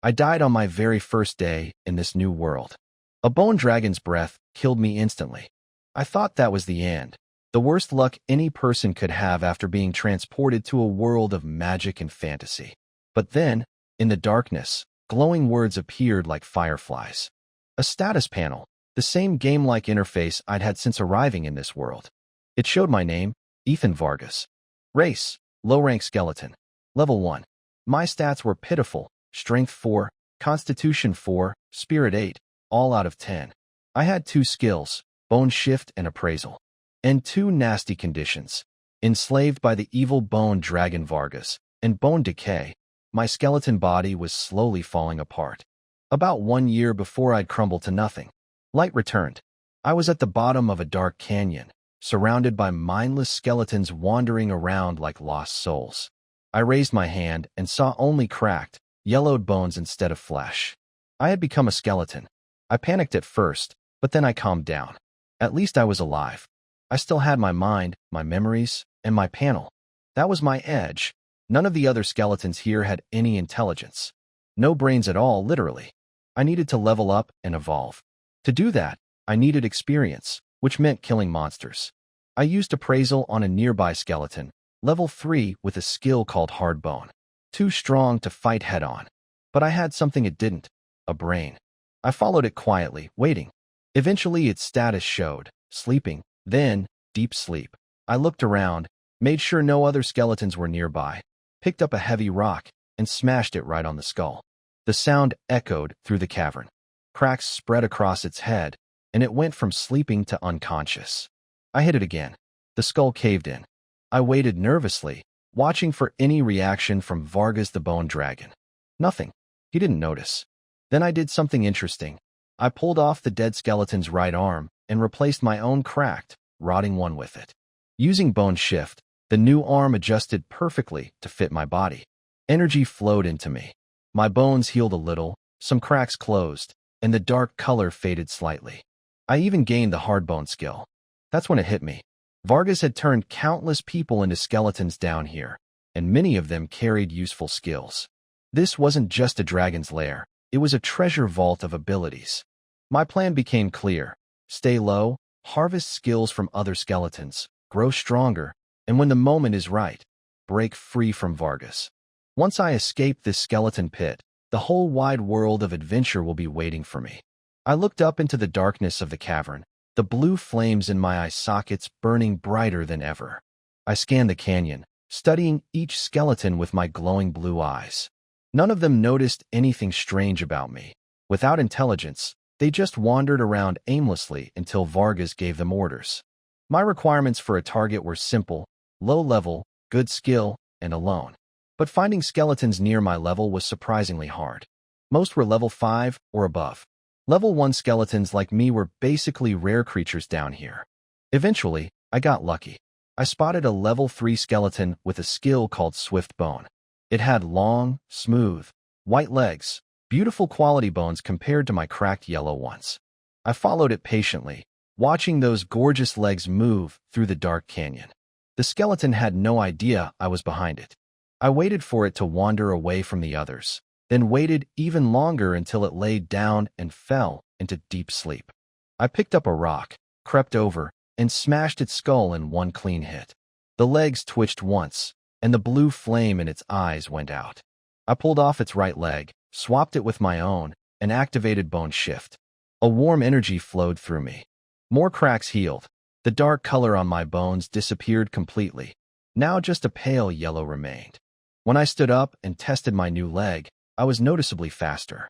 I died on my very first day in this new world. A bone dragon's breath killed me instantly. I thought that was the end. The worst luck any person could have after being transported to a world of magic and fantasy. But then, in the darkness, glowing words appeared like fireflies. A status panel, the same game-like interface I'd had since arriving in this world. It showed my name, Ethan Vargas. Race, low-rank skeleton. Level 1. My stats were pitiful, Strength 4, Constitution 4, Spirit 8, all out of 10. I had 2 skills, Bone Shift and Appraisal. And 2 nasty conditions. Enslaved by the evil bone dragon Vargas, and bone decay, my skeleton body was slowly falling apart. About 1 year before I'd crumble to nothing, light returned. I was at the bottom of a dark canyon, surrounded by mindless skeletons wandering around like lost souls. I raised my hand and saw only cracked, yellowed bones instead of flesh. I had become a skeleton. I panicked at first, but then I calmed down. At least I was alive. I still had my mind, my memories, and my panel. That was my edge. None of the other skeletons here had any intelligence. No brains at all, literally. I needed to level up and evolve. To do that, I needed experience, which meant killing monsters. I used appraisal on a nearby skeleton, level 3 with a skill called hard bone. Too strong to fight head-on. But I had something it didn't, a brain. I followed it quietly, waiting. Eventually its status showed, sleeping, then deep sleep. I looked around, made sure no other skeletons were nearby, picked up a heavy rock, and smashed it right on the skull. The sound echoed through the cavern. Cracks spread across its head, and it went from sleeping to unconscious. I hit it again. The skull caved in. I waited nervously, watching for any reaction from Vargas the Bone Dragon. Nothing. He didn't notice. Then I did something interesting. I pulled off the dead skeleton's right arm and replaced my own cracked, rotting one with it. Using Bone Shift, the new arm adjusted perfectly to fit my body. Energy flowed into me. My bones healed a little, some cracks closed, and the dark color faded slightly. I even gained the hard bone skill. That's when it hit me. Vargas had turned countless people into skeletons down here, and many of them carried useful skills. This wasn't just a dragon's lair, it was a treasure vault of abilities. My plan became clear. Stay low, harvest skills from other skeletons, grow stronger, and when the moment is right, break free from Vargas. Once I escape this skeleton pit, the whole wide world of adventure will be waiting for me. I looked up into the darkness of the cavern, the blue flames in my eye sockets burning brighter than ever. I scanned the canyon, studying each skeleton with my glowing blue eyes. None of them noticed anything strange about me. Without intelligence, they just wandered around aimlessly until Vargas gave them orders. My requirements for a target were simple, low level, good skill, and alone. But finding skeletons near my level was surprisingly hard. Most were level 5 or above. Level 1 skeletons like me were basically rare creatures down here. Eventually, I got lucky. I spotted a level 3 skeleton with a skill called Swift Bone. It had long, smooth, white legs, beautiful quality bones compared to my cracked yellow ones. I followed it patiently, watching those gorgeous legs move through the dark canyon. The skeleton had no idea I was behind it. I waited for it to wander away from the others, then waited even longer until it laid down and fell into deep sleep. I picked up a rock, crept over, and smashed its skull in one clean hit. The legs twitched once, and the blue flame in its eyes went out. I pulled off its right leg, swapped it with my own, and activated Bone Shift. A warm energy flowed through me. More cracks healed. The dark color on my bones disappeared completely. Now just a pale yellow remained. When I stood up and tested my new leg, I was noticeably faster.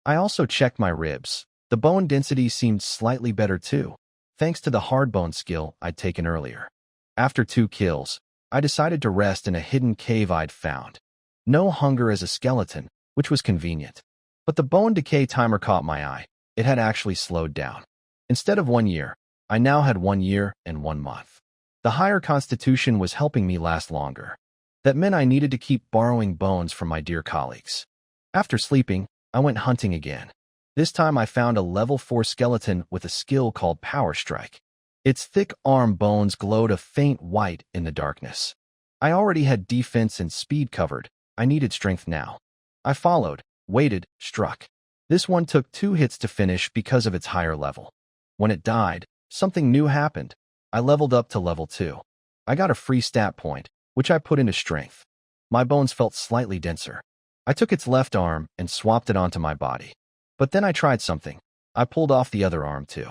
I also checked my ribs. The bone density seemed slightly better too, thanks to the hard bone skill I'd taken earlier. After 2 kills, I decided to rest in a hidden cave I'd found. No hunger as a skeleton, which was convenient. But the bone decay timer caught my eye. It had actually slowed down. Instead of 1 year, I now had 1 year and 1 month. The higher constitution was helping me last longer. That meant I needed to keep borrowing bones from my dear colleagues. After sleeping, I went hunting again. This time I found a level 4 skeleton with a skill called Power Strike. Its thick arm bones glowed a faint white in the darkness. I already had defense and speed covered. I needed strength now. I followed, waited, struck. This one took 2 hits to finish because of its higher level. When it died, something new happened. I leveled up to level 2. I got a free stat point, which I put into strength. My bones felt slightly denser. I took its left arm and swapped it onto my body. But then I tried something. I pulled off the other arm too.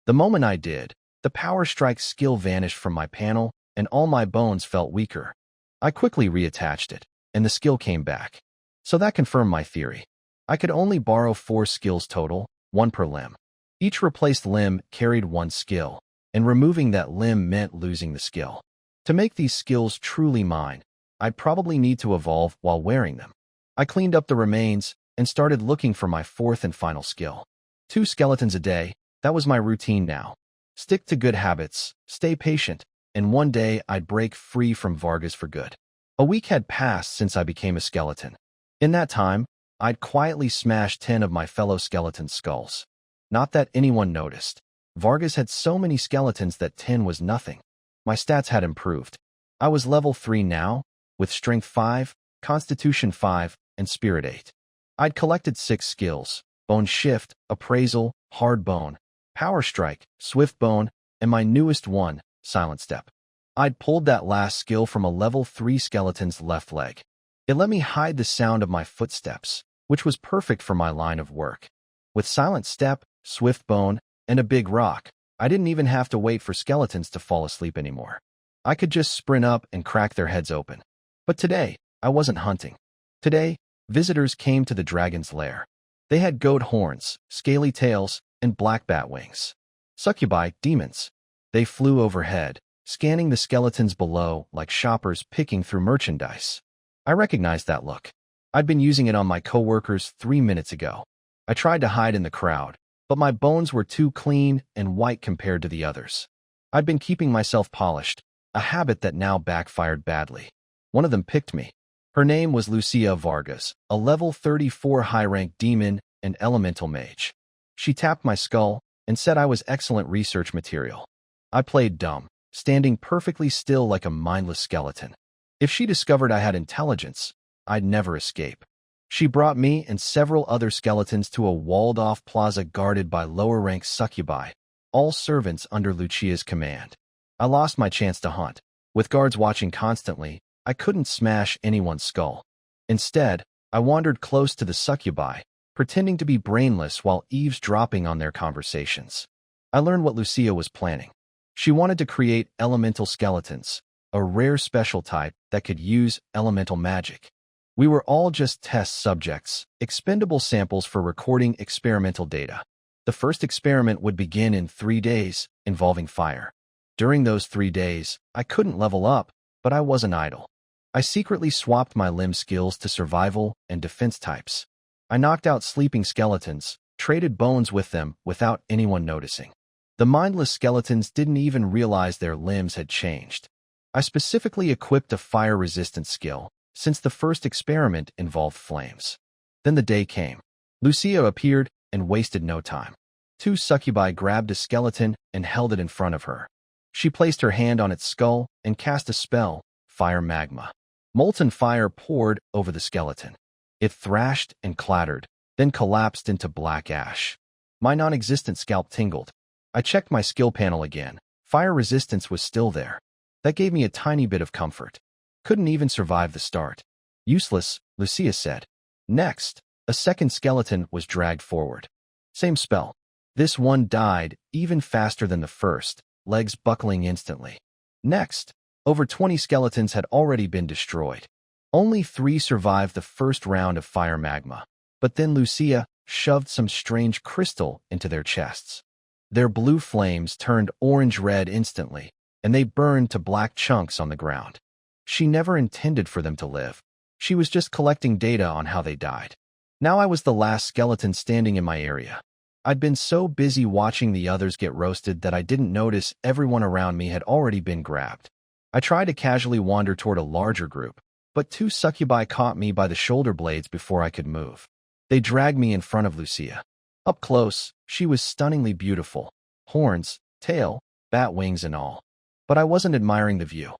The moment I did, the power strike skill vanished from my panel and all my bones felt weaker. I quickly reattached it, and the skill came back. So that confirmed my theory. I could only borrow 4 skills total, 1 per limb. Each replaced limb carried 1 skill, and removing that limb meant losing the skill. To make these skills truly mine, I'd probably need to evolve while wearing them. I cleaned up the remains and started looking for my 4th and final skill. 2 skeletons a day, that was my routine now. Stick to good habits, stay patient, and one day I'd break free from Vargas for good. A week had passed since I became a skeleton. In that time, I'd quietly smashed 10 of my fellow skeletons' skulls. Not that anyone noticed. Vargas had so many skeletons that 10 was nothing. My stats had improved. I was level 3 now, with strength 5, constitution 5, and spirit 8. I'd collected 6 skills: bone shift, appraisal, hard bone, power strike, swift bone, and my newest one, silent step. I'd pulled that last skill from a level 3 skeleton's left leg. It let me hide the sound of my footsteps, which was perfect for my line of work. With silent step, swift bone, and a big rock, I didn't even have to wait for skeletons to fall asleep anymore. I could just sprint up and crack their heads open. But today, I wasn't hunting. Today, visitors came to the dragon's lair. They had goat horns, scaly tails, and black bat wings. Succubi, demons. They flew overhead, scanning the skeletons below like shoppers picking through merchandise. I recognized that look. I'd been using it on my coworkers 3 minutes ago. I tried to hide in the crowd, but my bones were too clean and white compared to the others. I'd been keeping myself polished, a habit that now backfired badly. One of them picked me. Her name was Lucia Vargas, a level 34 high-rank demon and elemental mage. She tapped my skull and said I was excellent research material. I played dumb, standing perfectly still like a mindless skeleton. If she discovered I had intelligence, I'd never escape. She brought me and several other skeletons to a walled-off plaza guarded by lower-rank succubi, all servants under Lucia's command. I lost my chance to hunt. With guards watching constantly, I couldn't smash anyone's skull. Instead, I wandered close to the succubi, pretending to be brainless while eavesdropping on their conversations. I learned what Lucia was planning. She wanted to create elemental skeletons, a rare special type that could use elemental magic. We were all just test subjects, expendable samples for recording experimental data. The first experiment would begin in 3 days, involving fire. During those 3 days, I couldn't level up, but I wasn't idle. I secretly swapped my limb skills to survival and defense types. I knocked out sleeping skeletons, traded bones with them without anyone noticing. The mindless skeletons didn't even realize their limbs had changed. I specifically equipped a fire-resistant skill, since the first experiment involved flames. Then the day came. Lucia appeared and wasted no time. 2 succubi grabbed a skeleton and held it in front of her. She placed her hand on its skull and cast a spell, Fire Magma. Molten fire poured over the skeleton. It thrashed and clattered, then collapsed into black ash. My non-existent scalp tingled. I checked my skill panel again. Fire resistance was still there. That gave me a tiny bit of comfort. Couldn't even survive the start. Useless, Lucia said. Next, a second skeleton was dragged forward. Same spell. This one died even faster than the first, legs buckling instantly. Next, over 20 skeletons had already been destroyed. Only 3 survived the first round of fire magma, but then Lucia shoved some strange crystal into their chests. Their blue flames turned orange-red instantly, and they burned to black chunks on the ground. She never intended for them to live. She was just collecting data on how they died. Now I was the last skeleton standing in my area. I'd been so busy watching the others get roasted that I didn't notice everyone around me had already been grabbed. I tried to casually wander toward a larger group, but 2 succubi caught me by the shoulder blades before I could move. They dragged me in front of Lucia. Up close, she was stunningly beautiful. Horns, tail, bat wings and all. But I wasn't admiring the view.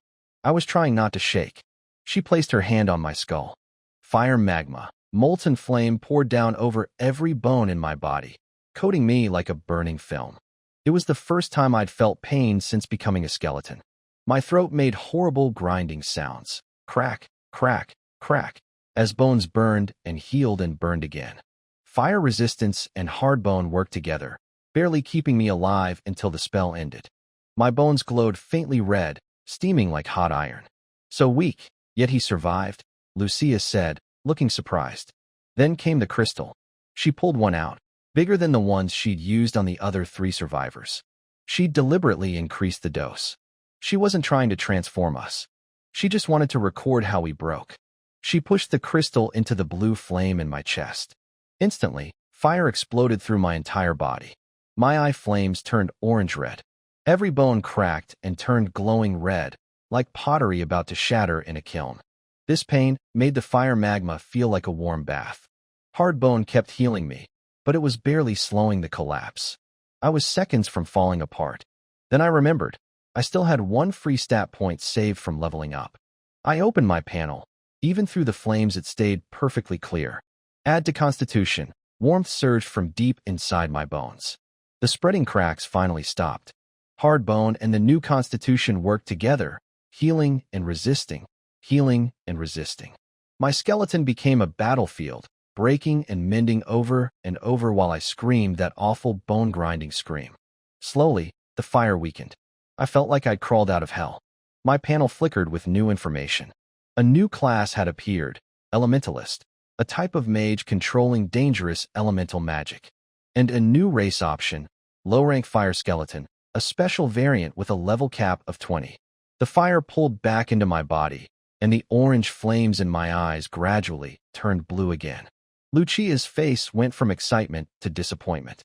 I was trying not to shake. She placed her hand on my skull. Fire Magma. Molten flame poured down over every bone in my body, coating me like a burning film. It was the first time I'd felt pain since becoming a skeleton. My throat made horrible grinding sounds. Crack, crack, crack, as bones burned and healed and burned again. Fire resistance and hard bone worked together, barely keeping me alive until the spell ended. My bones glowed faintly red, steaming like hot iron. So weak, yet he survived, Lucia said, looking surprised. Then came the crystal. She pulled one out, bigger than the ones she'd used on the other 3 survivors. She'd deliberately increased the dose. She wasn't trying to transform us. She just wanted to record how we broke. She pushed the crystal into the blue flame in my chest. Instantly, fire exploded through my entire body. My eye flames turned orange-red. Every bone cracked and turned glowing red, like pottery about to shatter in a kiln. This pain made the fire magma feel like a warm bath. Hard bone kept healing me, but it was barely slowing the collapse. I was seconds from falling apart. Then I remembered. I still had 1 free stat point saved from leveling up. I opened my panel. Even through the flames it stayed perfectly clear. Add to Constitution. Warmth surged from deep inside my bones. The spreading cracks finally stopped. Hard bone and the new Constitution worked together, healing and resisting, healing and resisting. My skeleton became a battlefield, breaking and mending over and over while I screamed that awful bone-grinding scream. Slowly, the fire weakened. I felt like I'd crawled out of hell. My panel flickered with new information. A new class had appeared, Elementalist, a type of mage controlling dangerous elemental magic. And a new race option, low-rank fire skeleton, a special variant with a level cap of 20. The fire pulled back into my body, and the orange flames in my eyes gradually turned blue again. Lucia's face went from excitement to disappointment.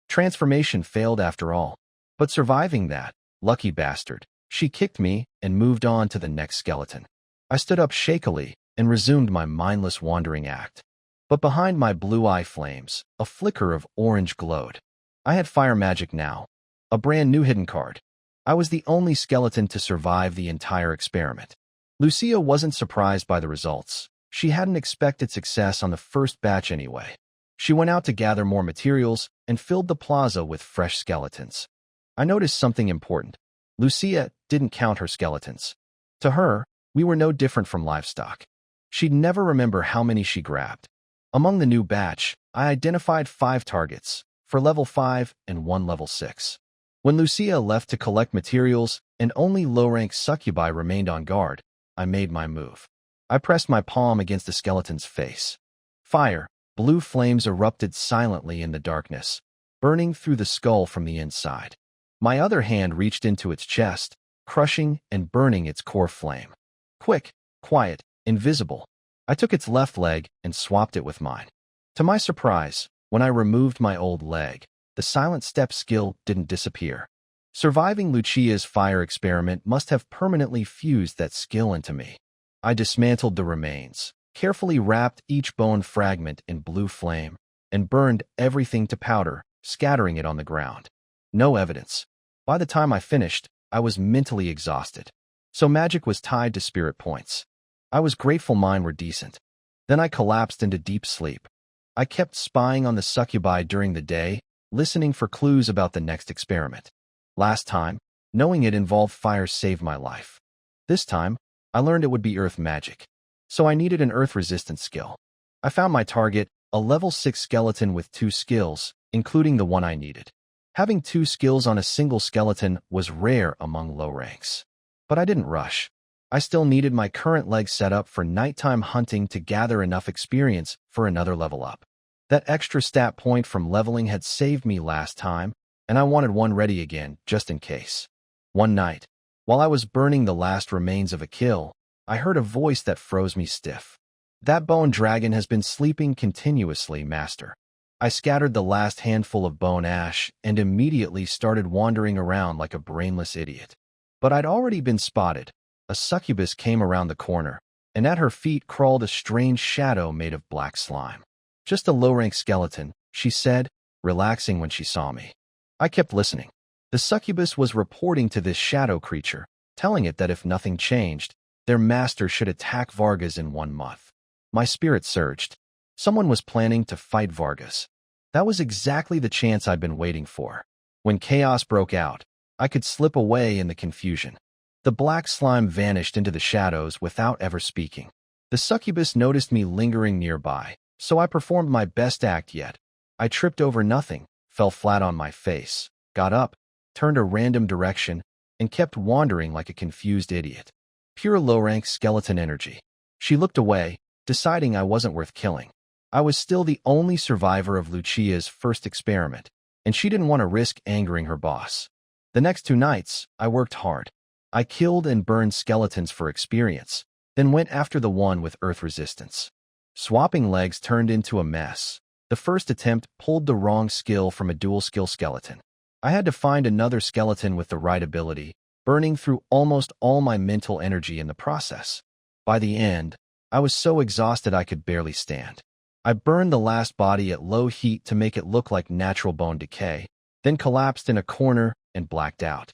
Transformation failed after all. But surviving that, lucky bastard, she kicked me and moved on to the next skeleton. I stood up shakily and resumed my mindless wandering act. But behind my blue eye flames, a flicker of orange glowed. I had fire magic now, a brand new hidden card. I was the only skeleton to survive the entire experiment. Lucia wasn't surprised by the results. She hadn't expected success on the first batch anyway. She went out to gather more materials and filled the plaza with fresh skeletons. I noticed something important. Lucia didn't count her skeletons. To her, we were no different from livestock. She'd never remember how many she grabbed. Among the new batch, I identified 5 targets, for level 5 and 1 level 6. When Lucia left to collect materials and only low-rank succubi remained on guard, I made my move. I pressed my palm against the skeleton's face. Fire, blue flames erupted silently in the darkness, burning through the skull from the inside. My other hand reached into its chest, crushing and burning its core flame. Quick, quiet, invisible. I took its left leg and swapped it with mine. To my surprise, when I removed my old leg, the silent step skill didn't disappear. Surviving Lucia's fire experiment must have permanently fused that skill into me. I dismantled the remains, carefully wrapped each bone fragment in blue flame, and burned everything to powder, scattering it on the ground. No evidence. By the time I finished, I was mentally exhausted. So magic was tied to spirit points. I was grateful mine were decent. Then I collapsed into deep sleep. I kept spying on the succubi during the day, listening for clues about the next experiment. Last time, knowing it involved fire saved my life. This time, I learned it would be earth magic. So I needed an earth-resistant skill. I found my target, a level 6 skeleton with 2 skills, including the one I needed. Having 2 skills on a single skeleton was rare among low ranks. But I didn't rush. I still needed my current leg set up for nighttime hunting to gather enough experience for another level up. That extra stat point from leveling had saved me last time, and I wanted one ready again, just in case. One night, while I was burning the last remains of a kill, I heard a voice that froze me stiff. "That bone dragon has been sleeping continuously, Master." I scattered the last handful of bone ash and immediately started wandering around like a brainless idiot. But I'd already been spotted. A succubus came around the corner, and at her feet crawled a strange shadow made of black slime. "Just a low-rank skeleton," she said, relaxing when she saw me. I kept listening. The succubus was reporting to this shadow creature, telling it that if nothing changed, their master should attack Vargas in 1 month. My spirit surged. Someone was planning to fight Vargas. That was exactly the chance I'd been waiting for. When chaos broke out, I could slip away in the confusion. The black slime vanished into the shadows without ever speaking. The succubus noticed me lingering nearby, so I performed my best act yet. I tripped over nothing, fell flat on my face, got up, turned a random direction, and kept wandering like a confused idiot. Pure low-rank skeleton energy. She looked away, deciding I wasn't worth killing. I was still the only survivor of Lucia's first experiment, and she didn't want to risk angering her boss. The next 2 nights, I worked hard. I killed and burned skeletons for experience, then went after the one with earth resistance. Swapping legs turned into a mess. The first attempt pulled the wrong skill from a dual skill skeleton. I had to find another skeleton with the right ability, burning through almost all my mental energy in the process. By the end, I was so exhausted I could barely stand. I burned the last body at low heat to make it look like natural bone decay, then collapsed in a corner and blacked out.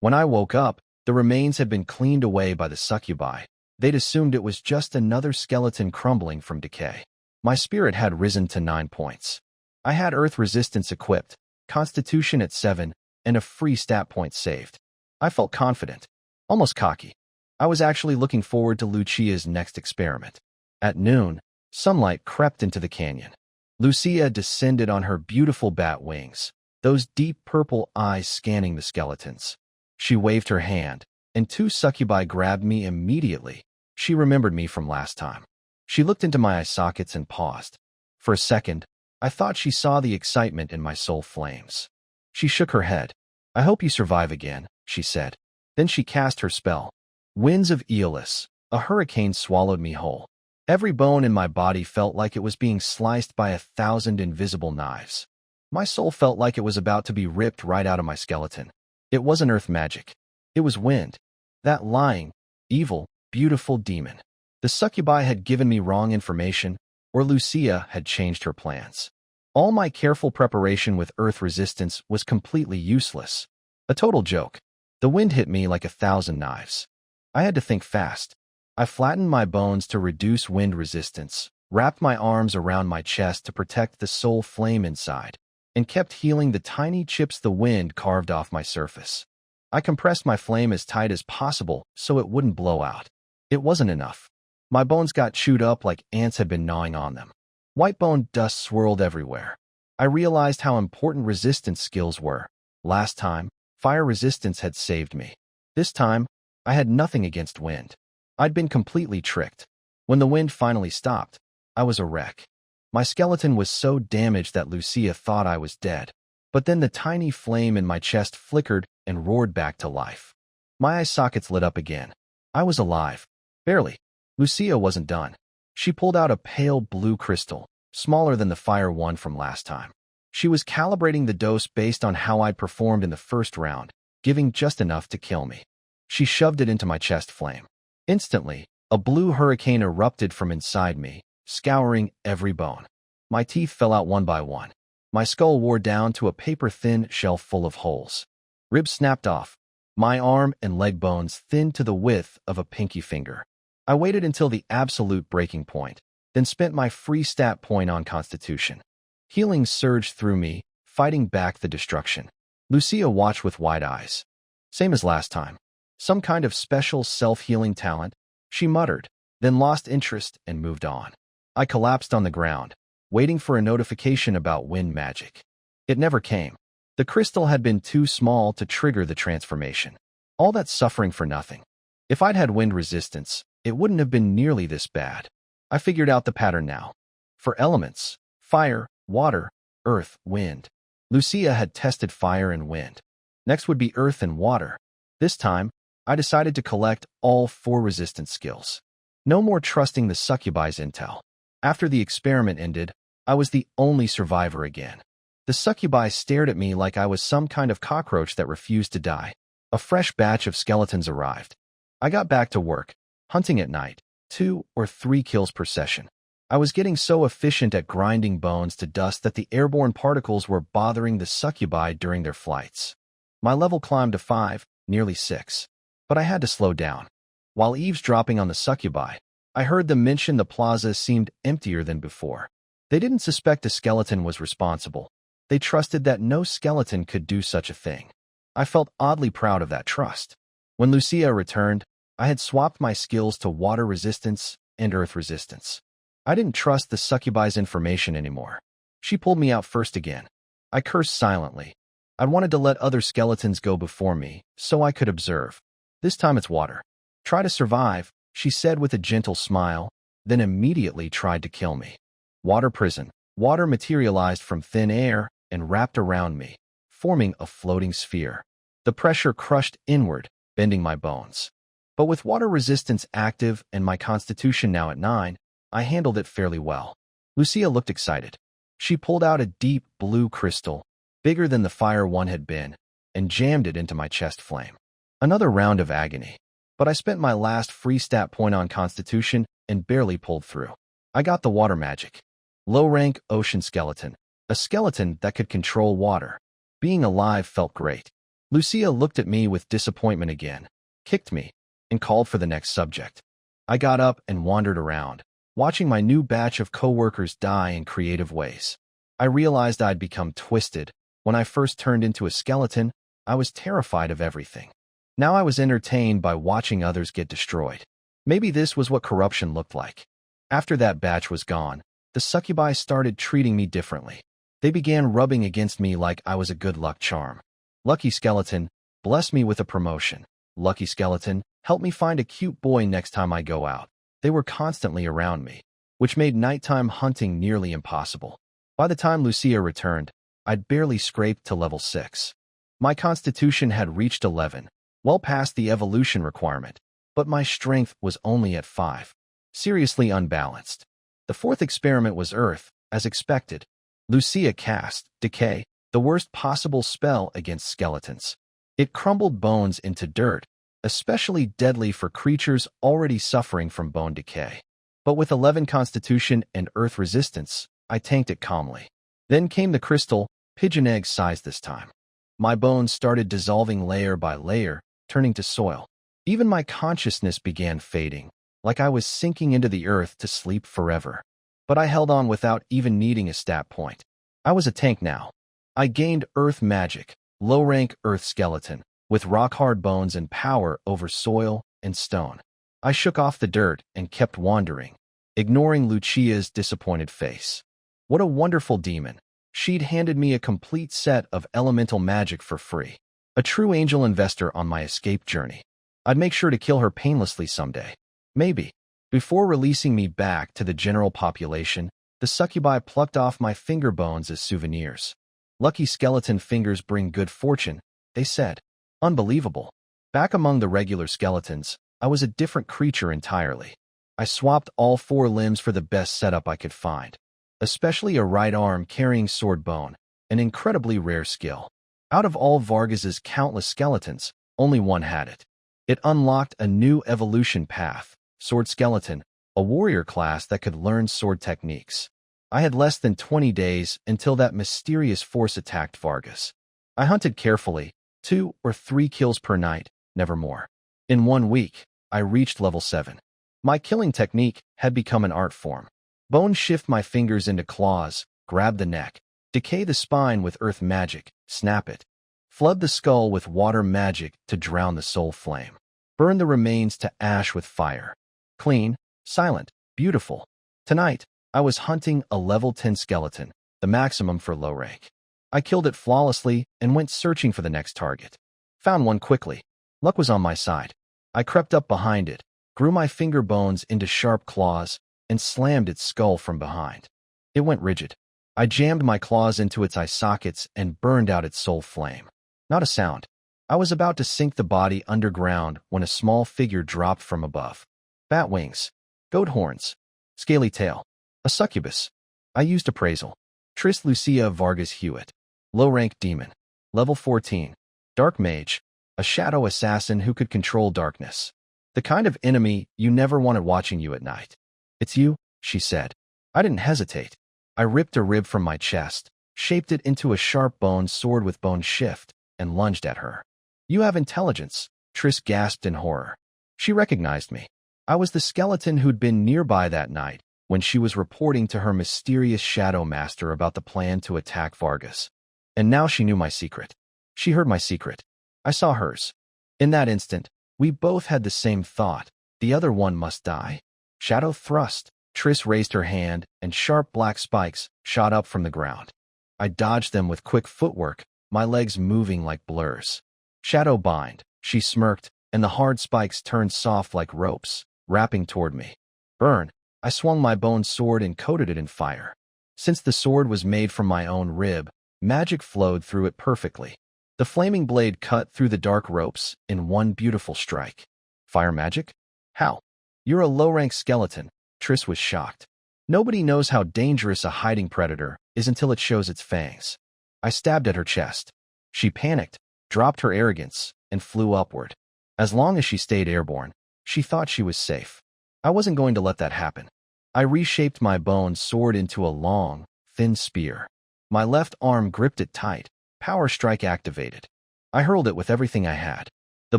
When I woke up, the remains had been cleaned away by the succubi. They'd assumed it was just another skeleton crumbling from decay. My spirit had risen to 9 points. I had earth resistance equipped, constitution at 7, and a free stat point saved. I felt confident, almost cocky. I was actually looking forward to Lucia's next experiment. At noon, sunlight crept into the canyon. Lucia descended on her beautiful bat wings, those deep purple eyes scanning the skeletons. She waved her hand, and 2 succubi grabbed me immediately. She remembered me from last time. She looked into my eye sockets and paused. For a second, I thought she saw the excitement in my soul flames. She shook her head. "I hope you survive again," she said. Then she cast her spell. Winds of Aeolus. A hurricane swallowed me whole. Every bone in my body felt like it was being sliced by 1,000 invisible knives. My soul felt like it was about to be ripped right out of my skeleton. It wasn't earth magic. It was wind. That lying, evil, beautiful demon. The succubi had given me wrong information, or Lucia had changed her plans. All my careful preparation with earth resistance was completely useless. A total joke. The wind hit me like 1,000 knives. I had to think fast. I flattened my bones to reduce wind resistance, wrapped my arms around my chest to protect the soul flame inside, and kept healing the tiny chips the wind carved off my surface. I compressed my flame as tight as possible so it wouldn't blow out. It wasn't enough. My bones got chewed up like ants had been gnawing on them. White bone dust swirled everywhere. I realized how important resistance skills were. Last time, fire resistance had saved me. This time, I had nothing against wind. I'd been completely tricked. When the wind finally stopped, I was a wreck. My skeleton was so damaged that Lucia thought I was dead. But then the tiny flame in my chest flickered and roared back to life. My eye sockets lit up again. I was alive. Barely. Lucia wasn't done. She pulled out a pale blue crystal, smaller than the fire one from last time. She was calibrating the dose based on how I'd performed in the first round, giving just enough to kill me. She shoved it into my chest flame. Instantly, a blue hurricane erupted from inside me, scouring every bone. My teeth fell out one by one. My skull wore down to a paper-thin shell full of holes. Ribs snapped off. My arm and leg bones thinned to the width of a pinky finger. I waited until the absolute breaking point, then spent my free stat point on Constitution. Healing surged through me, fighting back the destruction. Lucia watched with wide eyes. Same as last time. Some kind of special self-healing talent, she muttered, then lost interest and moved on. I collapsed on the ground, waiting for a notification about wind magic. It never came. The crystal had been too small to trigger the transformation. All that suffering for nothing. If I'd had wind resistance, it wouldn't have been nearly this bad. I figured out the pattern now. For elements, fire, water, earth, wind. Lucia had tested fire and wind. Next would be earth and water. This time, I decided to collect all 4 resistance skills. No more trusting the succubi's intel. After the experiment ended, I was the only survivor again. The succubi stared at me like I was some kind of cockroach that refused to die. A fresh batch of skeletons arrived. I got back to work, hunting at night, 2 or 3 kills per session. I was getting so efficient at grinding bones to dust that the airborne particles were bothering the succubi during their flights. My level climbed to 5, nearly 6. But I had to slow down. While eavesdropping on the succubi, I heard them mention the plaza seemed emptier than before. They didn't suspect a skeleton was responsible. They trusted that no skeleton could do such a thing. I felt oddly proud of that trust. When Lucia returned, I had swapped my skills to water resistance and earth resistance. I didn't trust the succubi's information anymore. She pulled me out first again. I cursed silently. I wanted to let other skeletons go before me, so I could observe. This time it's water. Try to survive, she said with a gentle smile, then immediately tried to kill me. Water prison. Water materialized from thin air and wrapped around me, forming a floating sphere. The pressure crushed inward, bending my bones. But with water resistance active and my constitution now at 9, I handled it fairly well. Lucia looked excited. She pulled out a deep blue crystal, bigger than the fire one had been, and jammed it into my chest flame. Another round of agony. But I spent my last free stat point on constitution and barely pulled through. I got the water magic. Low-rank ocean skeleton. A skeleton that could control water. Being alive felt great. Lucia looked at me with disappointment again, kicked me, and called for the next subject. I got up and wandered around, watching my new batch of coworkers die in creative ways. I realized I'd become twisted. When I first turned into a skeleton, I was terrified of everything. Now I was entertained by watching others get destroyed. Maybe this was what corruption looked like. After that batch was gone, the succubi started treating me differently. They began rubbing against me like I was a good luck charm. Lucky skeleton, bless me with a promotion. Lucky skeleton, help me find a cute boy next time I go out. They were constantly around me, which made nighttime hunting nearly impossible. By the time Lucia returned, I'd barely scraped to level 6. My constitution had reached 11, well past the evolution requirement, but my strength was only at 5. Seriously unbalanced. The fourth experiment was Earth, as expected. Lucia cast Decay, the worst possible spell against skeletons. It crumbled bones into dirt, especially deadly for creatures already suffering from bone decay. But with 11 constitution and earth resistance, I tanked it calmly. Then came the crystal, pigeon egg size this time. My bones started dissolving layer by layer, turning to soil. Even my consciousness began fading, like I was sinking into the earth to sleep forever. But I held on without even needing a stat point. I was a tank now. I gained earth magic, low-rank earth skeleton, with rock-hard bones and power over soil and stone. I shook off the dirt and kept wandering, ignoring Lucia's disappointed face. What a wonderful demon. She'd handed me a complete set of elemental magic for free. A true angel investor on my escape journey. I'd make sure to kill her painlessly someday. Maybe. Before releasing me back to the general population, the succubi plucked off my finger bones as souvenirs. Lucky skeleton fingers bring good fortune, they said. Unbelievable. Back among the regular skeletons, I was a different creature entirely. I swapped all 4 limbs for the best setup I could find, especially a right arm carrying sword bone, an incredibly rare skill. Out of all Vargas's countless skeletons, only one had it. It unlocked a new evolution path, sword skeleton, a warrior class that could learn sword techniques. I had less than 20 days until that mysterious force attacked Vargas. I hunted carefully, 2 or 3 kills per night, never more. In 1 week, I reached level 7. My killing technique had become an art form. Bone shift my fingers into claws, grab the neck, decay the spine with earth magic, snap it. Flood the skull with water magic to drown the soul flame. Burn the remains to ash with fire. Clean, silent, beautiful. Tonight, I was hunting a level 10 skeleton, the maximum for low rank. I killed it flawlessly and went searching for the next target. Found one quickly. Luck was on my side. I crept up behind it, grew my finger bones into sharp claws, and slammed its skull from behind. It went rigid. I jammed my claws into its eye sockets and burned out its soul flame. Not a sound. I was about to sink the body underground when a small figure dropped from above. Bat wings, goat horns, scaly tail, a succubus. I used appraisal. Tris Lucia Vargas Hewitt. Low-rank demon. Level 14. Dark mage. A shadow assassin who could control darkness. The kind of enemy you never wanted watching you at night. It's you, she said. I didn't hesitate. I ripped a rib from my chest, shaped it into a sharp-boned sword with bone shift, and lunged at her. You have intelligence, Tris gasped in horror. She recognized me. I was the skeleton who'd been nearby that night, when she was reporting to her mysterious shadow master about the plan to attack Vargas. And now she knew my secret. She heard my secret. I saw hers. In that instant, we both had the same thought. The other one must die. Shadow thrust. Triss raised her hand, and sharp black spikes shot up from the ground. I dodged them with quick footwork, my legs moving like blurs. Shadow bind. She smirked, and the hard spikes turned soft like ropes, wrapping toward me. Burn. I swung my bone sword and coated it in fire. Since the sword was made from my own rib, magic flowed through it perfectly. The flaming blade cut through the dark ropes in one beautiful strike. Fire magic? How? You're a low-rank skeleton. Triss was shocked. Nobody knows how dangerous a hiding predator is until it shows its fangs. I stabbed at her chest. She panicked, dropped her arrogance, and flew upward. As long as she stayed airborne, she thought she was safe. I wasn't going to let that happen. I reshaped my bone sword into a long, thin spear. My left arm gripped it tight, power strike activated. I hurled it with everything I had. The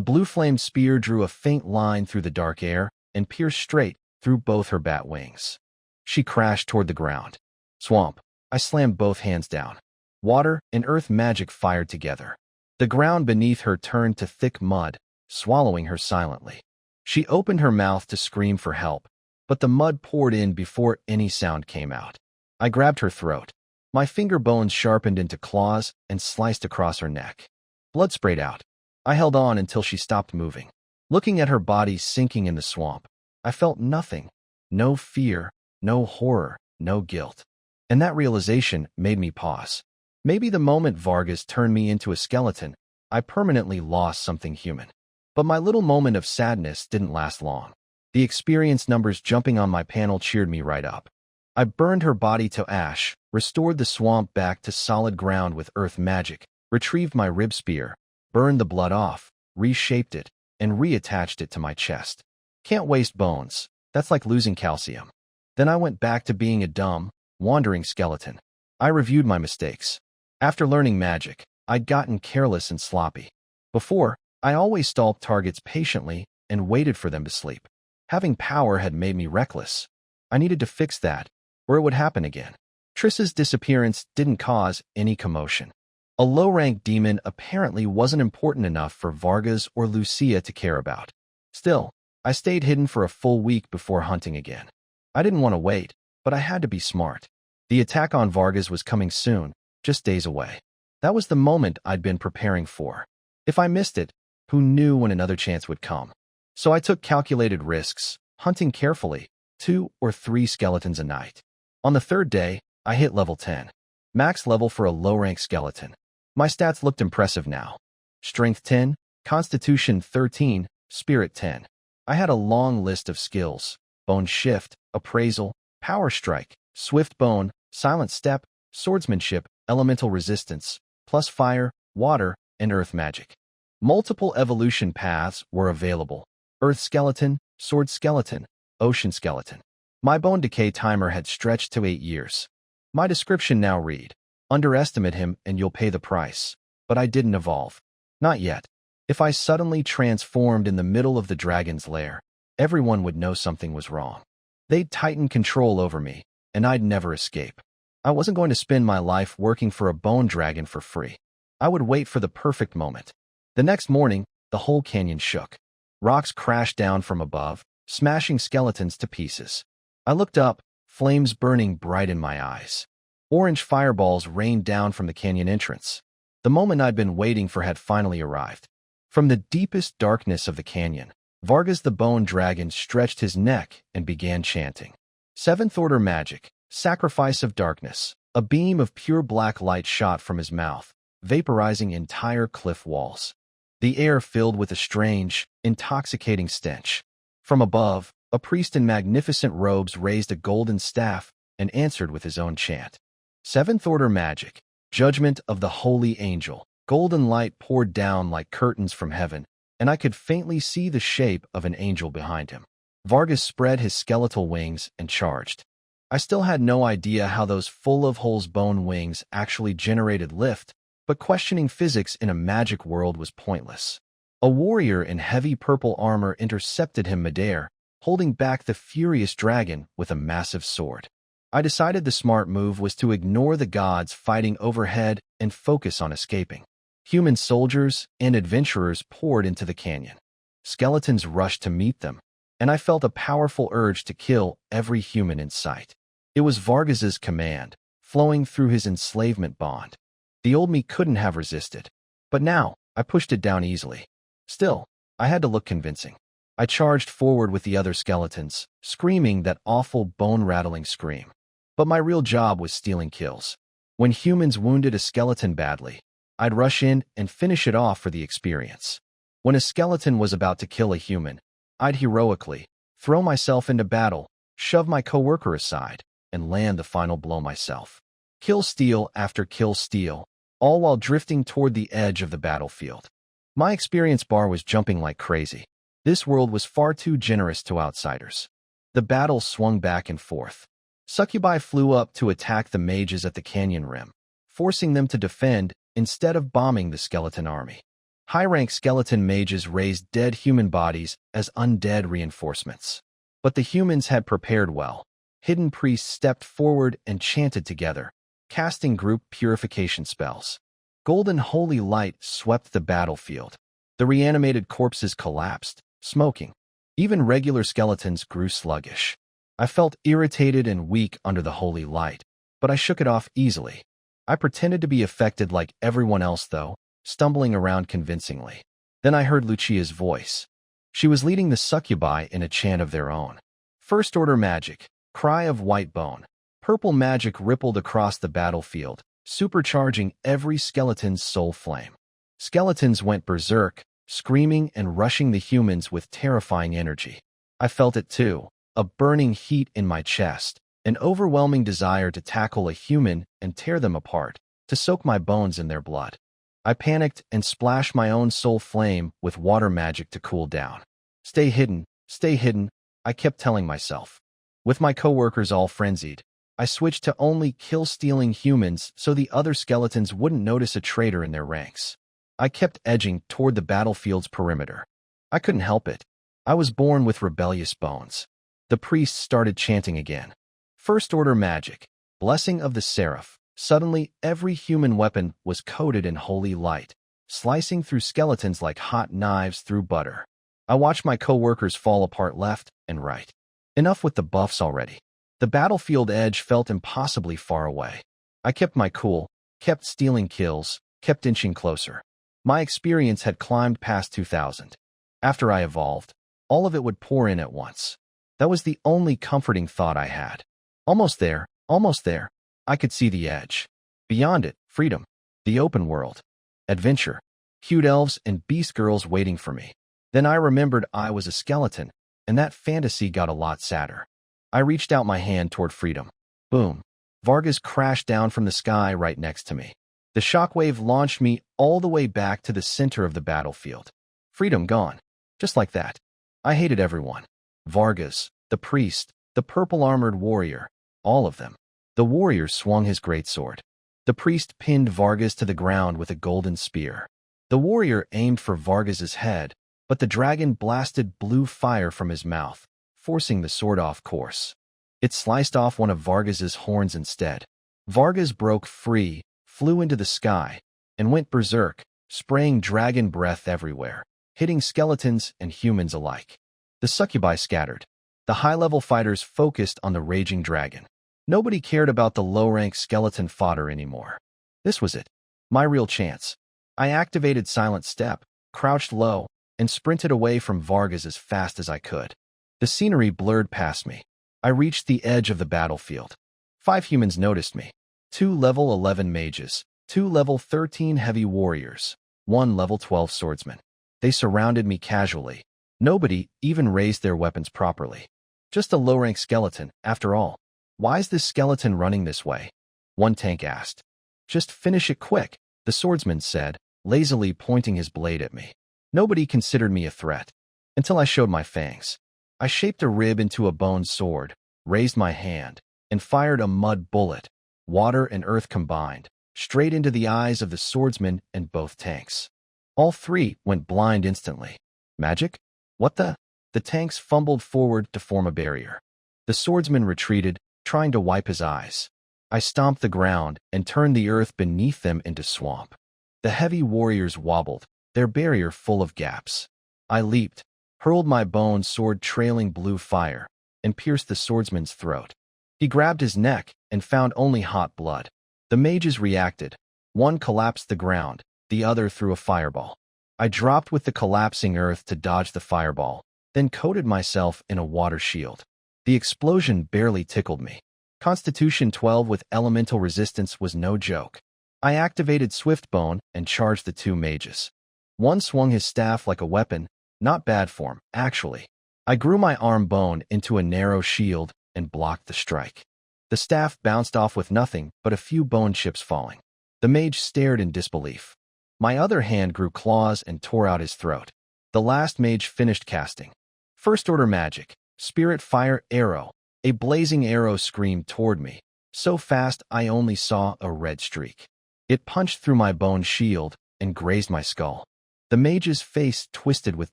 blue-flamed spear drew a faint line through the dark air and pierced straight through both her bat wings. She crashed toward the ground. Swamp. I slammed both hands down. Water and earth magic fired together. The ground beneath her turned to thick mud, swallowing her silently. She opened her mouth to scream for help, but the mud poured in before any sound came out. I grabbed her throat. My finger bones sharpened into claws and sliced across her neck. Blood sprayed out. I held on until she stopped moving. Looking at her body sinking in the swamp, I felt nothing. No fear, no horror, no guilt. And that realization made me pause. Maybe the moment Vargas turned me into a skeleton, I permanently lost something human. But my little moment of sadness didn't last long. The experience numbers jumping on my panel cheered me right up. I burned her body to ash, restored the swamp back to solid ground with earth magic, retrieved my rib spear, burned the blood off, reshaped it, and reattached it to my chest. Can't waste bones. That's like losing calcium. Then I went back to being a dumb, wandering skeleton. I reviewed my mistakes. After learning magic, I'd gotten careless and sloppy. Before, I always stalked targets patiently and waited for them to sleep. Having power had made me reckless. I needed to fix that, or it would happen again. Triss's disappearance didn't cause any commotion. A low-rank demon apparently wasn't important enough for Vargas or Lucia to care about. Still, I stayed hidden for a full week before hunting again. I didn't want to wait, but I had to be smart. The attack on Vargas was coming soon, just days away. That was the moment I'd been preparing for. If I missed it, who knew when another chance would come? So I took calculated risks, hunting carefully, 2 or 3 skeletons a night. On the third day, I hit level 10. Max level for a low-rank skeleton. My stats looked impressive now. Strength 10, Constitution 13, Spirit 10. I had a long list of skills: Bone Shift, Appraisal, Power Strike, Swift Bone, Silent Step, Swordsmanship, Elemental Resistance, plus Fire, Water, and Earth Magic. Multiple evolution paths were available: Earth Skeleton, Sword Skeleton, Ocean Skeleton. My bone decay timer had stretched to 8 years. My description now read: underestimate him and you'll pay the price. But I didn't evolve. Not yet. If I suddenly transformed in the middle of the dragon's lair, everyone would know something was wrong. They'd tighten control over me, and I'd never escape. I wasn't going to spend my life working for a bone dragon for free. I would wait for the perfect moment. The next morning, the whole canyon shook. Rocks crashed down from above, smashing skeletons to pieces. I looked up, flames burning bright in my eyes. Orange fireballs rained down from the canyon entrance. The moment I'd been waiting for had finally arrived. From the deepest darkness of the canyon, Vargas the Bone Dragon stretched his neck and began chanting. 7th Order Magic, Sacrifice of Darkness. A beam of pure black light shot from his mouth, vaporizing entire cliff walls. The air filled with a strange, intoxicating stench. From above, a priest in magnificent robes raised a golden staff and answered with his own chant. 7th Order Magic, Judgment of the Holy Angel. Golden light poured down like curtains from heaven, and I could faintly see the shape of an angel behind him. Vargas spread his skeletal wings and charged. I still had no idea how those full-of-holes bone wings actually generated lift, but questioning physics in a magic world was pointless. A warrior in heavy purple armor intercepted him midair, holding back the furious dragon with a massive sword. I decided the smart move was to ignore the gods fighting overhead and focus on escaping. Human soldiers and adventurers poured into the canyon. Skeletons rushed to meet them, and I felt a powerful urge to kill every human in sight. It was Vargas's command, flowing through his enslavement bond. The old me couldn't have resisted, but now I pushed it down easily. Still, I had to look convincing. I charged forward with the other skeletons, screaming that awful bone-rattling scream. But my real job was stealing kills. When humans wounded a skeleton badly, I'd rush in and finish it off for the experience. When a skeleton was about to kill a human, I'd heroically throw myself into battle, shove my coworker aside, and land the final blow myself. Kill steal after kill steal, all while drifting toward the edge of the battlefield. My experience bar was jumping like crazy. This world was far too generous to outsiders. The battle swung back and forth. Succubi flew up to attack the mages at the canyon rim, forcing them to defend instead of bombing the skeleton army. High-rank skeleton mages raised dead human bodies as undead reinforcements. But the humans had prepared well. Hidden priests stepped forward and chanted together, casting group purification spells. Golden holy light swept the battlefield. The reanimated corpses collapsed, smoking. Even regular skeletons grew sluggish. I felt irritated and weak under the holy light, but I shook it off easily. I pretended to be affected like everyone else, though, stumbling around convincingly. Then I heard Lucia's voice. She was leading the succubi in a chant of their own. First order magic, cry of white bone. Purple magic rippled across the battlefield, supercharging every skeleton's soul flame. Skeletons went berserk, screaming and rushing the humans with terrifying energy. I felt it too, a burning heat in my chest, an overwhelming desire to tackle a human and tear them apart, to soak my bones in their blood. I panicked and splashed my own soul flame with water magic to cool down. Stay hidden, I kept telling myself. With my coworkers all frenzied, I switched to only kill-stealing humans so the other skeletons wouldn't notice a traitor in their ranks. I kept edging toward the battlefield's perimeter. I couldn't help it. I was born with rebellious bones. The priests started chanting again. First order magic, blessing of the seraph. Suddenly, every human weapon was coated in holy light, slicing through skeletons like hot knives through butter. I watched my coworkers fall apart left and right. Enough with the buffs already. The battlefield edge felt impossibly far away. I kept my cool, kept stealing kills, kept inching closer. My experience had climbed past 2,000. After I evolved, all of it would pour in at once. That was the only comforting thought I had. Almost there, almost there. I could see the edge. Beyond it, freedom, the open world, adventure, cute elves and beast girls waiting for me. Then I remembered I was a skeleton, and that fantasy got a lot sadder. I reached out my hand toward freedom. Boom. Vargas crashed down from the sky right next to me. The shockwave launched me all the way back to the center of the battlefield. Freedom gone. Just like that. I hated everyone. Vargas, the priest, the purple-armored warrior, all of them. The warrior swung his greatsword. The priest pinned Vargas to the ground with a golden spear. The warrior aimed for Vargas's head, but the dragon blasted blue fire from his mouth, forcing the sword off course. It sliced off one of Vargas's horns instead. Vargas broke free, flew into the sky, and went berserk, spraying dragon breath everywhere, hitting skeletons and humans alike. The succubi scattered. The high-level fighters focused on the raging dragon. Nobody cared about the low-rank skeleton fodder anymore. This was it. My real chance. I activated Silent Step, crouched low, and sprinted away from Vargas as fast as I could. The scenery blurred past me. I reached the edge of the battlefield. 5 humans noticed me. 2 level 11 mages, 2 level 13 heavy warriors, 1 level 12 swordsman. They surrounded me casually. Nobody even raised their weapons properly. Just a low-rank skeleton, after all. Why is this skeleton running this way? One tank asked. Just finish it quick, the swordsman said, lazily pointing his blade at me. Nobody considered me a threat. Until I showed my fangs. I shaped a rib into a bone sword, raised my hand, and fired a mud bullet, water and earth combined, straight into the eyes of the swordsman and both tanks. All 3 went blind instantly. Magic? What the? The tanks fumbled forward to form a barrier. The swordsman retreated, trying to wipe his eyes. I stomped the ground and turned the earth beneath them into swamp. The heavy warriors wobbled, their barrier full of gaps. I leaped, hurled my bone sword trailing blue fire, and pierced the swordsman's throat. He grabbed his neck and found only hot blood. The mages reacted. One collapsed the ground, the other threw a fireball. I dropped with the collapsing earth to dodge the fireball, then coated myself in a water shield. The explosion barely tickled me. Constitution 12 with elemental resistance was no joke. I activated Swiftbone and charged the two mages. One swung his staff like a weapon, not bad form, actually. I grew my arm bone into a narrow shield and blocked the strike. The staff bounced off with nothing but a few bone chips falling. The mage stared in disbelief. My other hand grew claws and tore out his throat. The last mage finished casting. First order magic, spirit fire arrow. A blazing arrow screamed toward me, so fast I only saw a red streak. It punched through my bone shield and grazed my skull. The mage's face twisted with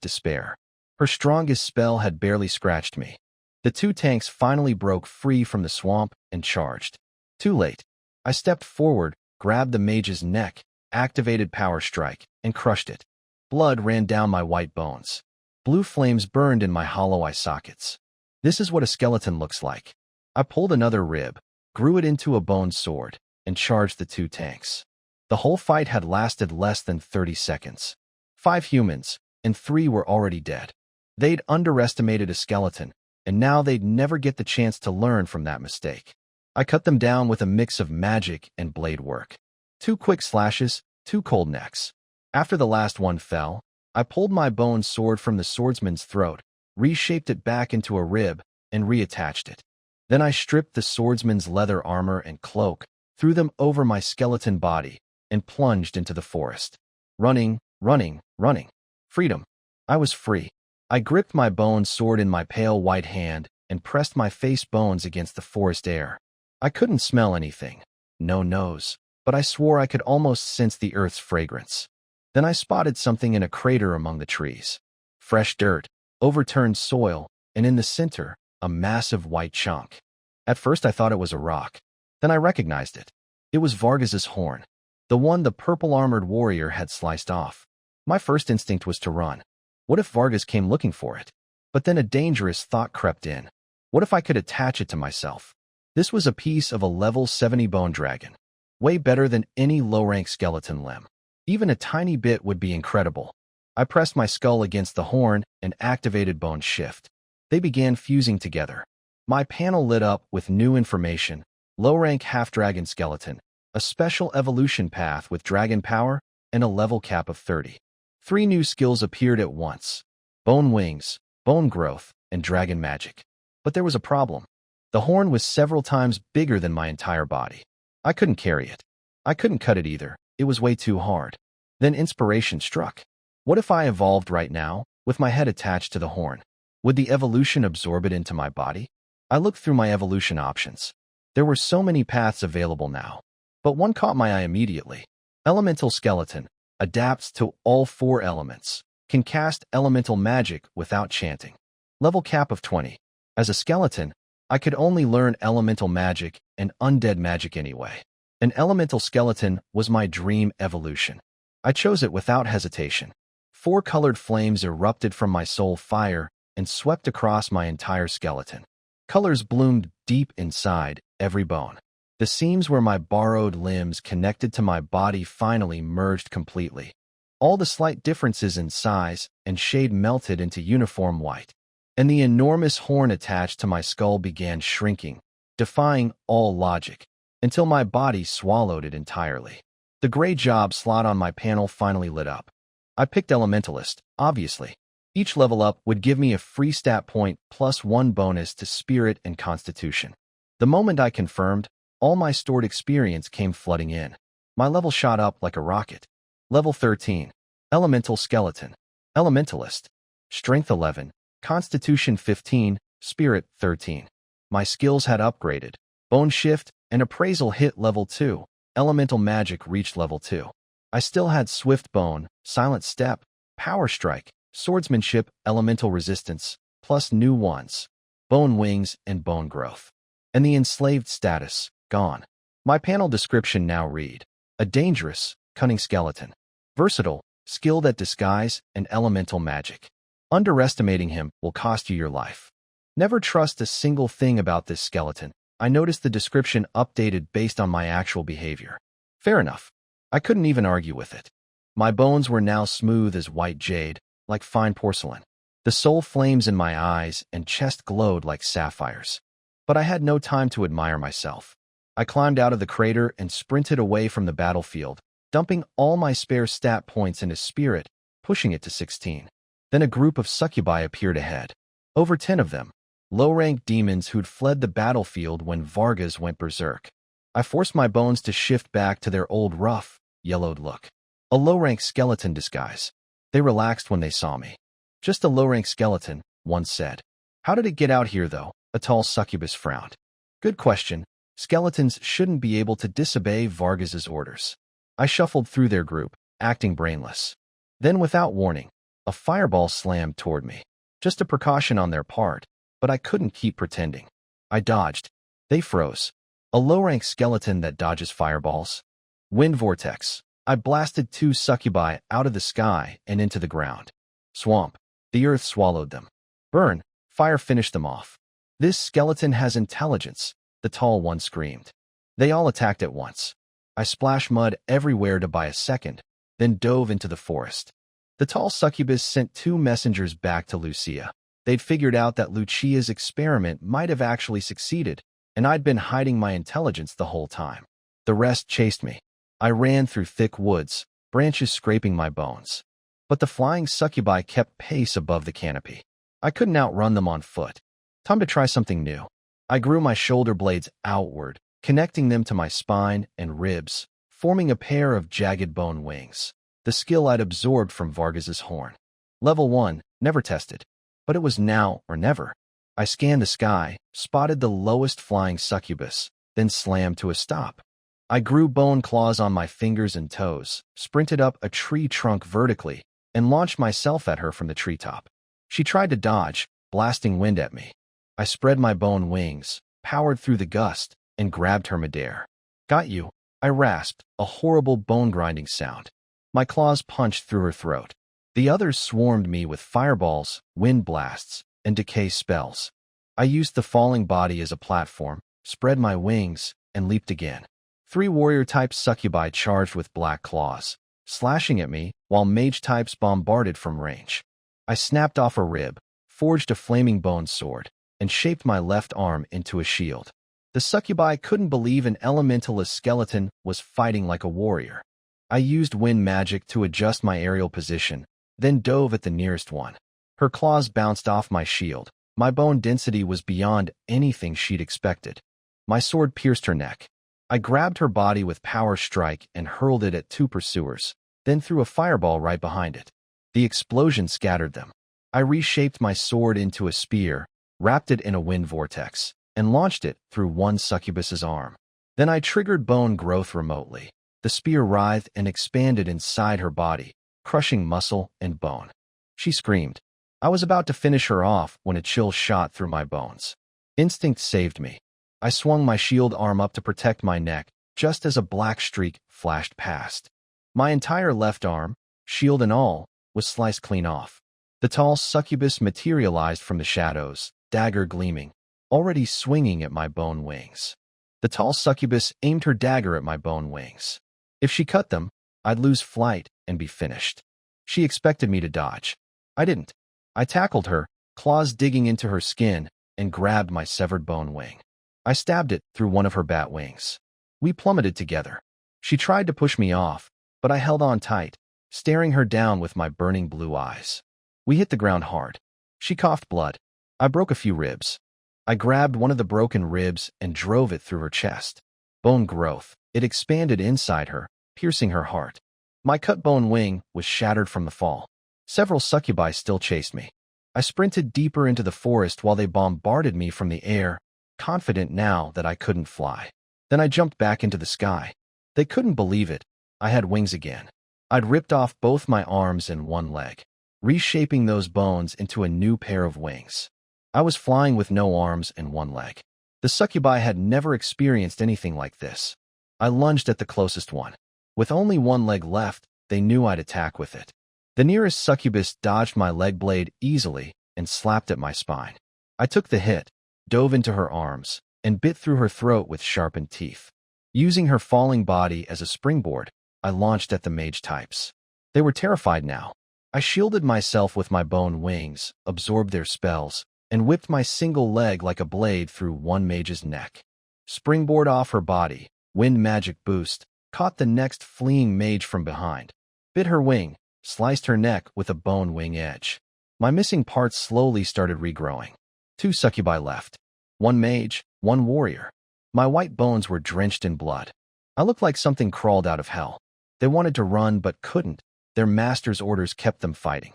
despair. Her strongest spell had barely scratched me. The two tanks finally broke free from the swamp and charged. Too late. I stepped forward, grabbed the mage's neck, activated Power Strike, and crushed it. Blood ran down my white bones. Blue flames burned in my hollow eye sockets. This is what a skeleton looks like. I pulled another rib, grew it into a bone sword, and charged the two tanks. The whole fight had lasted less than 30 seconds. 5 humans, and 3 were already dead. They'd underestimated a skeleton, and now they'd never get the chance to learn from that mistake. I cut them down with a mix of magic and blade work. 2 quick slashes, 2 cold necks. After the last one fell, I pulled my bone sword from the swordsman's throat, reshaped it back into a rib, and reattached it. Then I stripped the swordsman's leather armor and cloak, threw them over my skeleton body, and plunged into the forest. Running, running, running. Freedom. I was free. I gripped my bone sword in my pale white hand and pressed my face bones against the forest air. I couldn't smell anything. No nose. But I swore I could almost sense the earth's fragrance. Then I spotted something in a crater among the trees. Fresh dirt, overturned soil, and in the center, a massive white chunk. At first I thought it was a rock. Then I recognized it. It was Vargas's horn, the one the purple-armored warrior had sliced off. My first instinct was to run. What if Vargas came looking for it? But then a dangerous thought crept in. What if I could attach it to myself? This was a piece of a level 70 bone dragon. Way better than any low-rank skeleton limb. Even a tiny bit would be incredible. I pressed my skull against the horn and activated Bone Shift. They began fusing together. My panel lit up with new information: low-rank half-dragon skeleton, a special evolution path with dragon power, and a level cap of 30. 3 new skills appeared at once: bone wings, bone growth, and dragon magic. But there was a problem. The horn was several times bigger than my entire body. I couldn't carry it. I couldn't cut it either. It was way too hard. Then inspiration struck. What if I evolved right now, with my head attached to the horn? Would the evolution absorb it into my body? I looked through my evolution options. There were so many paths available now. But one caught my eye immediately. Elemental skeleton. Adapts to all 4 elements. Can cast elemental magic without chanting. Level cap of 20. As a skeleton, I could only learn elemental magic and undead magic anyway. An elemental skeleton was my dream evolution. I chose it without hesitation. 4 colored flames erupted from my soul fire and swept across my entire skeleton. Colors bloomed deep inside every bone. The seams where my borrowed limbs connected to my body finally merged completely. All the slight differences in size and shade melted into uniform white. And the enormous horn attached to my skull began shrinking, defying all logic, until my body swallowed it entirely. The gray job slot on my panel finally lit up. I picked Elementalist, obviously. Each level up would give me a free stat point plus 1 bonus to Spirit and Constitution. The moment I confirmed, all my stored experience came flooding in. My level shot up like a rocket. Level 13. Elemental Skeleton. Elementalist. Strength 11. Constitution 15. Spirit 13. My skills had upgraded. Bone Shift and Appraisal hit level 2. Elemental Magic reached level 2. I still had Swift Bone, Silent Step, Power Strike, Swordsmanship, Elemental Resistance, plus new ones, bone wings and bone growth. And the enslaved status, gone. My panel description now read, a dangerous, cunning skeleton. Versatile, skilled at disguise and elemental magic. Underestimating him will cost you your life. Never trust a single thing about this skeleton. I noticed the description updated based on my actual behavior. Fair enough. I couldn't even argue with it. My bones were now smooth as white jade, like fine porcelain. The soul flames in my eyes and chest glowed like sapphires. But I had no time to admire myself. I climbed out of the crater and sprinted away from the battlefield, dumping all my spare stat points into spirit, pushing it to 16. Then a group of succubi appeared ahead. Over 10 of them. Low-ranked demons who'd fled the battlefield when Vargas went berserk. I forced my bones to shift back to their old rough, yellowed look. A low-rank skeleton disguise. They relaxed when they saw me. Just a low-rank skeleton, one said. How did it get out here, though? A tall succubus frowned. Good question. Skeletons shouldn't be able to disobey Vargas's orders. I shuffled through their group, acting brainless. Then, without warning, a fireball slammed toward me. Just a precaution on their part, but I couldn't keep pretending. I dodged. They froze. A low-rank skeleton that dodges fireballs. Wind vortex. I blasted 2 succubi out of the sky and into the ground. Swamp. The earth swallowed them. Burn. Fire finished them off. This skeleton has intelligence, the tall one screamed. They all attacked at once. I splashed mud everywhere to buy a second, then dove into the forest. The tall succubus sent 2 messengers back to Lucia. They'd figured out that Lucia's experiment might have actually succeeded, and I'd been hiding my intelligence the whole time. The rest chased me. I ran through thick woods, branches scraping my bones. But the flying succubi kept pace above the canopy. I couldn't outrun them on foot. Time to try something new. I grew my shoulder blades outward, connecting them to my spine and ribs, forming a pair of jagged bone wings. The skill I'd absorbed from Vargas's horn. Level 1, never tested. But it was now or never. I scanned the sky, spotted the lowest flying succubus, then slammed to a stop. I grew bone claws on my fingers and toes, sprinted up a tree trunk vertically, and launched myself at her from the treetop. She tried to dodge, blasting wind at me. I spread my bone wings, powered through the gust, and grabbed her midair. Got you, I rasped, a horrible bone-grinding sound. My claws punched through her throat. The others swarmed me with fireballs, wind blasts, and decay spells. I used the falling body as a platform, spread my wings, and leaped again. 3 warrior-type succubi charged with black claws, slashing at me while mage types bombarded from range. I snapped off a rib, forged a flaming bone sword, and shaped my left arm into a shield. The succubi couldn't believe an elementalist skeleton was fighting like a warrior. I used wind magic to adjust my aerial position, then dove at the nearest one. Her claws bounced off my shield. My bone density was beyond anything she'd expected. My sword pierced her neck. I grabbed her body with power strike and hurled it at 2 pursuers, then threw a fireball right behind it. The explosion scattered them. I reshaped my sword into a spear, wrapped it in a wind vortex, and launched it through one succubus's arm. Then I triggered bone growth remotely. The spear writhed and expanded inside her body, crushing muscle and bone. She screamed. I was about to finish her off when a chill shot through my bones. Instinct saved me. I swung my shield arm up to protect my neck, just as a black streak flashed past. My entire left arm, shield and all, was sliced clean off. The tall succubus materialized from the shadows, dagger gleaming, already swinging at my bone wings. The tall succubus aimed her dagger at my bone wings. If she cut them, I'd lose flight and be finished. She expected me to dodge. I didn't. I tackled her, claws digging into her skin, and grabbed my severed bone wing. I stabbed it through one of her bat wings. We plummeted together. She tried to push me off, but I held on tight, staring her down with my burning blue eyes. We hit the ground hard. She coughed blood. I broke a few ribs. I grabbed one of the broken ribs and drove it through her chest. Bone growth. It expanded inside her, piercing her heart. My cut bone wing was shattered from the fall. Several succubi still chased me. I sprinted deeper into the forest while they bombarded me from the air, confident now that I couldn't fly. Then I jumped back into the sky. They couldn't believe it. I had wings again. I'd ripped off both my arms and one leg. reshaping those bones into a new pair of wings. I was flying with no arms and one leg. The succubi had never experienced anything like this. I lunged at the closest one. With only one leg left, they knew I'd attack with it. The nearest succubus dodged my leg blade easily and slapped at my spine. I took the hit, dove into her arms, and bit through her throat with sharpened teeth. Using her falling body as a springboard, I launched at the mage types. They were terrified now. I shielded myself with my bone wings, absorbed their spells, and whipped my single leg like a blade through one mage's neck. Springboard off her body, wind magic boost, caught the next fleeing mage from behind, bit her wing, sliced her neck with a bone wing edge. My missing parts slowly started regrowing. 2 succubi left. 1 mage, 1 warrior. My white bones were drenched in blood. I looked like something crawled out of hell. They wanted to run but couldn't. Their master's orders kept them fighting.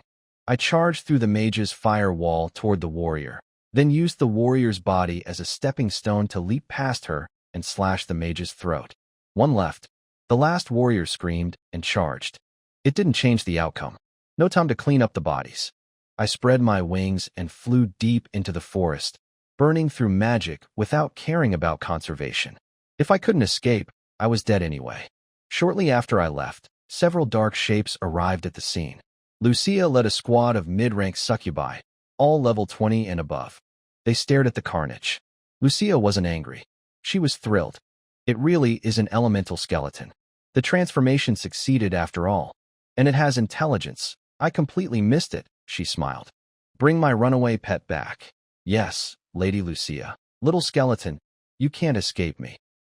I charged through the mage's fire wall toward the warrior, then used the warrior's body as a stepping stone to leap past her and slash the mage's throat. 1 left. The last warrior screamed and charged. It didn't change the outcome. No time to clean up the bodies. I spread my wings and flew deep into the forest, burning through magic without caring about conservation. If I couldn't escape, I was dead anyway. Shortly after I left, several dark shapes arrived at the scene. Lucia led a squad of mid-rank succubi, all level 20 and above. They stared at the carnage. Lucia wasn't angry. She was thrilled. It really is an elemental skeleton. The transformation succeeded after all. And it has intelligence. I completely missed it, she smiled. Bring my runaway pet back. Yes, Lady Lucia. Little skeleton, you can't escape me.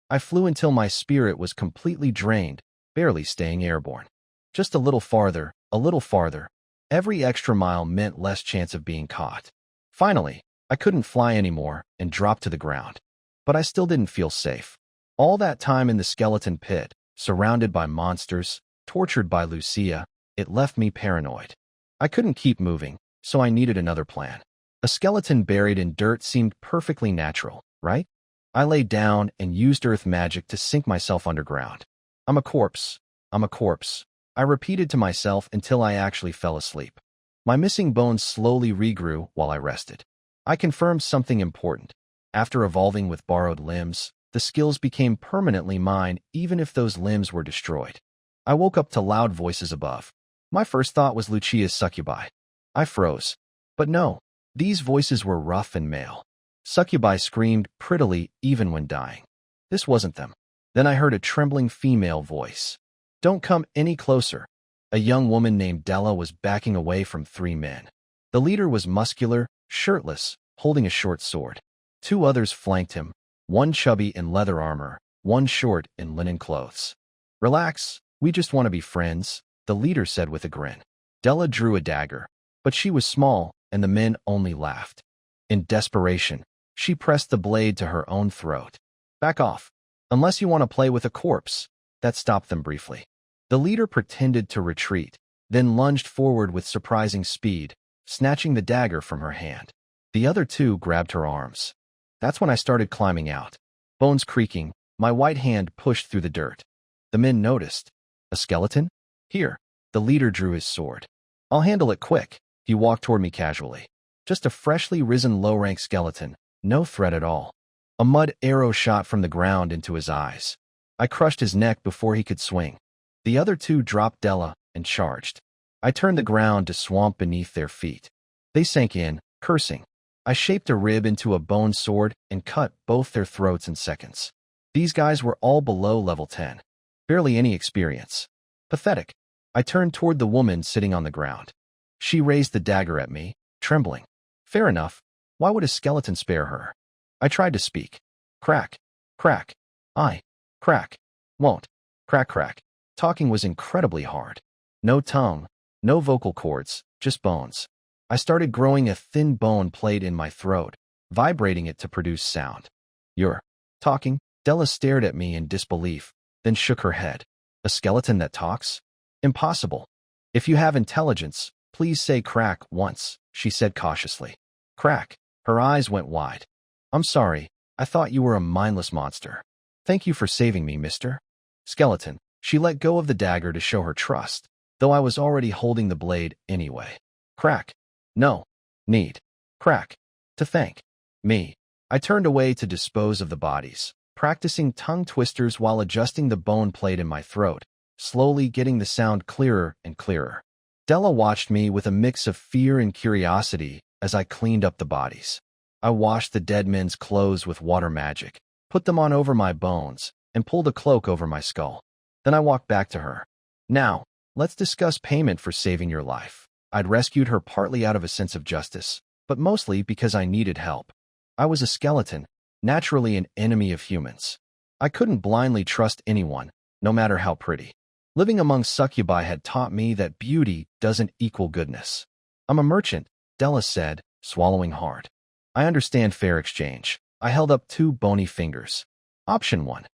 I flew until my spirit was completely drained, barely staying airborne. Just a little farther, a little farther. Every extra mile meant less chance of being caught. Finally, I couldn't fly anymore and dropped to the ground. But I still didn't feel safe. All that time in the skeleton pit, surrounded by monsters, tortured by Lucia, it left me paranoid. I couldn't keep moving, so I needed another plan. A skeleton buried in dirt seemed perfectly natural, right? I lay down and used earth magic to sink myself underground. I'm a corpse. I'm a corpse. I repeated to myself until I actually fell asleep. My missing bones slowly regrew while I rested. I confirmed something important. After evolving with borrowed limbs, the skills became permanently mine even if those limbs were destroyed. I woke up to loud voices above. My first thought was Lucia's succubi. I froze. But no, these voices were rough and male. Succubi screamed prettily even when dying. This wasn't them. Then I heard a trembling female voice. Don't come any closer. A young woman named Della was backing away from 3 men. The leader was muscular, shirtless, holding a short sword. 2 others flanked him, 1 chubby in leather armor, 1 short in linen clothes. Relax, we just want to be friends, the leader said with a grin. Della drew a dagger, but she was small, and the men only laughed. In desperation, she pressed the blade to her own throat. Back off. Unless you want to play with a corpse. That stopped them briefly. The leader pretended to retreat, then lunged forward with surprising speed, snatching the dagger from her hand. The other 2 grabbed her arms. That's when I started climbing out. Bones creaking, my white hand pushed through the dirt. The men noticed. A skeleton? Here. The leader drew his sword. I'll handle it quick. He walked toward me casually. Just a freshly risen low-rank skeleton, no threat at all. A mud arrow shot from the ground into his eyes. I crushed his neck before he could swing. The other 2 dropped Della and charged. I turned the ground to swamp beneath their feet. They sank in, cursing. I shaped a rib into a bone sword and cut both their throats in seconds. These guys were all below level 10. Barely any experience. Pathetic. I turned toward the woman sitting on the ground. She raised the dagger at me, trembling. Fair enough. Why would a skeleton spare her? I tried to speak. Crack. Crack. Crack. Won't. Crack crack. Talking was incredibly hard. No tongue, no vocal cords, just bones. I started growing a thin bone plate in my throat, vibrating it to produce sound. You're talking? Della stared at me in disbelief, then shook her head. A skeleton that talks? Impossible. If you have intelligence, please say crack once, she said cautiously. Crack. Her eyes went wide. I'm sorry, I thought you were a mindless monster. Thank you for saving me, mister. Skeleton. She let go of the dagger to show her trust, though I was already holding the blade anyway. Crack. No. Need. Crack. To thank. Me. I turned away to dispose of the bodies, practicing tongue twisters while adjusting the bone plate in my throat, slowly getting the sound clearer and clearer. Della watched me with a mix of fear and curiosity as I cleaned up the bodies. I washed the dead men's clothes with water magic, put them on over my bones, and pulled a cloak over my skull. Then I walked back to her. Now, let's discuss payment for saving your life. I'd rescued her partly out of a sense of justice, but mostly because I needed help. I was a skeleton, naturally an enemy of humans. I couldn't blindly trust anyone, no matter how pretty. Living among succubi had taught me that beauty doesn't equal goodness. I'm a merchant, Della said, swallowing hard. I understand fair exchange. I held up 2 bony fingers. Option 1.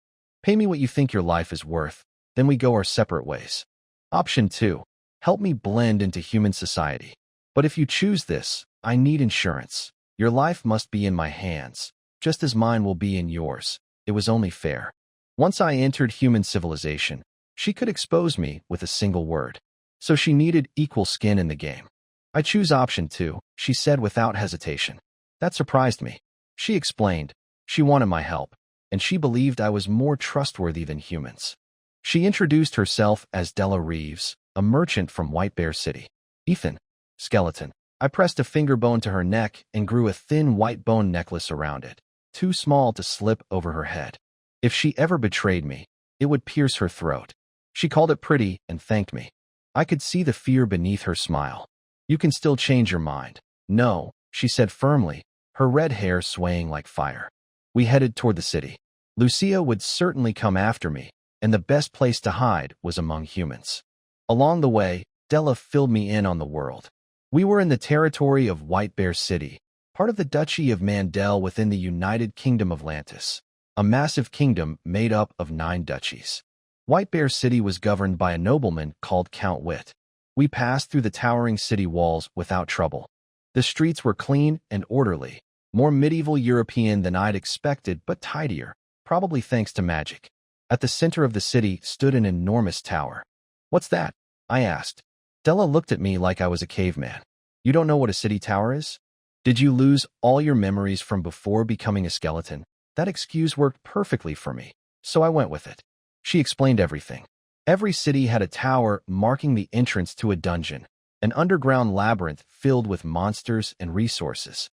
Pay me what you think your life is worth, then we go our separate ways. Option 2. Help me blend into human society. But if you choose this, I need insurance. Your life must be in my hands, just as mine will be in yours. It was only fair. Once I entered human civilization, she could expose me with a single word. So she needed equal skin in the game. I choose option 2, she said without hesitation. That surprised me. She explained. She wanted my help, and she believed I was more trustworthy than humans. She introduced herself as Della Reeves, a merchant from White Bear City. Ethan. Skeleton. I pressed a finger bone to her neck and grew a thin white bone necklace around it, too small to slip over her head. If she ever betrayed me, it would pierce her throat. She called it pretty and thanked me. I could see the fear beneath her smile. You can still change your mind. No, she said firmly, her red hair swaying like fire. We headed toward the city. Lucia would certainly come after me, and the best place to hide was among humans. Along the way, Della filled me in on the world. We were in the territory of White Bear City, part of the Duchy of Mandel within the United Kingdom of Atlantis, a massive kingdom made up of 9 duchies. White Bear City was governed by a nobleman called Count Wit. We passed through the towering city walls without trouble. The streets were clean and orderly, more medieval European than I'd expected, but tidier, probably thanks to magic. At the center of the city stood an enormous tower. What's that? I asked. Della looked at me like I was a caveman. You don't know what a city tower is? Did you lose all your memories from before becoming a skeleton? That excuse worked perfectly for me, so I went with it. She explained everything. Every city had a tower marking the entrance to a dungeon, an underground labyrinth filled with monsters and resources.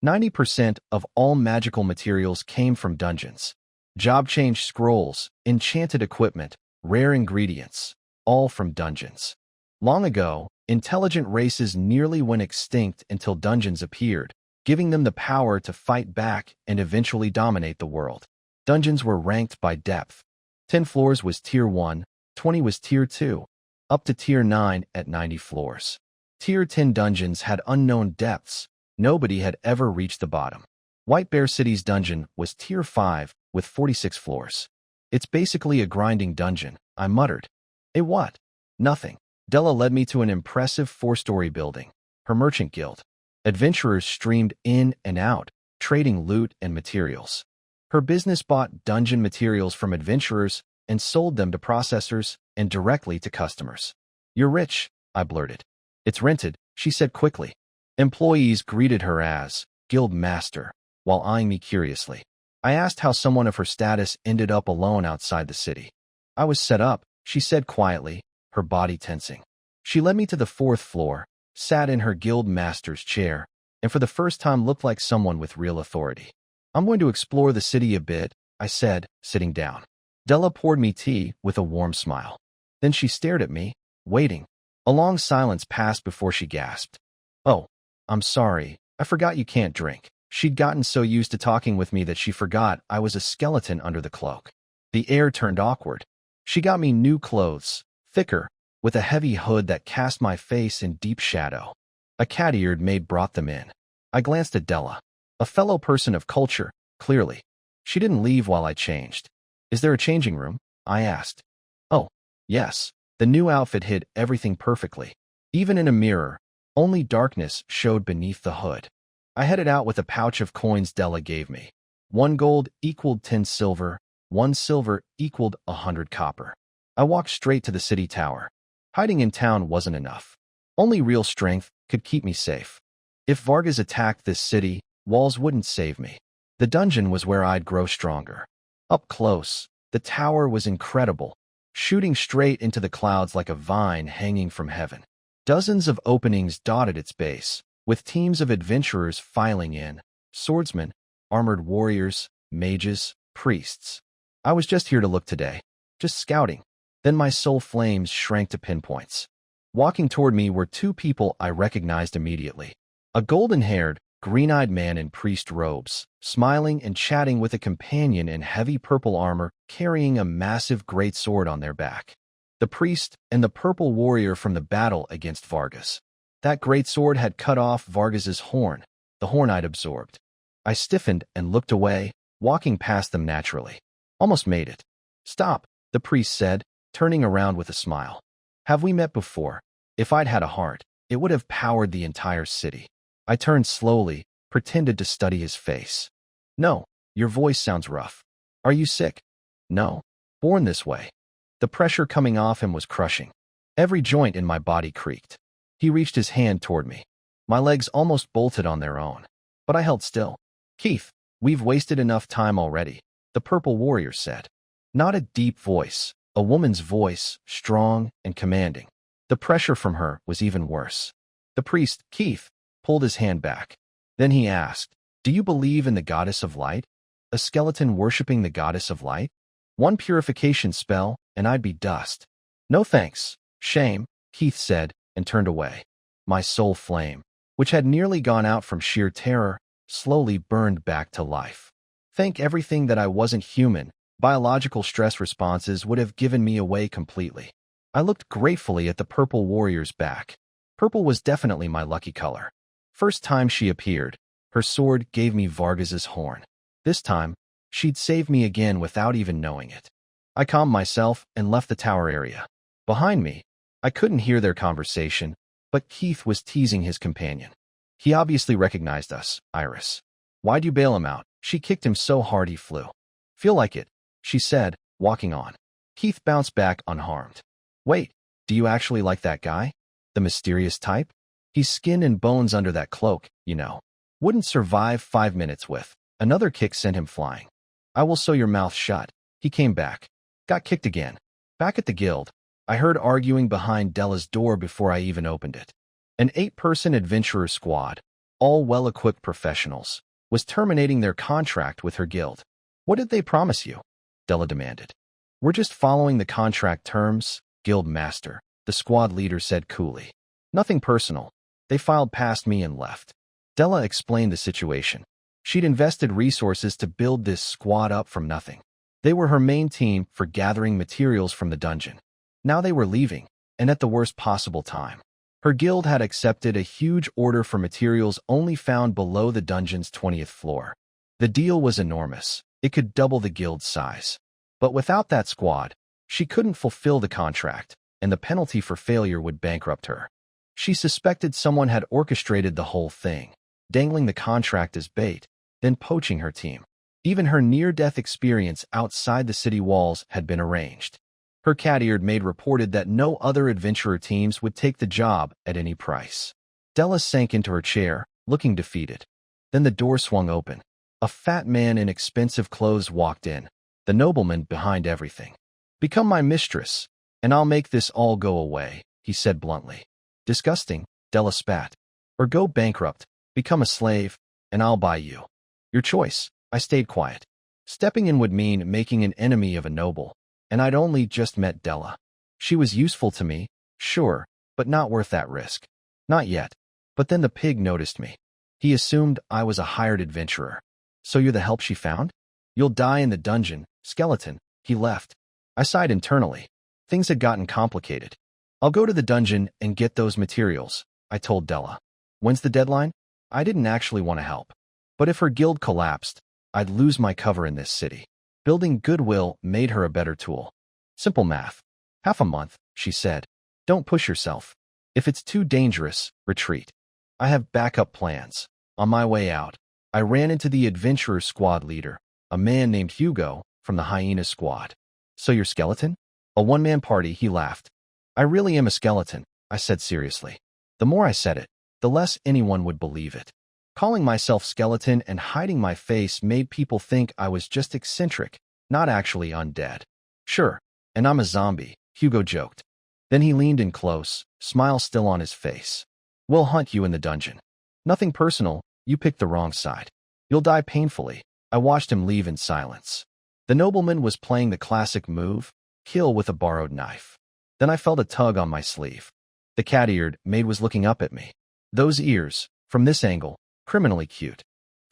90% of all magical materials came from dungeons. Job change scrolls, enchanted equipment, rare ingredients, all from dungeons. Long ago, intelligent races nearly went extinct until dungeons appeared, giving them the power to fight back and eventually dominate the world. Dungeons were ranked by depth. 10 floors was Tier 1, 20 was Tier 2, up to Tier 9 at 90 floors. Tier 10 dungeons had unknown depths. Nobody had ever reached the bottom. White Bear City's dungeon was Tier 5 with 46 floors. It's basically a grinding dungeon, I muttered. A what? Nothing. Della led me to an impressive 4-story building, her merchant guild. Adventurers streamed in and out, trading loot and materials. Her business bought dungeon materials from adventurers and sold them to processors and directly to customers. You're rich, I blurted. It's rented, she said quickly. Employees greeted her as guild master, while eyeing me curiously. I asked how someone of her status ended up alone outside the city. I was set up, she said quietly, her body tensing. She led me to the 4th floor, sat in her guild master's chair, and for the first time looked like someone with real authority. I'm going to explore the city a bit, I said, sitting down. Della poured me tea with a warm smile. Then she stared at me, waiting. A long silence passed before she gasped. Oh, I'm sorry, I forgot you can't drink. She'd gotten so used to talking with me that she forgot I was a skeleton under the cloak. The air turned awkward. She got me new clothes, thicker, with a heavy hood that cast my face in deep shadow. A cat-eared maid brought them in. I glanced at Della. A fellow person of culture, clearly. She didn't leave while I changed. Is there a changing room? I asked. Oh, yes. The new outfit hid everything perfectly. Even in a mirror, only darkness showed beneath the hood. I headed out with a pouch of coins Della gave me. 1 gold equaled 10 silver, 1 silver equaled 100 copper. I walked straight to the city tower. Hiding in town wasn't enough. Only real strength, could keep me safe. If Vargas attacked this city, walls wouldn't save me. The dungeon was where I'd grow stronger. Up close, the tower was incredible, shooting straight into the clouds like a vine hanging from heaven. Dozens of openings dotted its base, with teams of adventurers filing in, swordsmen, armored warriors, mages, priests. I was just here to look today, just scouting. Then my soul flames shrank to pinpoints. Walking toward me were two people I recognized immediately. A golden-haired, green-eyed man in priest robes, smiling and chatting with a companion in heavy purple armor carrying a massive great sword on their back. The priest and the purple warrior from the battle against Vargas. That great sword had cut off Vargas's horn, the horn I'd absorbed. I stiffened and looked away, walking past them naturally. Almost made it. "Stop," the priest said, turning around with a smile. "Have we met before? If I'd had a heart, it would have powered the entire city." I turned slowly, pretended to study his face. "No, your voice sounds rough. Are you sick?" "No. Born this way." The pressure coming off him was crushing. Every joint in my body creaked. He reached his hand toward me. My legs almost bolted on their own. But I held still. "Keith, we've wasted enough time already," the purple warrior said. Not a deep voice, a woman's voice, strong and commanding. The pressure from her was even worse. The priest, Keith, pulled his hand back. Then he asked, "Do you believe in the goddess of light? A skeleton worshipping the goddess of light? One purification spell, and I'd be dust." "No thanks. Shame," Keith said, and turned away. My soul flame, which had nearly gone out from sheer terror, slowly burned back to life. Thank everything that I wasn't human. Biological stress responses would have given me away completely. I looked gratefully at the purple warrior's back. Purple was definitely my lucky color. First time she appeared, her sword gave me Vargas's horn. This time, she'd saved me again without even knowing it. I calmed myself and left the tower area. Behind me, I couldn't hear their conversation, but Keith was teasing his companion. "He obviously recognized us, Iris. Why'd you bail him out?" She kicked him so hard he flew. "Feel like it," she said, walking on. Keith bounced back unharmed. "Wait, do you actually like that guy? The mysterious type? He's skin and bones under that cloak, you know. Wouldn't survive 5 minutes with." Another kick sent him flying. "I will sew your mouth shut." He came back. Got kicked again. Back at the guild, I heard arguing behind Della's door before I even opened it. An 8-person adventurer squad, all well-equipped professionals, was terminating their contract with her guild. "What did they promise you?" Della demanded. "We're just following the contract terms, guild master," the squad leader said coolly. "Nothing personal. They filed past me and left." Della explained the situation. She'd invested resources to build this squad up from nothing. They were her main team for gathering materials from the dungeon. Now they were leaving, and at the worst possible time. Her guild had accepted a huge order for materials only found below the dungeon's 20th floor. The deal was enormous. It could double the guild's size. But without that squad, she couldn't fulfill the contract, and the penalty for failure would bankrupt her. She suspected someone had orchestrated the whole thing, dangling the contract as bait, then poaching her team. Even her near-death experience outside the city walls had been arranged. Her cat-eared maid reported that no other adventurer teams would take the job at any price. Della sank into her chair, looking defeated. Then the door swung open. A fat man in expensive clothes walked in, the nobleman behind everything. "Become my mistress, and I'll make this all go away," he said bluntly. "Disgusting," Della spat. "Or go bankrupt, become a slave, and I'll buy you. Your choice." I stayed quiet. Stepping in would mean making an enemy of a noble, and I'd only just met Della. She was useful to me, sure, but not worth that risk. Not yet. But then the pig noticed me. He assumed I was a hired adventurer. "So you're the help she found? You'll die in the dungeon, skeleton." He left. I sighed internally. Things had gotten complicated. "I'll go to the dungeon and get those materials," I told Della. "When's the deadline?" I didn't actually want to help. But if her guild collapsed, I'd lose my cover in this city. Building goodwill made her a better tool. "Simple math. Half a month," she said. "Don't push yourself. If it's too dangerous, retreat. I have backup plans." On my way out, I ran into the adventurer squad leader, a man named Hugo from the hyena squad. "So you're skeleton?" "A one-man party," he laughed. "I really am a skeleton," I said seriously. The more I said it, the less anyone would believe it. Calling myself skeleton and hiding my face made people think I was just eccentric, not actually undead. Sure, and I'm a zombie, Hugo joked. Then he leaned in close, smile still on his face. We'll hunt you in the dungeon. Nothing personal, you picked the wrong side. You'll die painfully. I watched him leave in silence. The nobleman was playing the classic move, kill with a borrowed knife. Then I felt a tug on my sleeve. The cat-eared maid was looking up at me. Those ears, from this angle, criminally cute.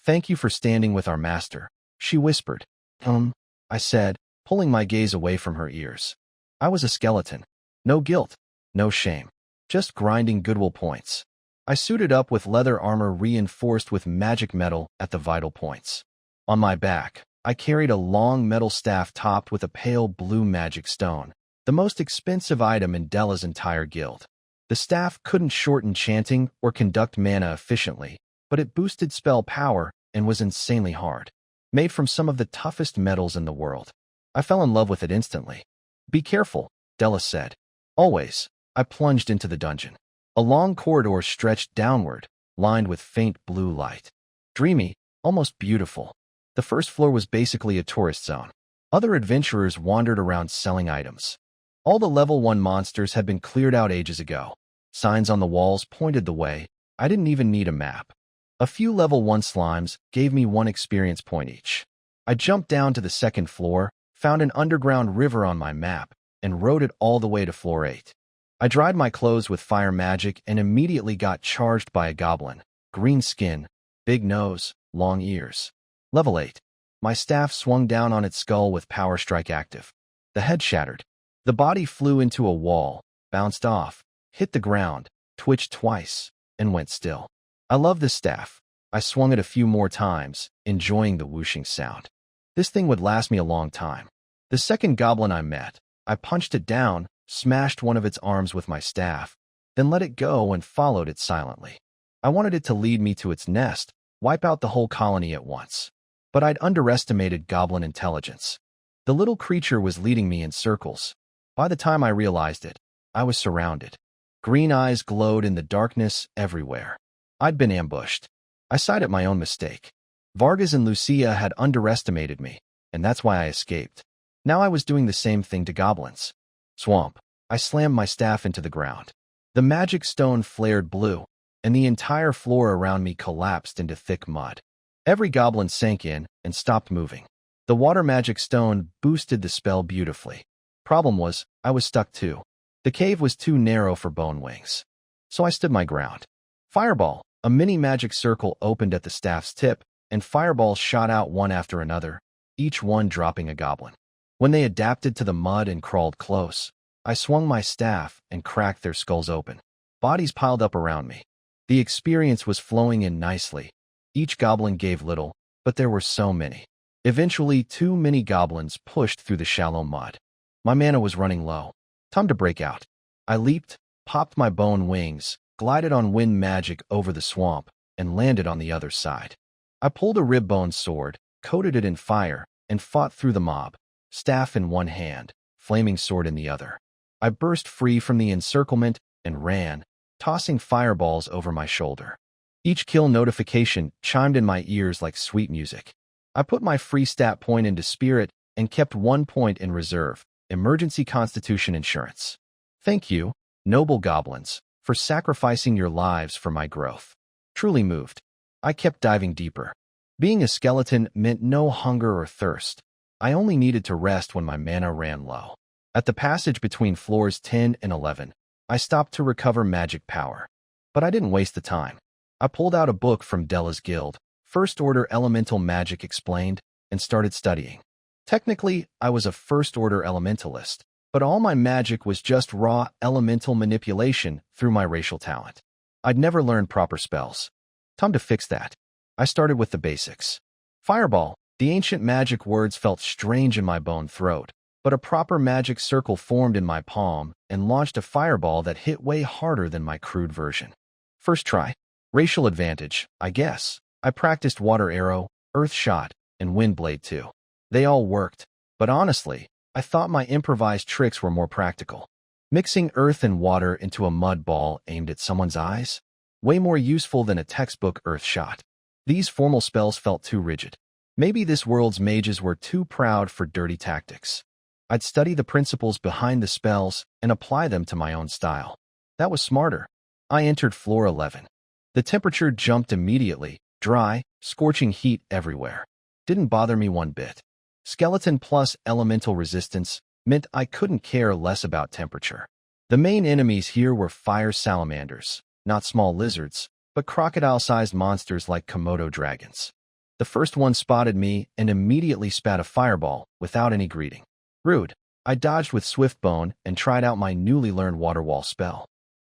Thank you for standing with our master, she whispered. I said, pulling my gaze away from her ears. I was a skeleton. No guilt, no shame. Just grinding goodwill points. I suited up with leather armor reinforced with magic metal at the vital points. On my back, I carried a long metal staff topped with a pale blue magic stone, the most expensive item in Della's entire guild. The staff couldn't shorten chanting or conduct mana efficiently, but it boosted spell power and was insanely hard. Made from some of the toughest metals in the world. I fell in love with it instantly. Be careful, Della said. Always. I plunged into the dungeon. A long corridor stretched downward, lined with faint blue light. Dreamy, almost beautiful. The first floor was basically a tourist zone. Other adventurers wandered around selling items. All the level 1 monsters had been cleared out ages ago. Signs on the walls pointed the way. I didn't even need a map. A few level 1 slimes gave me 1 experience point each. I jumped down to the second floor, found an underground river on my map, and rode it all the way to floor 8. I dried my clothes with fire magic and immediately got charged by a goblin. Green skin, big nose, long ears. Level 8. My staff swung down on its skull with power strike active. The head shattered. The body flew into a wall, bounced off, hit the ground, twitched twice, and went still. I love this staff. I swung it a few more times, enjoying the whooshing sound. This thing would last me a long time. The second goblin I met, I punched it down, smashed one of its arms with my staff, then let it go and followed it silently. I wanted it to lead me to its nest, wipe out the whole colony at once. But I'd underestimated goblin intelligence. The little creature was leading me in circles. By the time I realized it, I was surrounded. Green eyes glowed in the darkness everywhere. I'd been ambushed. I sighed at my own mistake. Vargas and Lucia had underestimated me, and that's why I escaped. Now I was doing the same thing to goblins. Swamp. I slammed my staff into the ground. The magic stone flared blue, and the entire floor around me collapsed into thick mud. Every goblin sank in and stopped moving. The water magic stone boosted the spell beautifully. Problem was, I was stuck too. The cave was too narrow for bone wings. So I stood my ground. Fireball. A mini magic circle opened at the staff's tip, and fireballs shot out one after another, each one dropping a goblin. When they adapted to the mud and crawled close, I swung my staff and cracked their skulls open. Bodies piled up around me. The experience was flowing in nicely. Each goblin gave little, but there were so many. Eventually, 2 mini goblins pushed through the shallow mud. My mana was running low. Time to break out. I leaped, popped my bone wings, glided on wind magic over the swamp, and landed on the other side. I pulled a rib-bone sword, coated it in fire, and fought through the mob, staff in one hand, flaming sword in the other. I burst free from the encirclement and ran, tossing fireballs over my shoulder. Each kill notification chimed in my ears like sweet music. I put my free stat point into spirit and kept 1 point in reserve, emergency constitution insurance. Thank you, noble goblins, for sacrificing your lives for my growth. Truly moved. I kept diving deeper. Being a skeleton meant no hunger or thirst. I only needed to rest when my mana ran low. At the passage between floors 10 and 11, I stopped to recover magic power. But I didn't waste the time. I pulled out a book from Della's guild, First Order Elemental Magic Explained, and started studying. Technically, I was a First Order Elementalist, but all my magic was just raw elemental manipulation through my racial talent. I'd never learned proper spells. Time to fix that. I started with the basics. Fireball. The ancient magic words felt strange in my bone throat, but a proper magic circle formed in my palm and launched a fireball that hit way harder than my crude version. First try. Racial advantage, I guess. I practiced water arrow, earth shot, and wind blade too. They all worked, but honestly, I thought my improvised tricks were more practical. Mixing earth and water into a mud ball aimed at someone's eyes? way more useful than a textbook earth shot. These formal spells felt too rigid. Maybe this world's mages were too proud for dirty tactics. I'd study the principles behind the spells and apply them to my own style. That was smarter. I entered floor 11. The temperature jumped immediately, dry, scorching heat everywhere. Didn't bother me one bit. Skeleton plus elemental resistance meant I couldn't care less about temperature. The main enemies here were fire salamanders, not small lizards, but crocodile-sized monsters like Komodo dragons. The first one spotted me and immediately spat a fireball without any greeting. Rude. I dodged with swift bone and tried out my newly learned water wall spell.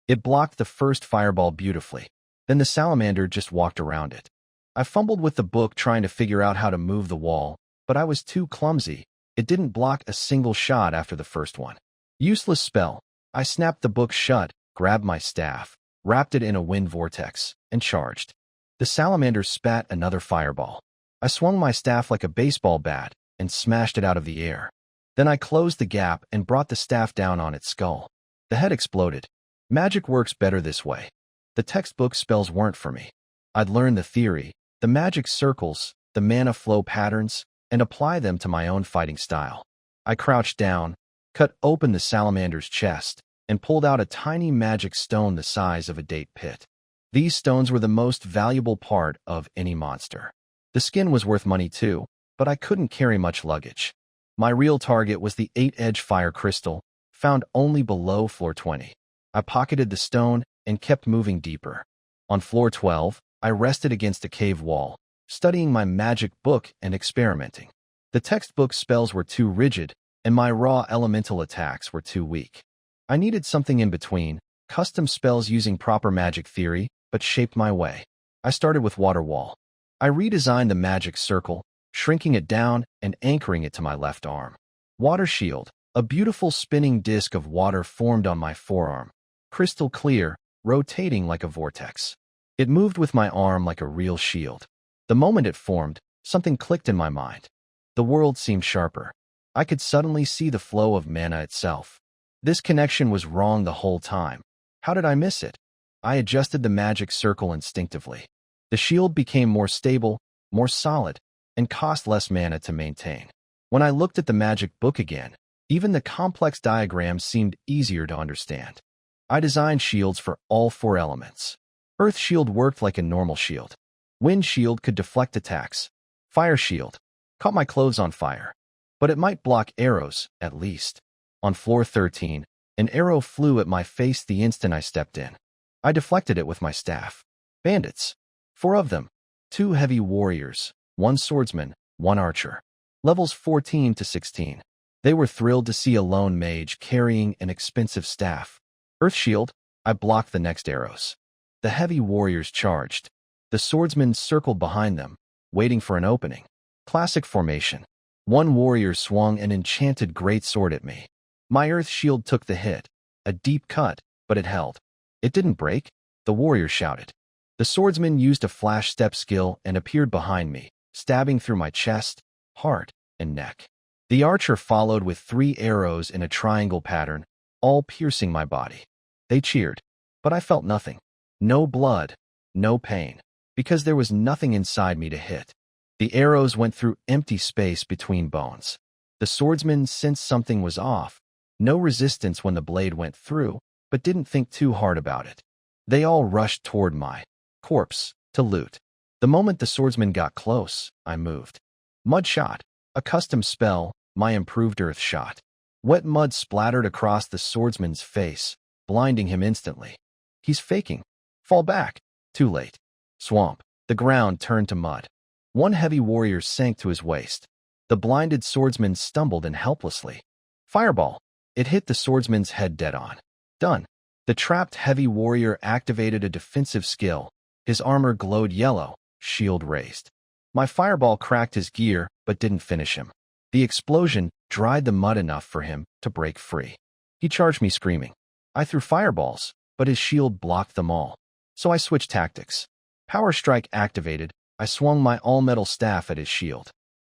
It blocked the first fireball beautifully. Then the salamander just walked around it. I fumbled with the book trying to figure out how to move the wall, but I was too clumsy. It didn't block a single shot after the first one. Useless spell. I snapped the book shut, grabbed my staff, wrapped it in a wind vortex, and charged. The salamander spat another fireball. I swung my staff like a baseball bat and smashed it out of the air. Then I closed the gap and brought the staff down on its skull. The head exploded. Magic works better this way. The textbook spells weren't for me. I'd learn the theory, the magic circles, the mana flow patterns, and apply them to my own fighting style. I crouched down, cut open the salamander's chest, and pulled out a tiny magic stone the size of a date pit. These stones were the most valuable part of any monster. The skin was worth money too, but I couldn't carry much luggage. My real target was the 8-edge fire crystal, found only below floor 20. I pocketed the stone and kept moving deeper. On floor 12, I rested against a cave wall, studying my magic book and experimenting. The textbook spells were too rigid, and my raw elemental attacks were too weak. I needed something in between, custom spells using proper magic theory, but shaped my way. I started with water wall. I redesigned the magic circle, shrinking it down and anchoring it to my left arm. Water shield. A beautiful spinning disc of water formed on my forearm. Crystal clear, rotating like a vortex. It moved with my arm like a real shield. The moment it formed, something clicked in my mind. The world seemed sharper. I could suddenly see the flow of mana itself. This connection was wrong the whole time. How did I miss it? I adjusted the magic circle instinctively. The shield became more stable, more solid, and cost less mana to maintain. When I looked at the magic book again, even the complex diagrams seemed easier to understand. I designed shields for all 4 elements. Earth shield worked like a normal shield. Wind shield could deflect attacks. Fire shield caught my clothes on fire, but it might block arrows, at least. On floor 13, an arrow flew at my face the instant I stepped in. I deflected it with my staff. Bandits. 4 of them. 2 heavy warriors, 1 swordsman, 1 archer. Levels 14 to 16. They were thrilled to see a lone mage carrying an expensive staff. Earth shield. I blocked the next arrows. The heavy warriors charged. The swordsmen circled behind them, waiting for an opening. Classic formation. 1 warrior swung an enchanted greatsword at me. My earth shield took the hit. A deep cut, but it held. It didn't break, the warrior shouted. The swordsman used a flash step skill and appeared behind me, stabbing through my chest, heart, and neck. The archer followed with 3 arrows in a triangle pattern, all piercing my body. They cheered, but I felt nothing. No blood, no pain, because there was nothing inside me to hit. The arrows went through empty space between bones. The swordsman sensed something was off. No resistance when the blade went through, but didn't think too hard about it. They all rushed toward my corpse to loot. The moment the swordsman got close, I moved. Mud shot, a custom spell, my improved earth shot. Wet mud splattered across the swordsman's face, blinding him instantly. He's faking. Fall back. Too late. Swamp. The ground turned to mud. 1 heavy warrior sank to his waist. The blinded swordsman stumbled in helplessly. Fireball. It hit the swordsman's head dead on. Done. The trapped heavy warrior activated a defensive skill. His armor glowed yellow, shield raised. My fireball cracked his gear, but didn't finish him. The explosion dried the mud enough for him to break free. He charged me screaming. I threw fireballs, but his shield blocked them all. So I switched tactics. Power strike activated. I swung my all-metal staff at his shield.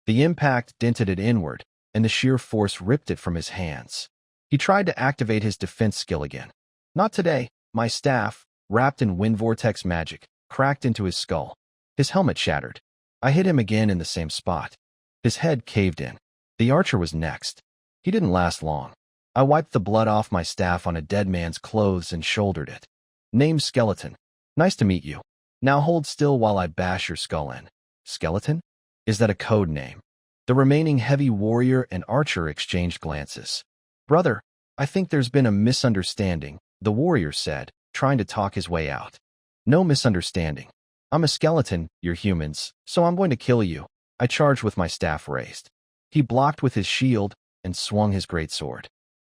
The impact dented it inward, and the sheer force ripped it from his hands. He tried to activate his defense skill again. Not today. My staff, wrapped in wind vortex magic, cracked into his skull. His helmet shattered. I hit him again in the same spot. His head caved in. The archer was next. He didn't last long. I wiped the blood off my staff on a dead man's clothes and shouldered it. Name Skeleton. Nice to meet you. Now hold still while I bash your skull in. Skeleton? Is that a code name? The remaining heavy warrior and archer exchanged glances. Brother, I think there's been a misunderstanding, the warrior said, trying to talk his way out. No misunderstanding. I'm a skeleton, you're humans, so I'm going to kill you. I charged with my staff raised. He blocked with his shield and swung his greatsword.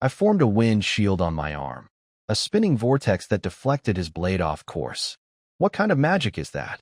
I formed a wind shield on my arm, a spinning vortex that deflected his blade off course. What kind of magic is that?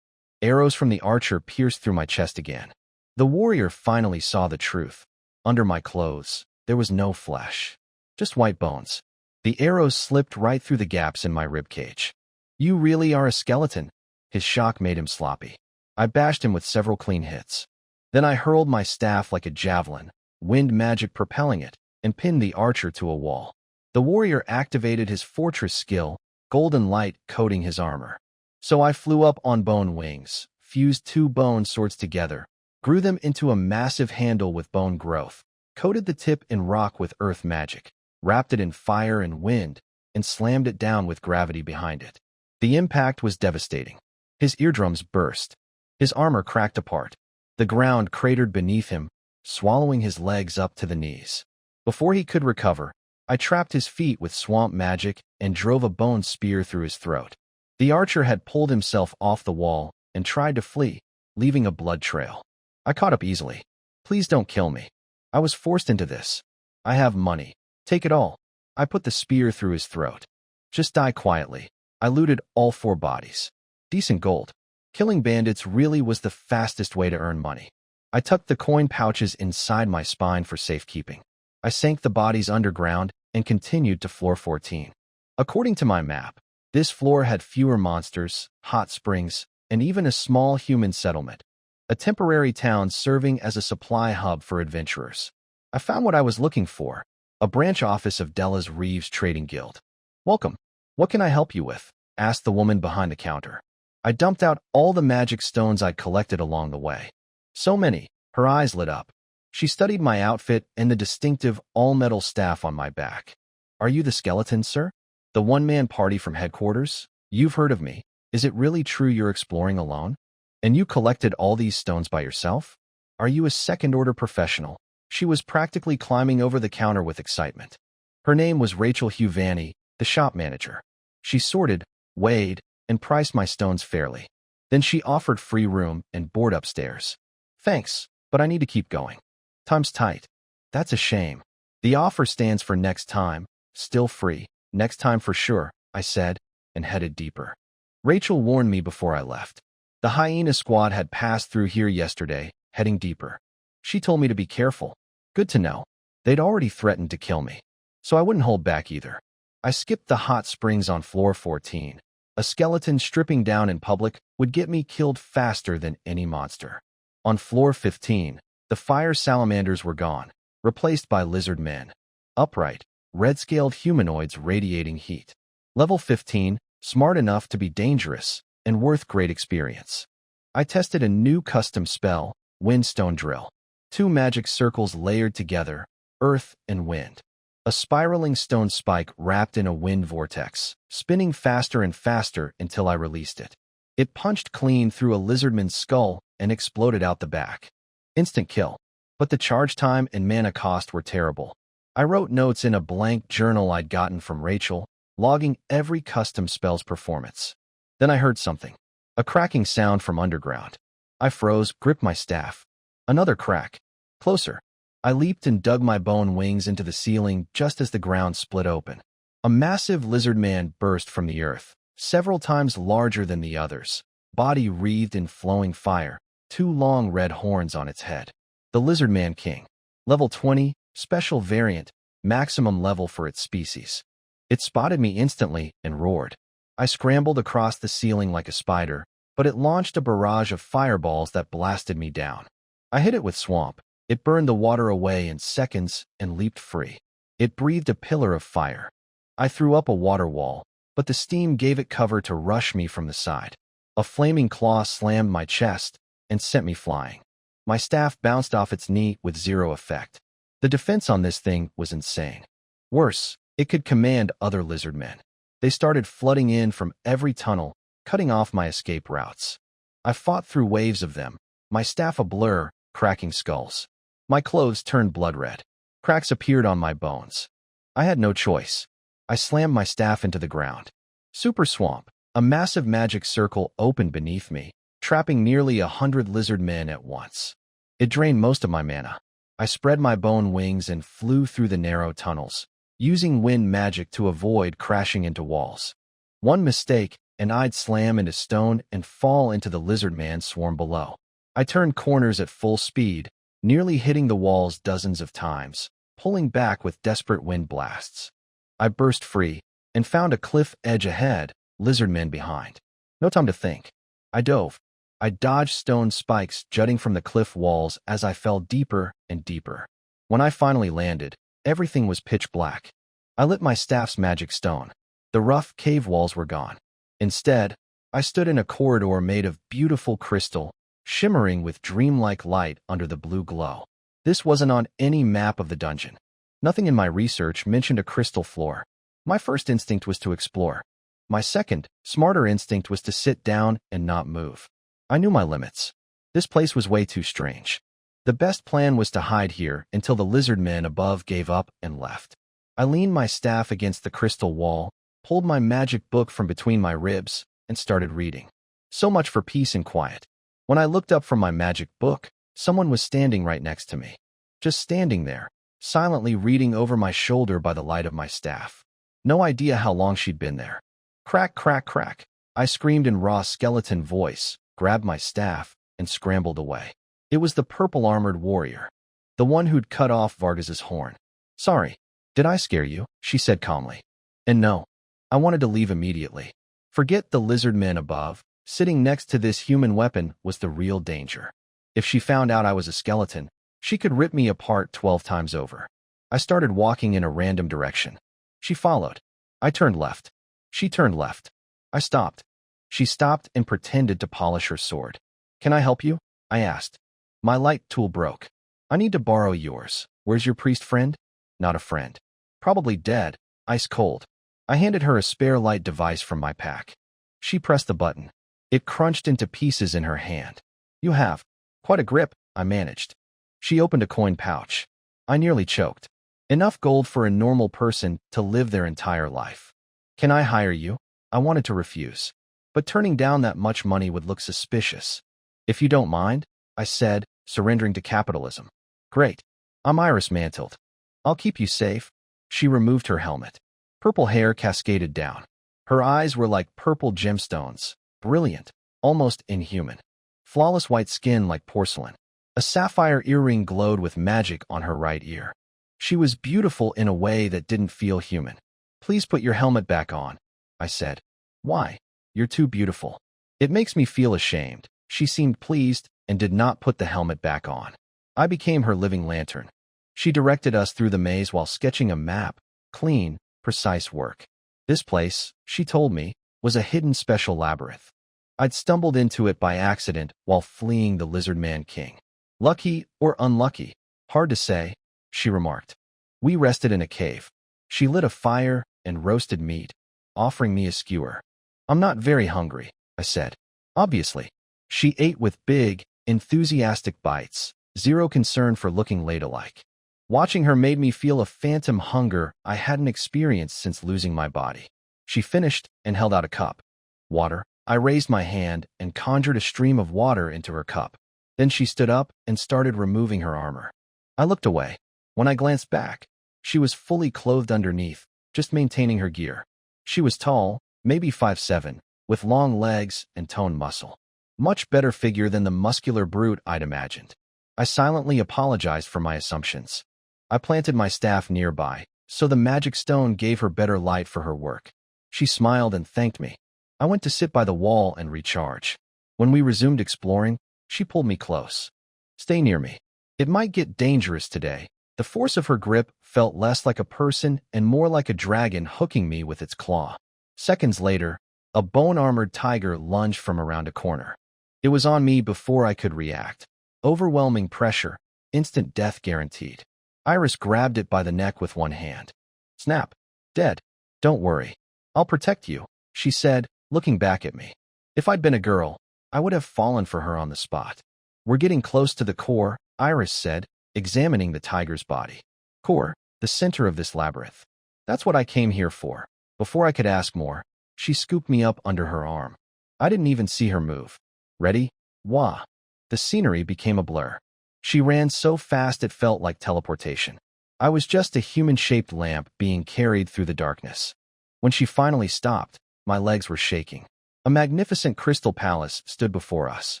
Arrows from the archer pierced through my chest again. The warrior finally saw the truth. Under my clothes, there was no flesh, just white bones. The arrows slipped right through the gaps in my ribcage. You really are a skeleton. His shock made him sloppy. I bashed him with several clean hits. Then I hurled my staff like a javelin, wind magic propelling it, and pinned the archer to a wall. The warrior activated his fortress skill, golden light coating his armor. So I flew up on bone wings, fused two bone swords together, grew them into a massive handle with bone growth, coated the tip in rock with earth magic, wrapped it in fire and wind, and slammed it down with gravity behind it. The impact was devastating. His eardrums burst. His armor cracked apart. The ground cratered beneath him, swallowing his legs up to the knees. Before he could recover, I trapped his feet with swamp magic and drove a bone spear through his throat. The archer had pulled himself off the wall and tried to flee, leaving a blood trail. I caught up easily. Please don't kill me. I was forced into this. I have money. Take it all. I put the spear through his throat. Just die quietly. I looted all 4 bodies. Decent gold. Killing bandits really was the fastest way to earn money. I tucked the coin pouches inside my spine for safekeeping. I sank the bodies underground and continued to floor 14. According to my map, this floor had fewer monsters, hot springs, and even a small human settlement. A temporary town serving as a supply hub for adventurers. I found what I was looking for, a branch office of Della's Reeves Trading Guild. Welcome. What can I help you with? Asked the woman behind the counter. I dumped out all the magic stones I'd collected along the way. So many. Her eyes lit up. She studied my outfit and the distinctive all-metal staff on my back. Are you the skeleton, sir? The one-man party from headquarters? You've heard of me. Is it really true you're exploring alone? And you collected all these stones by yourself? Are you a second-order professional? She was practically climbing over the counter with excitement. Her name was Rachel Huvani, the shop manager. She sorted, weighed, and priced my stones fairly. Then she offered free room and board upstairs. Thanks, but I need to keep going. Time's tight. That's a shame. The offer stands for next time, still free, next time for sure, I said, and headed deeper. Rachel warned me before I left. The hyena squad had passed through here yesterday, heading deeper. She told me to be careful. Good to know. They'd already threatened to kill me, so I wouldn't hold back either. I skipped the hot springs on floor 14. A skeleton stripping down in public would get me killed faster than any monster. On floor 15, the fire salamanders were gone, replaced by lizard men. Upright, red-scaled humanoids radiating heat. Level 15, smart enough to be dangerous and worth great experience. I tested a new custom spell, Windstone Drill. 2 magic circles layered together, earth and wind. A spiraling stone spike wrapped in a wind vortex, spinning faster and faster until I released it. It punched clean through a lizardman's skull and exploded out the back. Instant kill. But the charge time and mana cost were terrible. I wrote notes in a blank journal I'd gotten from Rachel, logging every custom spell's performance. Then I heard something. A cracking sound from underground. I froze, gripped my staff. Another crack. Closer. I leaped and dug my bone wings into the ceiling just as the ground split open. A massive lizard man burst from the earth, several times larger than the others, body wreathed in flowing fire, 2 long red horns on its head. The Lizard Man King. Level 20, special variant, maximum level for its species. It spotted me instantly and roared. I scrambled across the ceiling like a spider, but it launched a barrage of fireballs that blasted me down. I hit it with swamp. It burned the water away in seconds and leaped free. It breathed a pillar of fire. I threw up a water wall, but the steam gave it cover to rush me from the side. A flaming claw slammed my chest and sent me flying. My staff bounced off its knee with zero effect. The defense on this thing was insane. Worse, it could command other lizard men. They started flooding in from every tunnel, cutting off my escape routes. I fought through waves of them, my staff a blur, cracking skulls. My clothes turned blood red. Cracks appeared on my bones. I had no choice. I slammed my staff into the ground. Super Swamp, a massive magic circle opened beneath me, trapping nearly 100 lizard men at once. It drained most of my mana. I spread my bone wings and flew through the narrow tunnels, using wind magic to avoid crashing into walls. One mistake, and I'd slam into stone and fall into the lizard man swarm below. I turned corners at full speed, nearly hitting the walls dozens of times, pulling back with desperate wind blasts. I burst free and found a cliff edge ahead, lizard men behind. No time to think. I dove. I dodged stone spikes jutting from the cliff walls as I fell deeper and deeper. When I finally landed, everything was pitch black. I lit my staff's magic stone. The rough cave walls were gone. Instead, I stood in a corridor made of beautiful crystal, shimmering with dreamlike light under the blue glow. This wasn't on any map of the dungeon. Nothing in my research mentioned a crystal floor. My first instinct was to explore. My second, smarter instinct was to sit down and not move. I knew my limits. This place was way too strange. The best plan was to hide here until the lizard men above gave up and left. I leaned my staff against the crystal wall, pulled my magic book from between my ribs, and started reading. So much for peace and quiet. When I looked up from my magic book, someone was standing right next to me. Just standing there, silently reading over my shoulder by the light of my staff. No idea how long she'd been there. Crack, crack, crack. I screamed in raw skeleton voice, grabbed my staff, and scrambled away. It was the purple-armored warrior, the one who'd cut off Vargas's horn. Sorry, did I scare you? She said calmly. And no, I wanted to leave immediately. Forget the lizard men above. Sitting next to this human weapon was the real danger. If she found out I was a skeleton, she could rip me apart 12 times over. I started walking in a random direction. She followed. I turned left. She turned left. I stopped. She stopped and pretended to polish her sword. Can I help you? I asked. My light tool broke. I need to borrow yours. Where's your priest friend? Not a friend. Probably dead, ice cold. I handed her a spare light device from my pack. She pressed the button. It crunched into pieces in her hand. You have quite a grip, I managed. She opened a coin pouch. I nearly choked. Enough gold for a normal person to live their entire life. Can I hire you? I wanted to refuse, but turning down that much money would look suspicious. If you don't mind, I said, surrendering to capitalism. Great. I'm iris-mantled. I'll keep you safe. She removed her helmet. Purple hair cascaded down. Her eyes were like purple gemstones, brilliant, almost inhuman. Flawless white skin like porcelain. A sapphire earring glowed with magic on her right ear. She was beautiful in a way that didn't feel human. Please put your helmet back on, I said. Why? You're too beautiful. It makes me feel ashamed. She seemed pleased and did not put the helmet back on. I became her living lantern. She directed us through the maze while sketching a map. Clean, precise work. This place, she told me, was a hidden special labyrinth. I'd stumbled into it by accident while fleeing the Lizard Man King. Lucky or unlucky, hard to say, she remarked. We rested in a cave. She lit a fire and roasted meat, offering me a skewer. I'm not very hungry, I said. Obviously. She ate with big, enthusiastic bites, zero concern for looking ladylike. Watching her made me feel a phantom hunger I hadn't experienced since losing my body. She finished and held out a cup. Water. I raised my hand and conjured a stream of water into her cup. Then she stood up and started removing her armor. I looked away. When I glanced back, she was fully clothed underneath, just maintaining her gear. She was tall, maybe 5'7", with long legs and toned muscle. Much better figure than the muscular brute I'd imagined. I silently apologized for my assumptions. I planted my staff nearby, so the magic stone gave her better light for her work. She smiled and thanked me. I went to sit by the wall and recharge. When we resumed exploring, she pulled me close. Stay near me. It might get dangerous today. The force of her grip felt less like a person and more like a dragon hooking me with its claw. Seconds later, a bone-armored tiger lunged from around a corner. It was on me before I could react. Overwhelming pressure, instant death guaranteed. Iris grabbed it by the neck with one hand. Snap. Dead. Don't worry. I'll protect you, she said, looking back at me. If I'd been a girl, I would have fallen for her on the spot. We're getting close to the core, Iris said, examining the tiger's body. Core, the center of this labyrinth. That's what I came here for. Before I could ask more, she scooped me up under her arm. I didn't even see her move. Ready? Wah. The scenery became a blur. She ran so fast it felt like teleportation. I was just a human-shaped lamp being carried through the darkness. When she finally stopped, my legs were shaking. A magnificent crystal palace stood before us.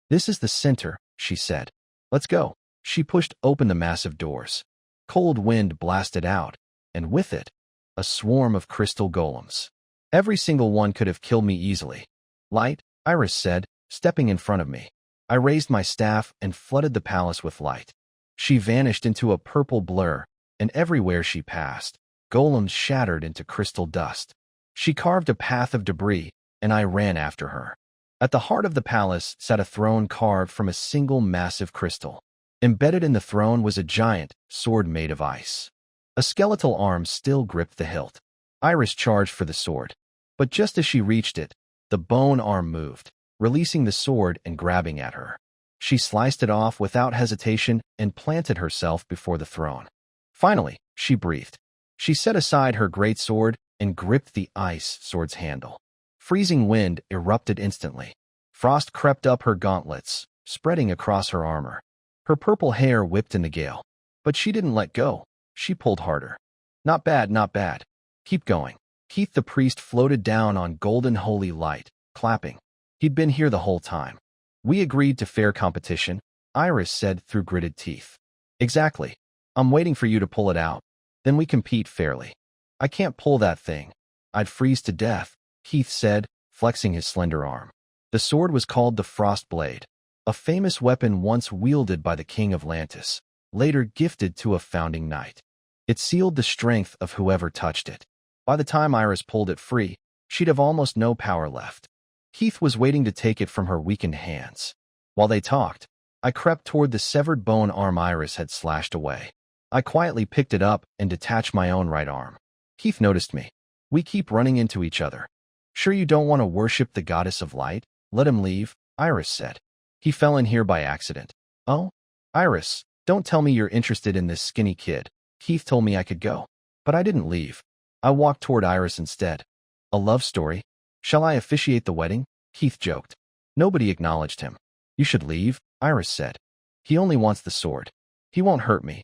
This is the center, she said. Let's go. She pushed open the massive doors. Cold wind blasted out, and with it, a swarm of crystal golems. Every single one could have killed me easily. Light, Iris said, stepping in front of me. I raised my staff and flooded the palace with light. She vanished into a purple blur, and everywhere she passed, golems shattered into crystal dust. She carved a path of debris, and I ran after her. At the heart of the palace sat a throne carved from a single massive crystal. Embedded in the throne was a giant sword made of ice. A skeletal arm still gripped the hilt. Iris charged for the sword, but just as she reached it, the bone arm moved, releasing the sword and grabbing at her. She sliced it off without hesitation and planted herself before the throne. Finally, she breathed. She set aside her great sword and gripped the ice sword's handle. Freezing wind erupted instantly. Frost crept up her gauntlets, spreading across her armor. Her purple hair whipped in the gale. But she didn't let go. She pulled harder. Not bad, not bad. Keep going. Keith the priest floated down on golden holy light, clapping. He'd been here the whole time. We agreed to fair competition, Iris said through gritted teeth. Exactly. I'm waiting for you to pull it out. Then we compete fairly. I can't pull that thing. I'd freeze to death, Keith said, flexing his slender arm. The sword was called the Frost Blade, a famous weapon once wielded by the king of Lantis, later gifted to a founding knight. It sealed the strength of whoever touched it. By the time Iris pulled it free, she'd have almost no power left. Keith was waiting to take it from her weakened hands. While they talked, I crept toward the severed bone arm Iris had slashed away. I quietly picked it up and detached my own right arm. Keith noticed me. We keep running into each other. Sure you don't want to worship the goddess of light? Let him leave, Iris said. He fell in here by accident. Oh? Iris, don't tell me you're interested in this skinny kid. Keith told me I could go. But I didn't leave. I walked toward Iris instead. A love story? Shall I officiate the wedding? Keith joked. Nobody acknowledged him. You should leave, Iris said. He only wants the sword. He won't hurt me.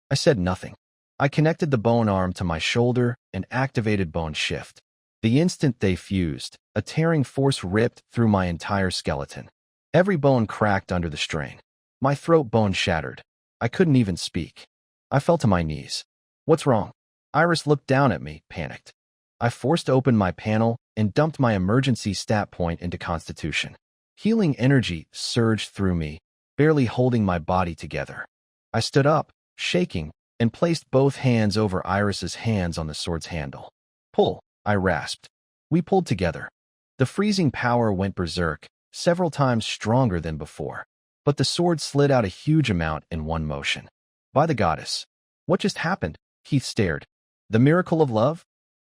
I said nothing. I connected the bone arm to my shoulder and activated bone shift. The instant they fused, a tearing force ripped through my entire skeleton. Every bone cracked under the strain. My throat bone shattered. I couldn't even speak. I fell to my knees. What's wrong? Iris looked down at me, panicked. I forced open my panel and dumped my emergency stat point into Constitution. Healing energy surged through me, barely holding my body together. I stood up, shaking, and placed both hands over Iris's hands on the sword's handle. Pull, I rasped. We pulled together. The freezing power went berserk, several times stronger than before. But the sword slid out a huge amount in one motion. By the goddess. What just happened? Keith stared. The miracle of love?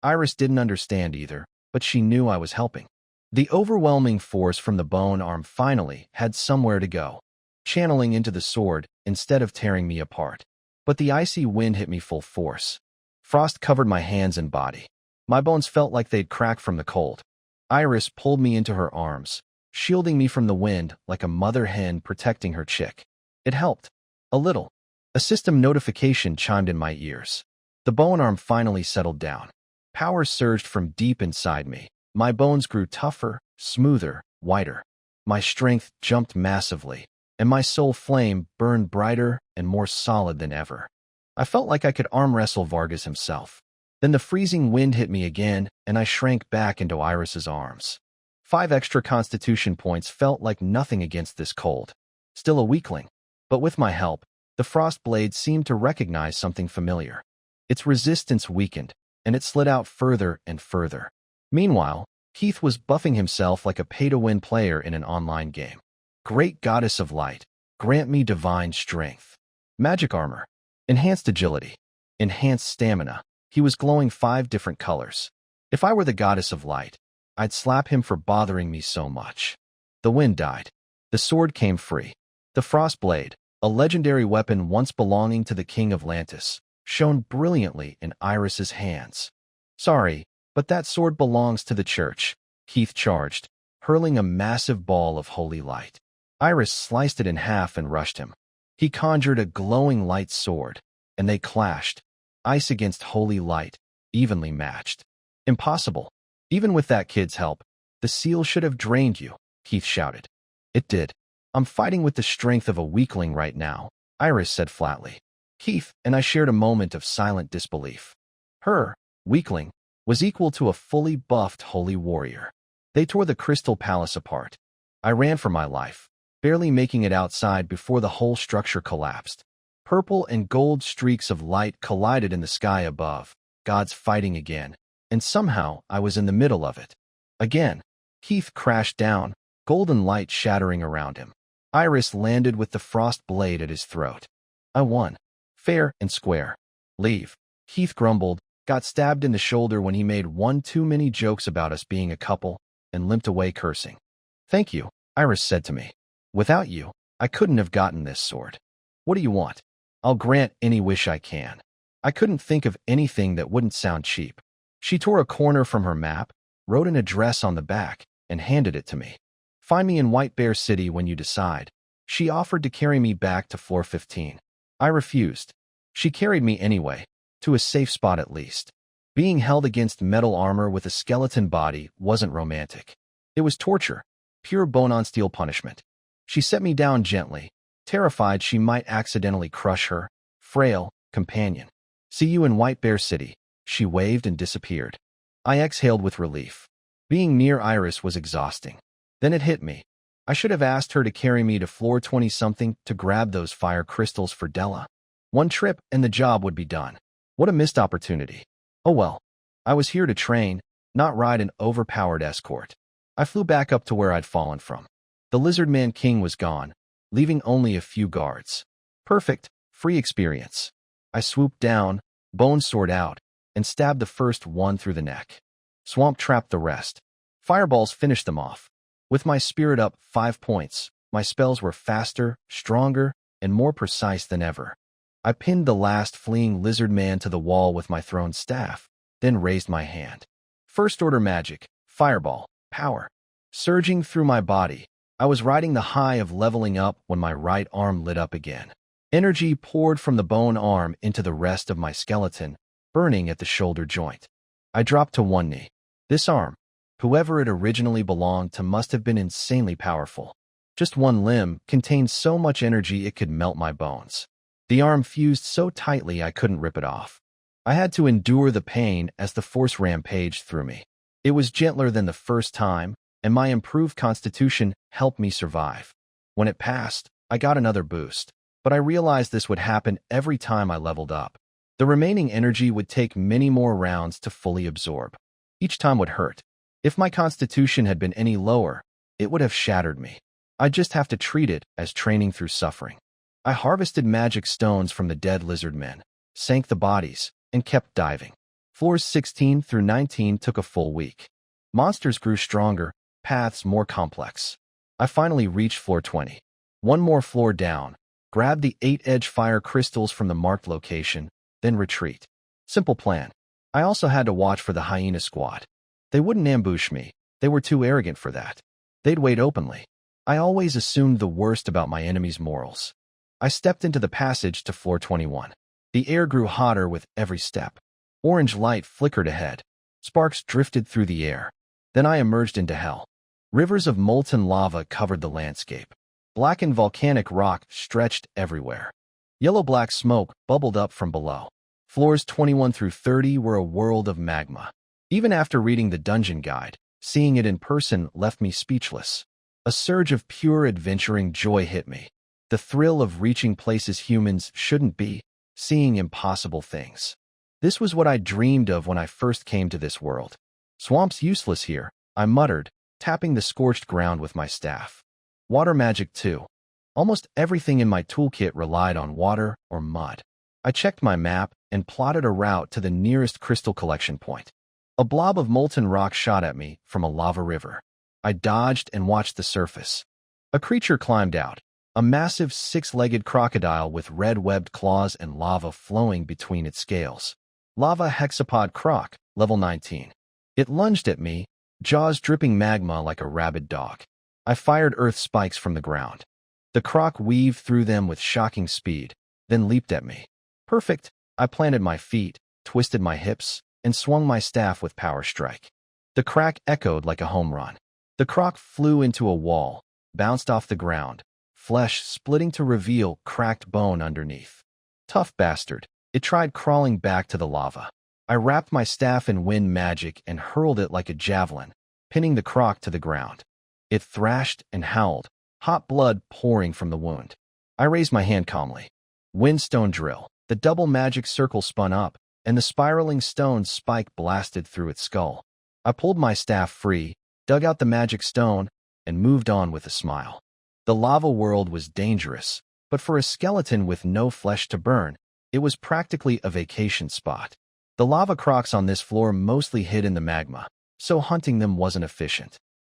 Iris didn't understand either, but she knew I was helping. The overwhelming force from the bone arm finally had somewhere to go, channeling into the sword instead of tearing me apart. But the icy wind hit me full force. Frost covered my hands and body. My bones felt like they'd cracked from the cold. Iris pulled me into her arms, shielding me from the wind like a mother hen protecting her chick. It helped. A little. A system notification chimed in my ears. The bone arm finally settled down. Power surged from deep inside me. My bones grew tougher, smoother, whiter. My strength jumped massively, and my soul flame burned brighter and more solid than ever. I felt like I could arm wrestle Vargas himself. Then the freezing wind hit me again, and I shrank back into Iris's arms. 5 extra Constitution points felt like nothing against this cold. Still a weakling, but with my help, the Frost Blade seemed to recognize something familiar. Its resistance weakened, and it slid out further and further. Meanwhile, Keith was buffing himself like a pay-to-win player in an online game. Great goddess of light, grant me divine strength. Magic armor. Enhanced agility. Enhanced stamina. He was glowing 5 different colors. If I were the goddess of light, I'd slap him for bothering me so much. The wind died. The sword came free. The frost blade, a legendary weapon once belonging to the king of Atlantis, shone brilliantly in Iris's hands. Sorry, but that sword belongs to the church, Keith charged, hurling a massive ball of holy light. Iris sliced it in half and rushed him. He conjured a glowing light sword, and they clashed. Ice against holy light, evenly matched. Impossible. Even with that kid's help, the seal should have drained you, Keith shouted. It did. I'm fighting with the strength of a weakling right now, Iris said flatly. Keith and I shared a moment of silent disbelief. Her, weakling, was equal to a fully buffed holy warrior. They tore the crystal palace apart. I ran for my life, barely making it outside before the whole structure collapsed. Purple and gold streaks of light collided in the sky above, gods fighting again, and somehow I was in the middle of it. Again, Keith crashed down, golden light shattering around him. Iris landed with the frost blade at his throat. I won. Fair and square. Leave. Keith grumbled, got stabbed in the shoulder when he made one too many jokes about us being a couple, and limped away cursing. Thank you, Iris said to me. Without you, I couldn't have gotten this sword. What do you want? I'll grant any wish I can. I couldn't think of anything that wouldn't sound cheap. She tore a corner from her map, wrote an address on the back, and handed it to me. Find me in White Bear City when you decide. She offered to carry me back to floor 15. I refused. She carried me anyway, to a safe spot at least. Being held against metal armor with a skeleton body wasn't romantic. It was torture, pure bone-on-steel punishment. She set me down gently, terrified she might accidentally crush her frail companion. See you in White Bear City. She waved and disappeared. I exhaled with relief. Being near Iris was exhausting. Then it hit me. I should have asked her to carry me to floor 20-something to grab those fire crystals for Della. One trip and the job would be done. What a missed opportunity. Oh well. I was here to train, not ride an overpowered escort. I flew back up to where I'd fallen from. The Lizardman King was gone, leaving only a few guards. Perfect, free experience. I swooped down, bone sword out, and stabbed the first one through the neck. Swamp trapped the rest. Fireballs finished them off. With my spirit up 5 points, my spells were faster, stronger, and more precise than ever. I pinned the last fleeing lizard man to the wall with my thrown staff, then raised my hand. First-order magic, fireball, power. Surging through my body, I was riding the high of leveling up when my right arm lit up again. Energy poured from the bone arm into the rest of my skeleton, burning at the shoulder joint. I dropped to one knee. This arm, whoever it originally belonged to, must have been insanely powerful. Just one limb contained so much energy it could melt my bones. The arm fused so tightly I couldn't rip it off. I had to endure the pain as the force rampaged through me. It was gentler than the first time, and my improved constitution helped me survive. When it passed, I got another boost, but I realized this would happen every time I leveled up. The remaining energy would take many more rounds to fully absorb. Each time would hurt. If my constitution had been any lower, it would have shattered me. I'd just have to treat it as training through suffering. I harvested magic stones from the dead lizard men, sank the bodies, and kept diving. Floors 16 through 19 took a full week. Monsters grew stronger, paths more complex. I finally reached floor 20. One more floor down, grab the 8-edge fire crystals from the marked location, then retreat. Simple plan. I also had to watch for the hyena squad. They wouldn't ambush me. They were too arrogant for that. They'd wait openly. I always assumed the worst about my enemy's morals. I stepped into the passage to floor 21. The air grew hotter with every step. Orange light flickered ahead. Sparks drifted through the air. Then I emerged into hell. Rivers of molten lava covered the landscape. Blackened volcanic rock stretched everywhere. Yellow-black smoke bubbled up from below. Floors 21 through 30 were a world of magma. Even after reading the dungeon guide, seeing it in person left me speechless. A surge of pure adventuring joy hit me. The thrill of reaching places humans shouldn't be, seeing impossible things. This was what I dreamed of when I first came to this world. Swamp's useless here, I muttered, tapping the scorched ground with my staff. Water magic too. Almost everything in my toolkit relied on water or mud. I checked my map and plotted a route to the nearest crystal collection point. A blob of molten rock shot at me from a lava river. I dodged and watched the surface. A creature climbed out, a massive six-legged crocodile with red-webbed claws and lava flowing between its scales. Lava hexapod croc, level 19. It lunged at me, jaws dripping magma like a rabid dog. I fired earth spikes from the ground. The croc weaved through them with shocking speed, then leaped at me. Perfect! I planted my feet, twisted my hips, and swung my staff with power strike. The crack echoed like a home run. The croc flew into a wall, bounced off the ground, flesh splitting to reveal cracked bone underneath. Tough bastard. It tried crawling back to the lava. I wrapped my staff in wind magic and hurled it like a javelin, pinning the croc to the ground. It thrashed and howled, hot blood pouring from the wound. I raised my hand calmly. Windstone drill. The double magic circle spun up, and the spiraling stone spike blasted through its skull. I pulled my staff free, dug out the magic stone, and moved on with a smile. The lava world was dangerous, but for a skeleton with no flesh to burn, it was practically a vacation spot. The lava crocs on this floor mostly hid in the magma, so hunting them wasn't efficient.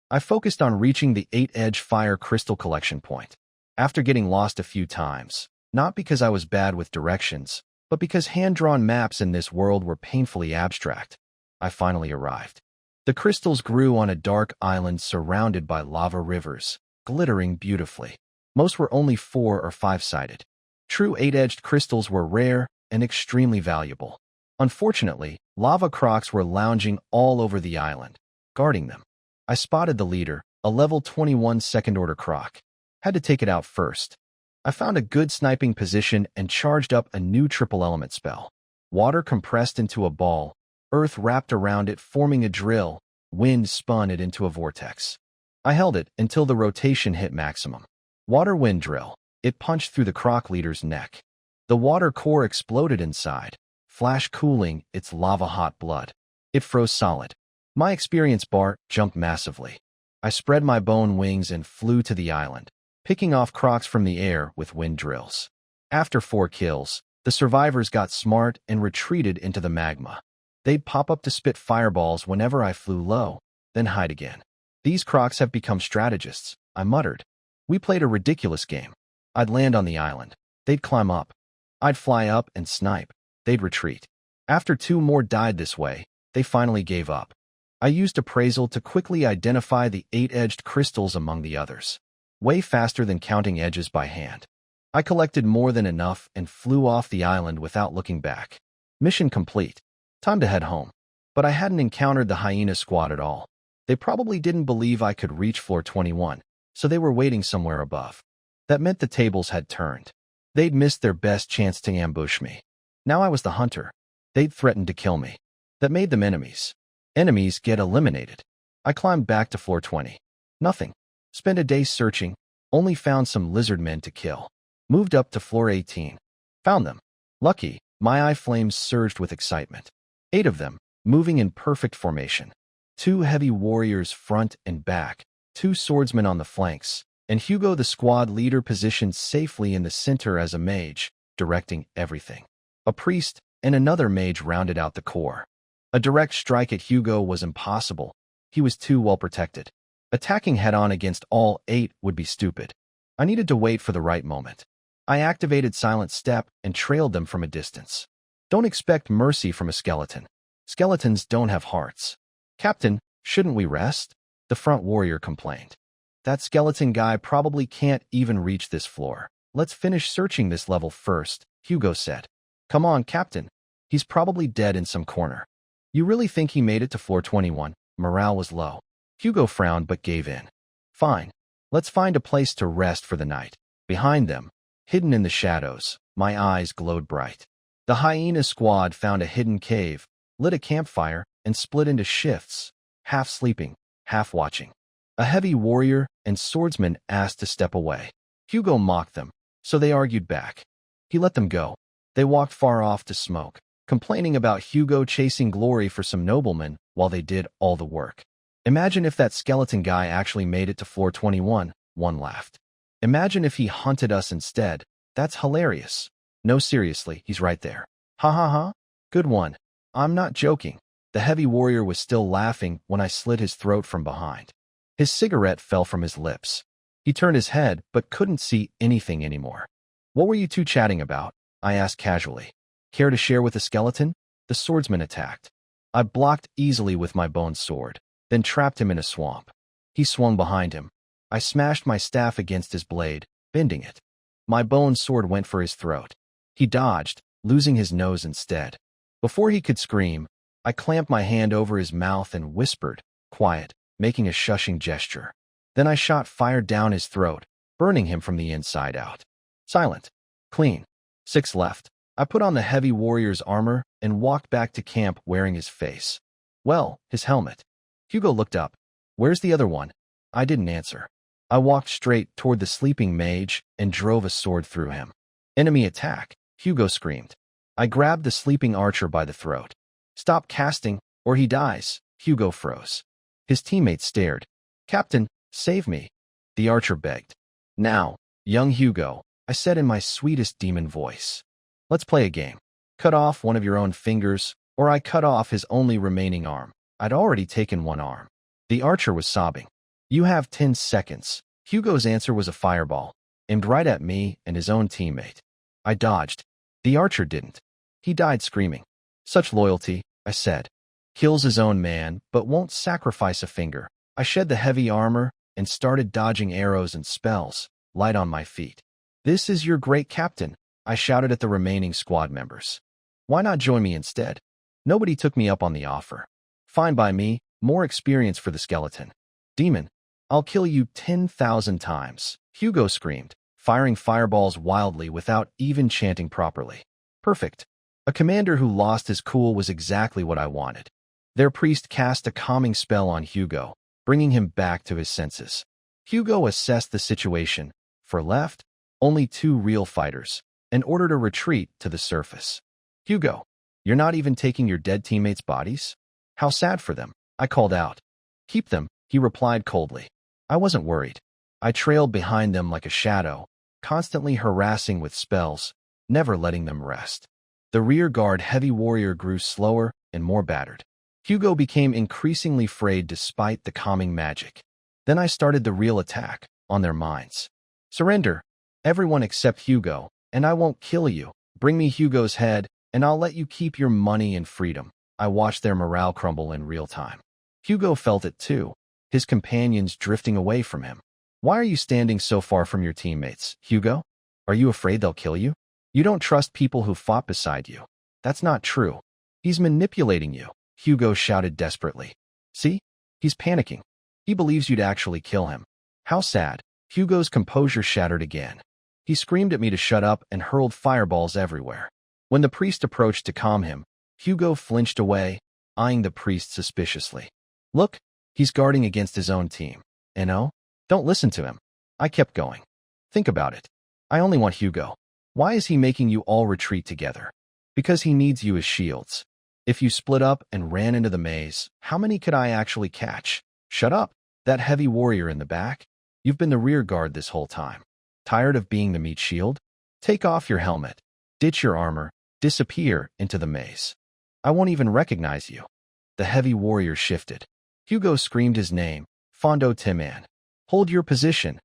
I focused on reaching the 8-edge fire crystal collection point. After getting lost a few times, not because I was bad with directions, but because hand-drawn maps in this world were painfully abstract, I finally arrived. The crystals grew on a dark island surrounded by lava rivers, glittering beautifully. Most were only 4 or 5-sided. True 8-edged crystals were rare and extremely valuable. Unfortunately, lava crocs were lounging all over the island, guarding them. I spotted the leader, a level 21 second-order croc. Had to take it out first. I found a good sniping position and charged up a new triple element spell. Water compressed into a ball, earth wrapped around it forming a drill, wind spun it into a vortex. I held it until the rotation hit maximum. Water wind drill. It punched through the croc leader's neck. The water core exploded inside, flash cooling its lava-hot blood. It froze solid. My experience bar jumped massively. I spread my bone wings and flew to the island, picking off crocs from the air with wind drills. After 4 kills, the survivors got smart and retreated into the magma. They'd pop up to spit fireballs whenever I flew low, then hide again. These crocs have become strategists, I muttered. We played a ridiculous game. I'd land on the island. They'd climb up. I'd fly up and snipe. They'd retreat. After 2 more died this way, they finally gave up. I used appraisal to quickly identify the 8-edged crystals among the others. Way faster than counting edges by hand. I collected more than enough and flew off the island without looking back. Mission complete. Time to head home. But I hadn't encountered the hyena squad at all. They probably didn't believe I could reach floor 21, so they were waiting somewhere above. That meant the tables had turned. They'd missed their best chance to ambush me. Now I was the hunter. They'd threatened to kill me. That made them enemies. Enemies get eliminated. I climbed back to floor 20. Nothing. Spent a day searching. Only found some lizard men to kill. Moved up to floor 18. Found them. Lucky. My eye flames surged with excitement. 8 of them, moving in perfect formation. 2 heavy warriors front and back, 2 swordsmen on the flanks, and Hugo the squad leader positioned safely in the center as a mage, directing everything. A priest and another mage rounded out the core. A direct strike at Hugo was impossible. He was too well protected. Attacking head-on against all 8 would be stupid. I needed to wait for the right moment. I activated Silent Step and trailed them from a distance. Don't expect mercy from a skeleton. Skeletons don't have hearts. Captain, shouldn't we rest? The front warrior complained. That skeleton guy probably can't even reach this floor. Let's finish searching this level first, Hugo said. Come on, Captain. He's probably dead in some corner. You really think he made it to floor 21? Morale was low. Hugo frowned but gave in. Fine. Let's find a place to rest for the night. Behind them, hidden in the shadows, my eyes glowed bright. The hyena squad found a hidden cave, lit a campfire, and split into shifts, half sleeping, half watching. A heavy warrior and swordsman asked to step away. Hugo mocked them, so they argued back. He let them go. They walked far off to smoke. complaining about Hugo chasing glory for some noblemen while they did all the work. Imagine if that skeleton guy actually made it to floor 21, one laughed. Imagine if he hunted us instead. That's hilarious. No, seriously, he's right there. Ha ha ha. Good one. I'm not joking. The heavy warrior was still laughing when I slit his throat from behind. His cigarette fell from his lips. He turned his head but couldn't see anything anymore. What were you two chatting about? I asked casually. Care to share with the skeleton? The swordsman attacked. I blocked easily with my bone sword, then trapped him in a swamp. He swung behind him. I smashed my staff against his blade, bending it. My bone sword went for his throat. He dodged, losing his nose instead. Before he could scream, I clamped my hand over his mouth and whispered, "Quiet," making a shushing gesture. Then I shot fire down his throat, burning him from the inside out. Silent. Clean. 6 left. I put on the heavy warrior's armor and walked back to camp wearing his face. Well, his helmet. Hugo looked up. Where's the other one? I didn't answer. I walked straight toward the sleeping mage and drove a sword through him. Enemy attack, Hugo screamed. I grabbed the sleeping archer by the throat. Stop casting, or he dies, Hugo froze. His teammates stared. Captain, save me, the archer begged. Now, young Hugo, I said in my sweetest demon voice. Let's play a game. Cut off one of your own fingers, or I cut off his only remaining arm. I'd already taken one arm. The archer was sobbing. You have 10 seconds. Hugo's answer was a fireball, aimed right at me and his own teammate. I dodged. The archer didn't. He died screaming. Such loyalty, I said. Kills his own man, but won't sacrifice a finger. I shed the heavy armor and started dodging arrows and spells, light on my feet. This is your great captain, I shouted at the remaining squad members. Why not join me instead? Nobody took me up on the offer. Fine by me, more experience for the skeleton. Demon, I'll kill you 10,000 times, Hugo screamed, firing fireballs wildly without even chanting properly. Perfect. A commander who lost his cool was exactly what I wanted. Their priest cast a calming spell on Hugo, bringing him back to his senses. Hugo assessed the situation. For left, only 2 real fighters, and ordered a retreat to the surface. Hugo, you're not even taking your dead teammates' bodies? How sad for them, I called out. Keep them, he replied coldly. I wasn't worried. I trailed behind them like a shadow, constantly harassing with spells, never letting them rest. The rear guard heavy warrior grew slower and more battered. Hugo became increasingly frayed despite the calming magic. Then I started the real attack, on their minds. Surrender, everyone except Hugo, and I won't kill you. Bring me Hugo's head, and I'll let you keep your money and freedom. I watched their morale crumble in real time. Hugo felt it too, his companions drifting away from him. Why are you standing so far from your teammates, Hugo? Are you afraid they'll kill you? You don't trust people who fought beside you. That's not true. He's manipulating you, Hugo shouted desperately. See? He's panicking. He believes you'd actually kill him. How sad. Hugo's composure shattered again. He screamed at me to shut up and hurled fireballs everywhere. When the priest approached to calm him, Hugo flinched away, eyeing the priest suspiciously. Look, he's guarding against his own team. No? Don't listen to him. I kept going. Think about it. I only want Hugo. Why is he making you all retreat together? Because he needs you as shields. If you split up and ran into the maze, how many could I actually catch? Shut up, that heavy warrior in the back. You've been the rear guard this whole time. Tired of being the meat shield? Take off your helmet. Ditch your armor. Disappear into the maze. I won't even recognize you. The heavy warrior shifted. Hugo screamed his name, Fondo Timan. Hold your position,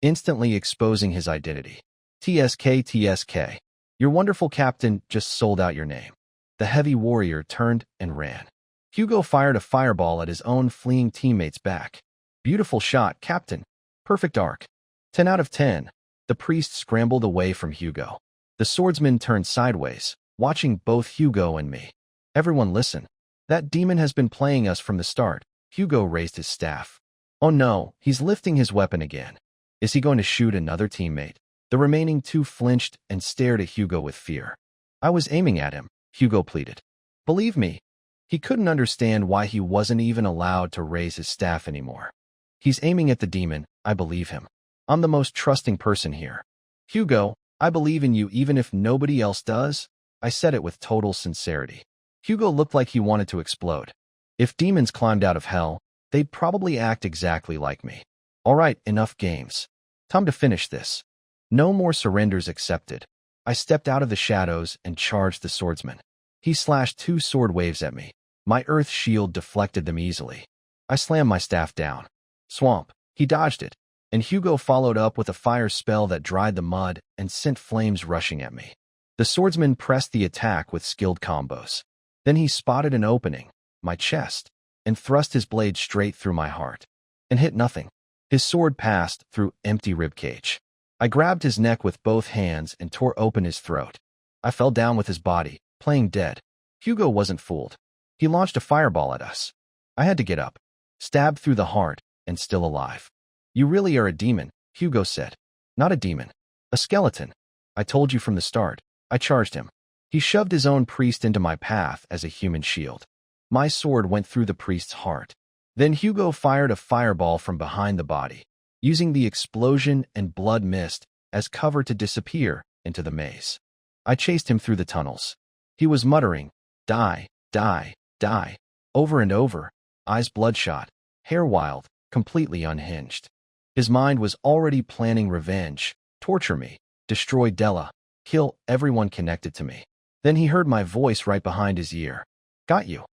instantly exposing his identity. TSK, TSK. Your wonderful captain just sold out your name. The heavy warrior turned and ran. Hugo fired a fireball at his own fleeing teammate's back. Beautiful shot, Captain. Perfect arc. 10 out of 10. The priest scrambled away from Hugo. The swordsman turned sideways, watching both Hugo and me. Everyone listen. That demon has been playing us from the start. Hugo raised his staff. Oh no, he's lifting his weapon again. Is he going to shoot another teammate? The remaining 2 flinched and stared at Hugo with fear. I was aiming at him, Hugo pleaded. Believe me. He couldn't understand why he wasn't even allowed to raise his staff anymore. He's aiming at the demon, I believe him. I'm the most trusting person here. Hugo, I believe in you even if nobody else does. I said it with total sincerity. Hugo looked like he wanted to explode. If demons climbed out of hell, they'd probably act exactly like me. All right, enough games. Time to finish this. No more surrenders accepted. I stepped out of the shadows and charged the swordsman. He slashed 2 sword waves at me. My earth shield deflected them easily. I slammed my staff down. Swamp. He dodged it, and Hugo followed up with a fire spell that dried the mud and sent flames rushing at me. The swordsman pressed the attack with skilled combos. Then he spotted an opening, my chest, and thrust his blade straight through my heart. And hit nothing. His sword passed through empty ribcage. I grabbed his neck with both hands and tore open his throat. I fell down with his body, playing dead. Hugo wasn't fooled. He launched a fireball at us. I had to get up, stabbed through the heart, and still alive. You really are a demon, Hugo said. Not a demon. A skeleton. I told you from the start. I charged him. He shoved his own priest into my path as a human shield. My sword went through the priest's heart. Then Hugo fired a fireball from behind the body, using the explosion and blood mist as cover to disappear into the maze. I chased him through the tunnels. He was muttering, "Die, die, die," over and over, eyes bloodshot, hair wild, completely unhinged. His mind was already planning revenge, torture me, destroy Della, kill everyone connected to me. Then he heard my voice right behind his ear. Got you.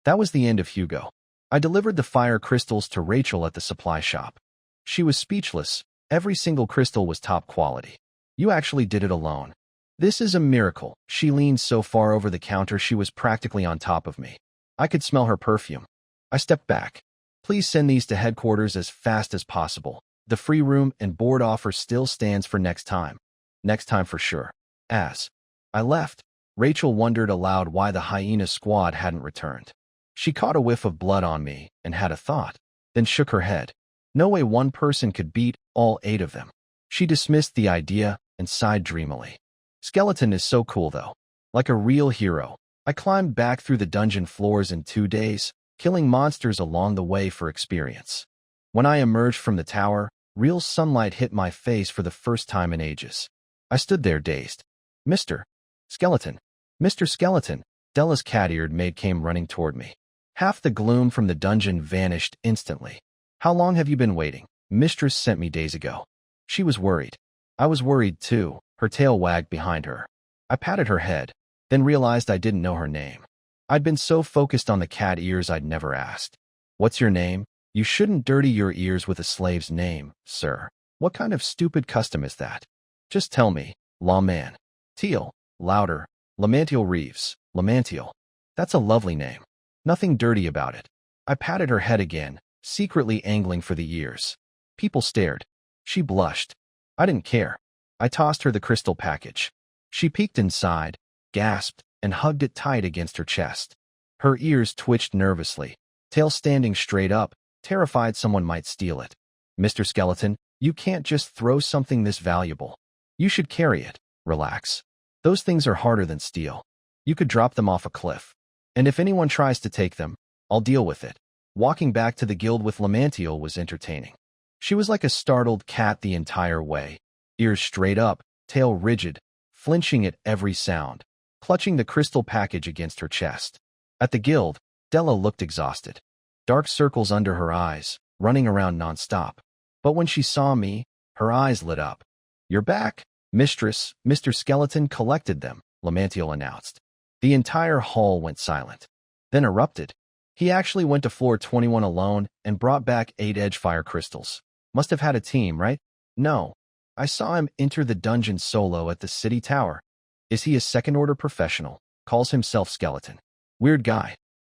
That was the end of Hugo. I delivered the fire crystals to Rachel at the supply shop. She was speechless. Every single crystal was top quality. You actually did it alone. This is a miracle. She leaned so far over the counter she was practically on top of me. I could smell her perfume. I stepped back. Please send these to headquarters as fast as possible. The free room and board offer still stands for next time. Next time for sure. As I left, Rachel wondered aloud why the hyena squad hadn't returned. She caught a whiff of blood on me and had a thought, then shook her head. No way one person could beat all 8 of them. She dismissed the idea and sighed dreamily. Skeleton is so cool though. Like a real hero. I climbed back through the dungeon floors in 2 days, killing monsters along the way for experience. When I emerged from the tower, real sunlight hit my face for the first time in ages. I stood there dazed. Mr. Skeleton. Mr. Skeleton. Della's cat-eared maid came running toward me. Half the gloom from the dungeon vanished instantly. How long have you been waiting? Mistress sent me days ago. She was worried. I was worried too. Her tail wagged behind her. I patted her head, then realized I didn't know her name. I'd been so focused on the cat ears I'd never asked. What's your name? You shouldn't dirty your ears with a slave's name, sir. What kind of stupid custom is that? Just tell me, lawman. Teal. Louder. Lamantiel Reeves. Lamantiel. That's a lovely name. Nothing dirty about it. I patted her head again, secretly angling for the ears. People stared. She blushed. I didn't care. I tossed her the crystal package. She peeked inside, gasped, and hugged it tight against her chest. Her ears twitched nervously, tail standing straight up, terrified someone might steal it. Mr. Skeleton, you can't just throw something this valuable. You should carry it. Relax. Those things are harder than steel. You could drop them off a cliff. And if anyone tries to take them, I'll deal with it. Walking back to the guild with Lamantiel was entertaining. She was like a startled cat the entire way, ears straight up, tail rigid, flinching at every sound, clutching the crystal package against her chest. At the guild, Della looked exhausted. Dark circles under her eyes, running around nonstop. But when she saw me, her eyes lit up. You're back, mistress. Mr. Skeleton collected them, Lamantiel announced. The entire hall went silent, then erupted. He actually went to floor 21 alone and brought back 8 edge fire crystals. Must have had a team, right? No. I saw him enter the dungeon solo at the city tower. Is he a second-order professional? Calls himself Skeleton. Weird guy.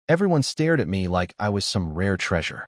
Everyone stared at me like I was some rare treasure.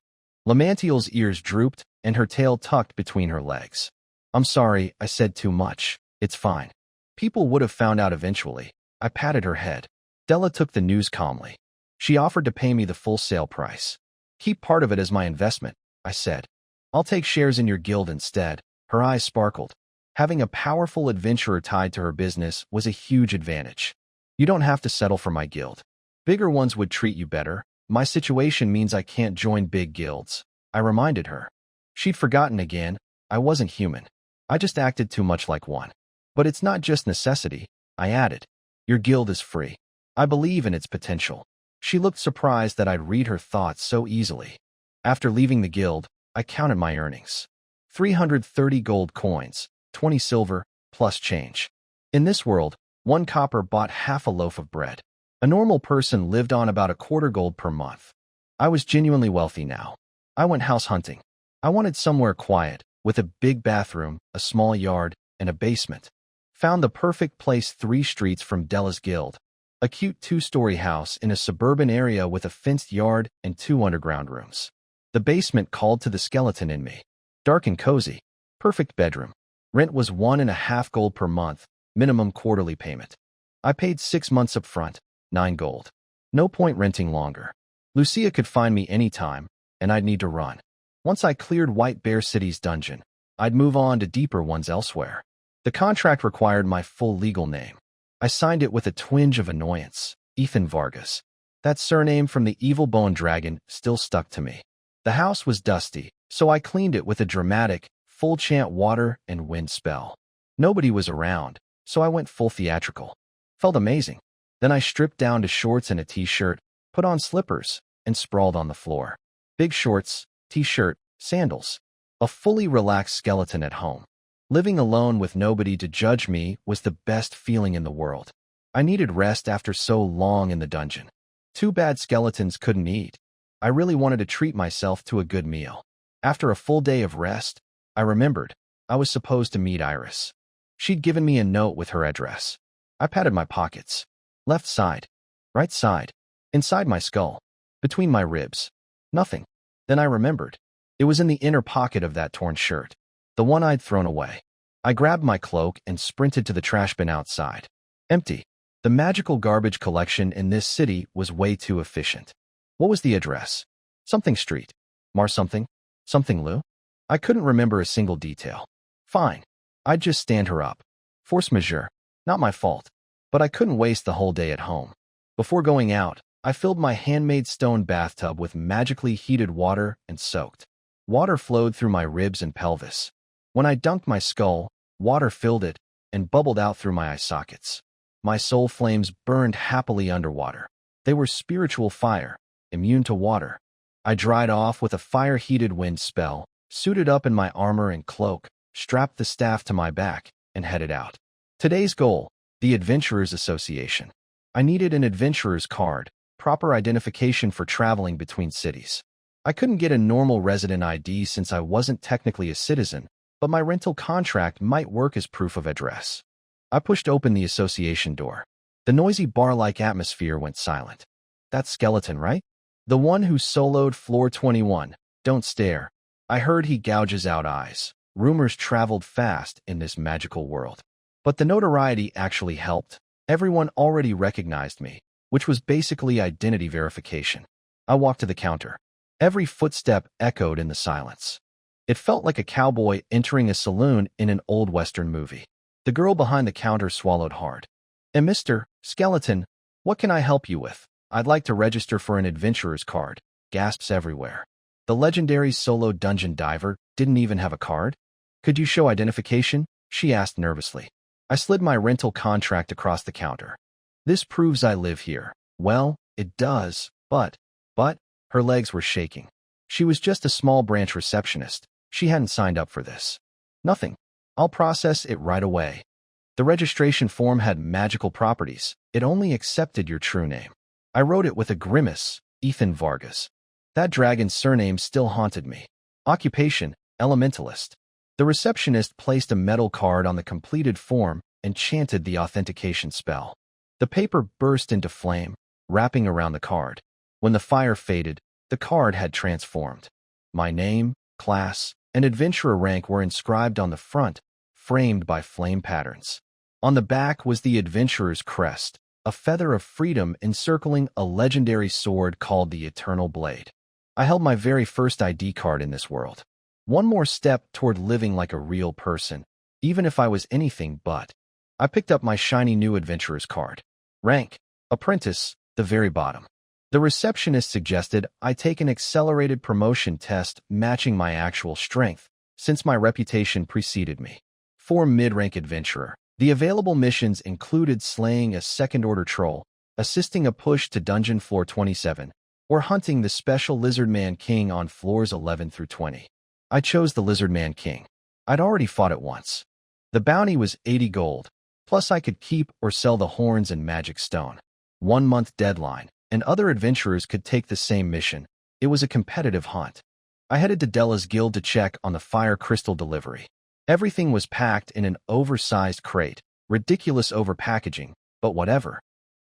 Lamantiel's ears drooped and her tail tucked between her legs. I'm sorry, I said too much. It's fine. People would have found out eventually. I patted her head. Della took the news calmly. She offered to pay me the full sale price. Keep part of it as my investment, I said. I'll take shares in your guild instead. Her eyes sparkled. Having a powerful adventurer tied to her business was a huge advantage. You don't have to settle for my guild. Bigger ones would treat you better. My situation means I can't join big guilds. I reminded her. She'd forgotten again. I wasn't human. I just acted too much like one. But it's not just necessity, I added. Your guild is free. I believe in its potential. She looked surprised that I'd read her thoughts so easily. After leaving the guild, I counted my earnings. 330 gold coins, 20 silver, plus change. In this world, 1 copper bought half a loaf of bread. A normal person lived on about a quarter gold per month. I was genuinely wealthy now. I went house hunting. I wanted somewhere quiet, with a big bathroom, a small yard, and a basement. Found the perfect place 3 streets from Della's guild. A cute 2-story house in a suburban area with a fenced yard and 2 underground rooms. The basement called to the skeleton in me. Dark and cozy. Perfect bedroom. Rent was 1.5 gold per month, minimum quarterly payment. I paid 6 months up front, 9 gold. No point renting longer. Lucia could find me anytime, and I'd need to run. Once I cleared White Bear City's dungeon, I'd move on to deeper ones elsewhere. The contract required my full legal name. I signed it with a twinge of annoyance. Ethan Vargas. That surname from the evil bone dragon still stuck to me. The house was dusty, so I cleaned it with a dramatic, full chant water and wind spell. Nobody was around, so I went full theatrical. Felt amazing. Then I stripped down to shorts and a t-shirt, put on slippers, and sprawled on the floor. Big shorts, t-shirt, sandals. A fully relaxed skeleton at home. Living alone with nobody to judge me was the best feeling in the world. I needed rest after so long in the dungeon. Too bad skeletons couldn't eat. I really wanted to treat myself to a good meal. After a full day of rest, I remembered I was supposed to meet Iris. She'd given me a note with her address. I patted my pockets. Left side. Right side. Inside my skull. Between my ribs. Nothing. Then I remembered. It was in the inner pocket of that torn shirt. The one I'd thrown away. I grabbed my cloak and sprinted to the trash bin outside. Empty. The magical garbage collection in this city was way too efficient. What was the address? Something street. Mar something? Something Lou? I couldn't remember a single detail. Fine. I'd just stand her up. Force majeure. Not my fault. But I couldn't waste the whole day at home. Before going out, I filled my handmade stone bathtub with magically heated water and soaked. Water flowed through my ribs and pelvis. When I dunked my skull, water filled it and bubbled out through my eye sockets. My soul flames burned happily underwater. They were spiritual fire, immune to water. I dried off with a fire-heated wind spell, suited up in my armor and cloak, strapped the staff to my back, and headed out. Today's goal, the Adventurers Association. I needed an adventurer's card, proper identification for traveling between cities. I couldn't get a normal resident ID since I wasn't technically a citizen, but my rental contract might work as proof of address. I pushed open the association door. The noisy bar-like atmosphere went silent. That skeleton, right? The one who soloed floor 21. Don't stare. I heard he gouges out eyes. Rumors traveled fast in this magical world. But the notoriety actually helped. Everyone already recognized me, which was basically identity verification. I walked to the counter. Every footstep echoed in the silence. It felt like a cowboy entering a saloon in an old Western movie. The girl behind the counter swallowed hard. Mr. Skeleton, what can I help you with? I'd like to register for an adventurer's card. Gasps everywhere. The legendary solo dungeon diver didn't even have a card? Could you show identification? She asked nervously. I slid my rental contract across the counter. This proves I live here. Well, it does, but, her legs were shaking. She was just a small branch receptionist. She hadn't signed up for this. Nothing. I'll process it right away. The registration form had magical properties. It only accepted your true name. I wrote it with a grimace, Ethan Vargas. That dragon's surname still haunted me. Occupation, elementalist. The receptionist placed a metal card on the completed form and chanted the authentication spell. The paper burst into flame, wrapping around the card. When the fire faded, the card had transformed. My name, class, and adventurer rank were inscribed on the front, framed by flame patterns. On the back was the adventurer's crest, a feather of freedom encircling a legendary sword called the Eternal Blade. I held my very first ID card in this world. One more step toward living like a real person, even if I was anything but. I picked up my shiny new adventurer's card. Rank, apprentice, the very bottom. The receptionist suggested I take an accelerated promotion test matching my actual strength, since my reputation preceded me. For mid-rank adventurer, The available missions included slaying a second-order troll, assisting a push to dungeon floor 27, or hunting the special Lizardman King on floors 11 through 20. I chose the Lizardman King. I'd already fought it once. The bounty was 80 gold, plus I could keep or sell the horns and magic stone. 1-month deadline, and other adventurers could take the same mission. It was a competitive hunt. I headed to Della's guild to check on the fire crystal delivery. Everything was packed in an oversized crate, ridiculous overpackaging, but whatever.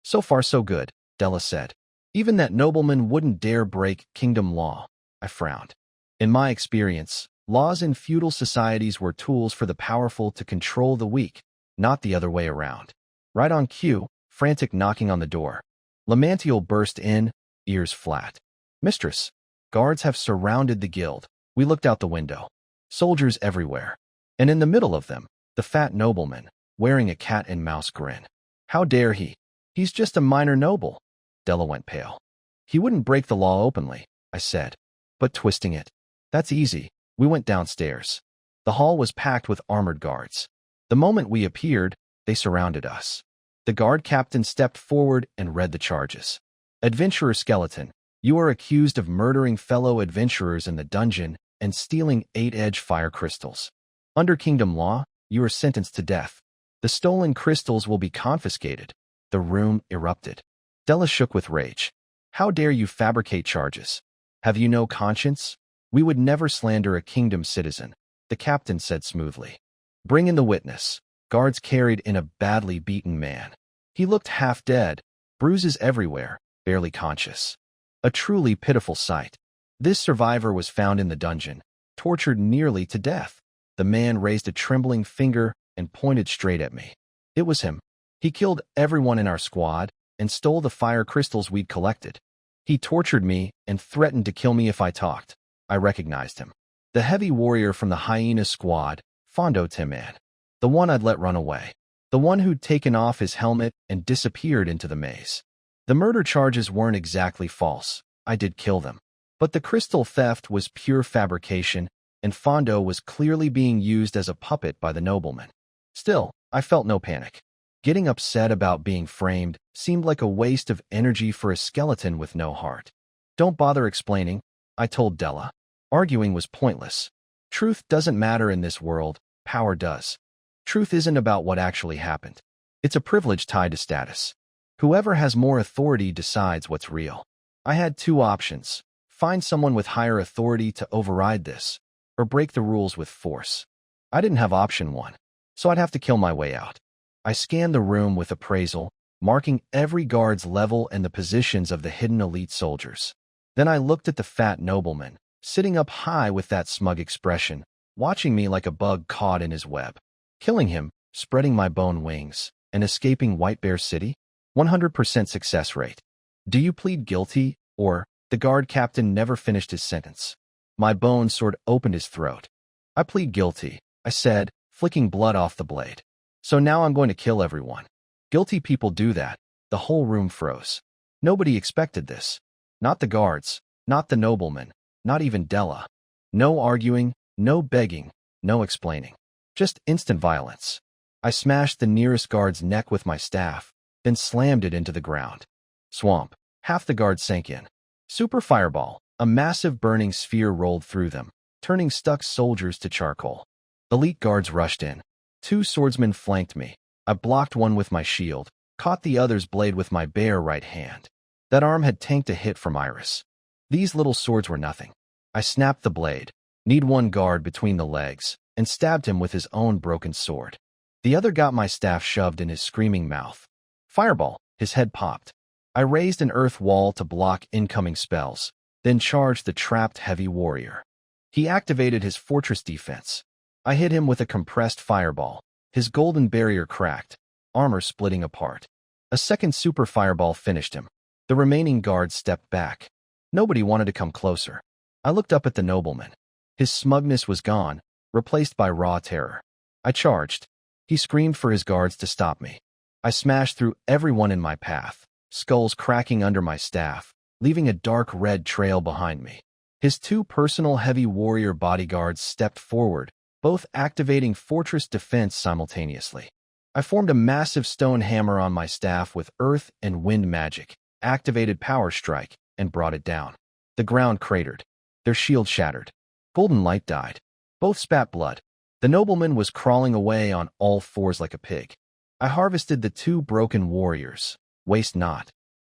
So far so good, Della said. Even that nobleman wouldn't dare break kingdom law. I frowned. In my experience, laws in feudal societies were tools for the powerful to control the weak, not the other way around. Right on cue, frantic knocking on the door. Lamantiel burst in, ears flat. Mistress, guards have surrounded the guild. We looked out the window. Soldiers everywhere. And in the middle of them, the fat nobleman, wearing a cat-and-mouse grin. How dare he? He's just a minor noble. Della went pale. He wouldn't break the law openly, I said. But twisting it. That's easy. We went downstairs. The hall was packed with armored guards. The moment we appeared, they surrounded us. The guard captain stepped forward and read the charges. Adventurer Skeleton, you are accused of murdering fellow adventurers in the dungeon and stealing 8-edge fire crystals. Under kingdom law, you are sentenced to death. The stolen crystals will be confiscated. The room erupted. Della shook with rage. How dare you fabricate charges? Have you no conscience? We would never slander a kingdom citizen, the captain said smoothly. Bring in the witness. Guards carried in a badly beaten man. He looked half dead, bruises everywhere, barely conscious. A truly pitiful sight. This survivor was found in the dungeon, tortured nearly to death. The man raised a trembling finger and pointed straight at me. It was him. He killed everyone in our squad and stole the fire crystals we'd collected. He tortured me and threatened to kill me if I talked. I recognized him. The heavy warrior from the hyena squad, Fondo Timan. The one I'd let run away. The one who'd taken off his helmet and disappeared into the maze. The murder charges weren't exactly false. I did kill them. But the crystal theft was pure fabrication, and Fondo was clearly being used as a puppet by the nobleman. Still, I felt no panic. Getting upset about being framed seemed like a waste of energy for a skeleton with no heart. Don't bother explaining, I told Della. Arguing was pointless. Truth doesn't matter in this world, power does. Truth isn't about what actually happened. It's a privilege tied to status. Whoever has more authority decides what's real. I had two options. Find someone with higher authority to override this, or break the rules with force. I didn't have option one, so I'd have to kill my way out. I scanned the room with appraisal, marking every guard's level and the positions of the hidden elite soldiers. Then I looked at the fat nobleman, sitting up high with that smug expression, watching me like a bug caught in his web. Killing him, spreading my bone wings, and escaping White Bear City? 100% success rate. Do you plead guilty, or... The guard captain never finished his sentence. My bone sword opened his throat. I plead guilty, I said, flicking blood off the blade. So now I'm going to kill everyone. Guilty people do that. The whole room froze. Nobody expected this. Not the guards, not the nobleman, not even Della. No arguing, no begging, no explaining. Just instant violence. I smashed the nearest guard's neck with my staff, then slammed it into the ground. Swamp. Half the guards sank in. Super fireball. A massive burning sphere rolled through them, turning stuck soldiers to charcoal. Elite guards rushed in. 2 swordsmen flanked me. I blocked one with my shield, caught the other's blade with my bare right hand. That arm had tanked a hit from Iris. These little swords were nothing. I snapped the blade, kneed one guard between the legs, and stabbed him with his own broken sword. The other got my staff shoved in his screaming mouth. Fireball. His head popped. I raised an earth wall to block incoming spells, then charged the trapped heavy warrior. He activated his fortress defense. I hit him with a compressed fireball. His golden barrier cracked, armor splitting apart. A second super fireball finished him. The remaining guards stepped back. Nobody wanted to come closer. I looked up at the nobleman. His smugness was gone, replaced by raw terror. I charged. He screamed for his guards to stop me. I smashed through everyone in my path, skulls cracking under my staff, leaving a dark red trail behind me. His 2 personal heavy warrior bodyguards stepped forward, both activating fortress defense simultaneously. I formed a massive stone hammer on my staff with earth and wind magic, activated power strike, and brought it down. The ground cratered. Their shield shattered. Golden light died. Both spat blood. The nobleman was crawling away on all fours like a pig. I harvested the two broken warriors. Waste not.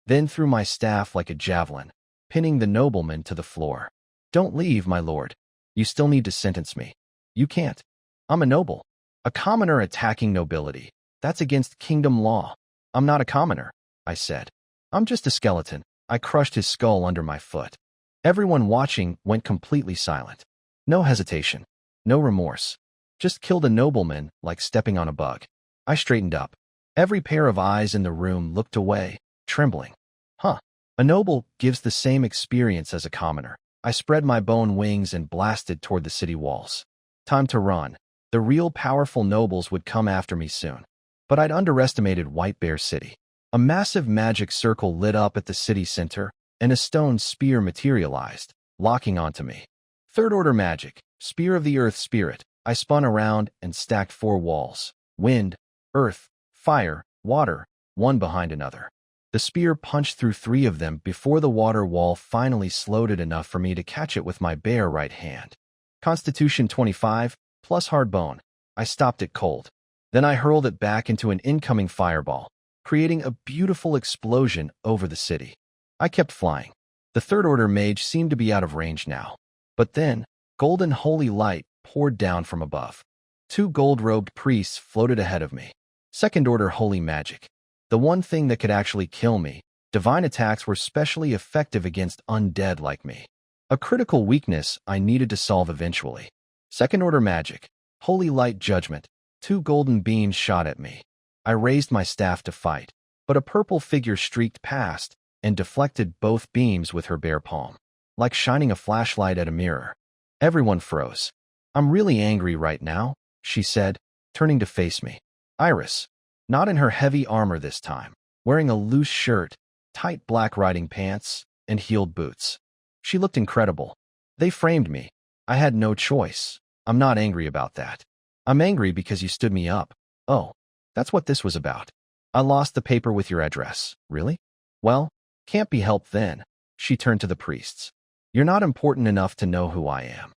Then threw my staff like a javelin, pinning the nobleman to the floor. Don't leave, my lord. You still need to sentence me. You can't. I'm a noble. A commoner attacking nobility. That's against kingdom law. I'm not a commoner, I said. I'm just a skeleton. I crushed his skull under my foot. Everyone watching went completely silent. No hesitation. No remorse. Just killed a nobleman like stepping on a bug. I straightened up. Every pair of eyes in the room looked away, trembling. Huh. A noble gives the same experience as a commoner. I spread my bone wings and blasted toward the city walls. Time to run. The real powerful nobles would come after me soon. But I'd underestimated White Bear City. A massive magic circle lit up at the city center, and a stone spear materialized, locking onto me. Third-order magic, Spear of the Earth Spirit. I spun around and stacked 4 walls. Wind, earth, fire, water, one behind another. The spear punched through 3 of them before the water wall finally slowed it enough for me to catch it with my bare right hand. Constitution 25, plus hard bone. I stopped it cold. Then I hurled it back into an incoming fireball, creating a beautiful explosion over the city. I kept flying. The third-order mage seemed to be out of range now. But then, golden holy light poured down from above. 2 gold-robed priests floated ahead of me. Second-order holy magic. The one thing that could actually kill me. Divine attacks were specially effective against undead like me. A critical weakness I needed to solve eventually. Second-order magic. Holy light judgment. 2 golden beams shot at me. I raised my staff to fight, but a purple figure streaked past and deflected both beams with her bare palm, like shining a flashlight at a mirror. Everyone froze. I'm really angry right now, she said, turning to face me. Iris, not in her heavy armor this time, wearing a loose shirt, tight black riding pants, and heeled boots. She looked incredible. They framed me. I had no choice. I'm not angry about that. I'm angry because you stood me up. Oh, that's what this was about. I lost the paper with your address. Really? Well, can't be helped then. She turned to the priests. You're not important enough to know who I am.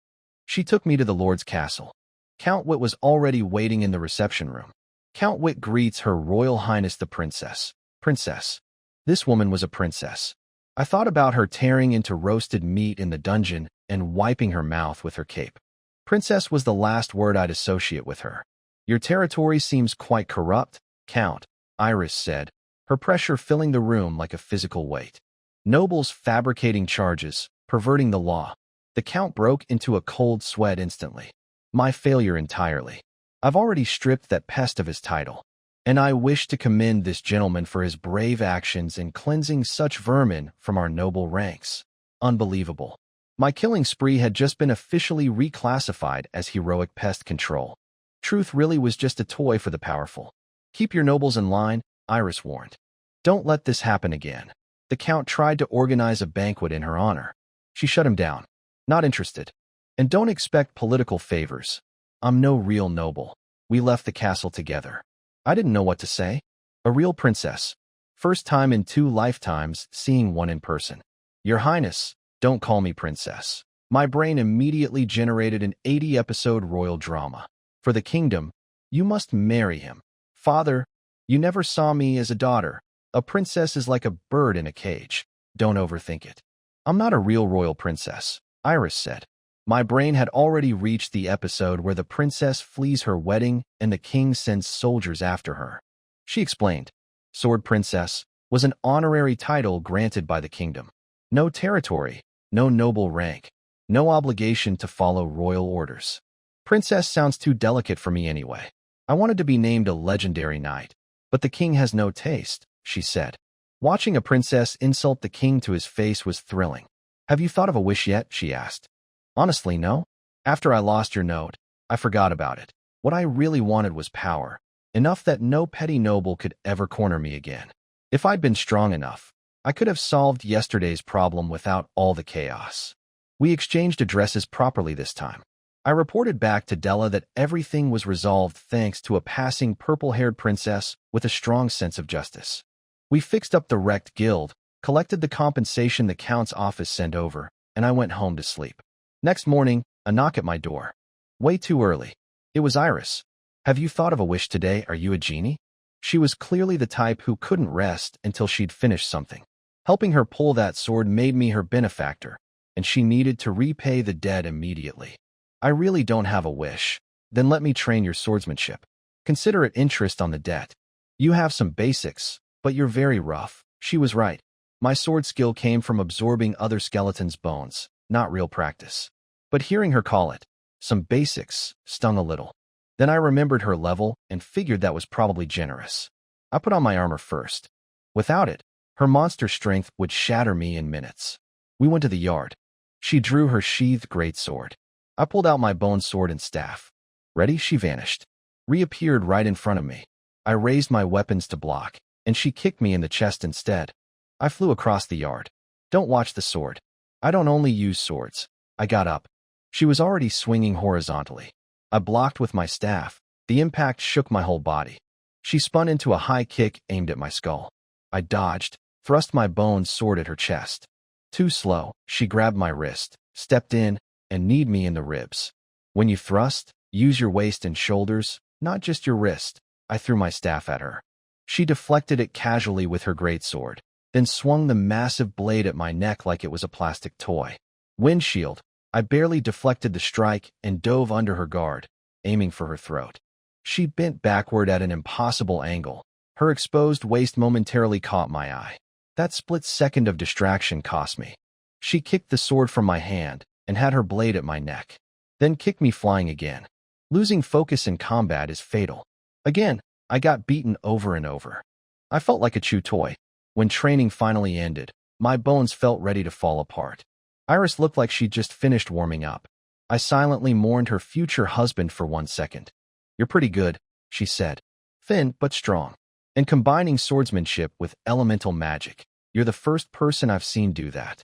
She took me to the Lord's castle. Count Whit was already waiting in the reception room. Count Whit greets Her Royal Highness the Princess. Princess. This woman was a princess. I thought about her tearing into roasted meat in the dungeon and wiping her mouth with her cape. Princess was the last word I'd associate with her. Your territory seems quite corrupt, Count, Iris said, her pressure filling the room like a physical weight. Nobles fabricating charges, perverting the law. The Count broke into a cold sweat instantly. My failure entirely. I've already stripped that pest of his title. And I wish to commend this gentleman for his brave actions in cleansing such vermin from our noble ranks. Unbelievable. My killing spree had just been officially reclassified as heroic pest control. Truth really was just a toy for the powerful. Keep your nobles in line, Iris warned. Don't let this happen again. The Count tried to organize a banquet in her honor. She shut him down. Not interested. And don't expect political favors. I'm no real noble. We left the castle together. I didn't know what to say. A real princess. First time in 2 lifetimes seeing one in person. Your Highness, don't call me princess. My brain immediately generated an 80-episode royal drama. For the kingdom, you must marry him. Father, you never saw me as a daughter. A princess is like a bird in a cage. Don't overthink it. I'm not a real royal princess, Iris said. My brain had already reached the episode where the princess flees her wedding and the king sends soldiers after her. She explained, Sword Princess was an honorary title granted by the kingdom. No territory, no noble rank, no obligation to follow royal orders. Princess sounds too delicate for me anyway. I wanted to be named a legendary knight, but the king has no taste, she said. Watching a princess insult the king to his face was thrilling. Have you thought of a wish yet? She asked. Honestly, no. After I lost your note, I forgot about it. What I really wanted was power, enough that no petty noble could ever corner me again. If I'd been strong enough, I could have solved yesterday's problem without all the chaos. We exchanged addresses properly this time. I reported back to Della that everything was resolved thanks to a passing purple-haired princess with a strong sense of justice. We fixed up the wrecked guild, collected the compensation the Count's office sent over, and I went home to sleep. Next morning, a knock at my door. Way too early. It was Iris. Have you thought of a wish today? Are you a genie? She was clearly the type who couldn't rest until she'd finished something. Helping her pull that sword made me her benefactor, and she needed to repay the debt immediately. I really don't have a wish. Then let me train your swordsmanship. Consider it interest on the debt. You have some basics, but you're very rough. She was right. My sword skill came from absorbing other skeletons' bones, not real practice. But hearing her call it some basics stung a little. Then I remembered her level and figured that was probably generous. I put on my armor first. Without it, her monster strength would shatter me in minutes. We went to the yard. She drew her sheathed greatsword. I pulled out my bone sword and staff. Ready? She vanished. Reappeared right in front of me. I raised my weapons to block, and she kicked me in the chest instead. I flew across the yard. Don't watch the sword. I don't only use swords. I got up. She was already swinging horizontally. I blocked with my staff. The impact shook my whole body. She spun into a high kick aimed at my skull. I dodged, thrust my bone sword at her chest. Too slow, she grabbed my wrist, stepped in, and kneed me in the ribs. When you thrust, use your waist and shoulders, not just your wrist. I threw my staff at her. She deflected it casually with her greatsword, then swung the massive blade at my neck like it was a plastic toy. Windshield. I barely deflected the strike and dove under her guard, aiming for her throat. She bent backward at an impossible angle. Her exposed waist momentarily caught my eye. That split second of distraction cost me. She kicked the sword from my hand and had her blade at my neck, then kicked me flying again. Losing focus in combat is fatal. Again, I got beaten over and over. I felt like a chew toy. When training finally ended, my bones felt ready to fall apart. Iris looked like she'd just finished warming up. I silently mourned her future husband for 1 second. You're pretty good, she said. Thin, but strong. And combining swordsmanship with elemental magic. You're the first person I've seen do that.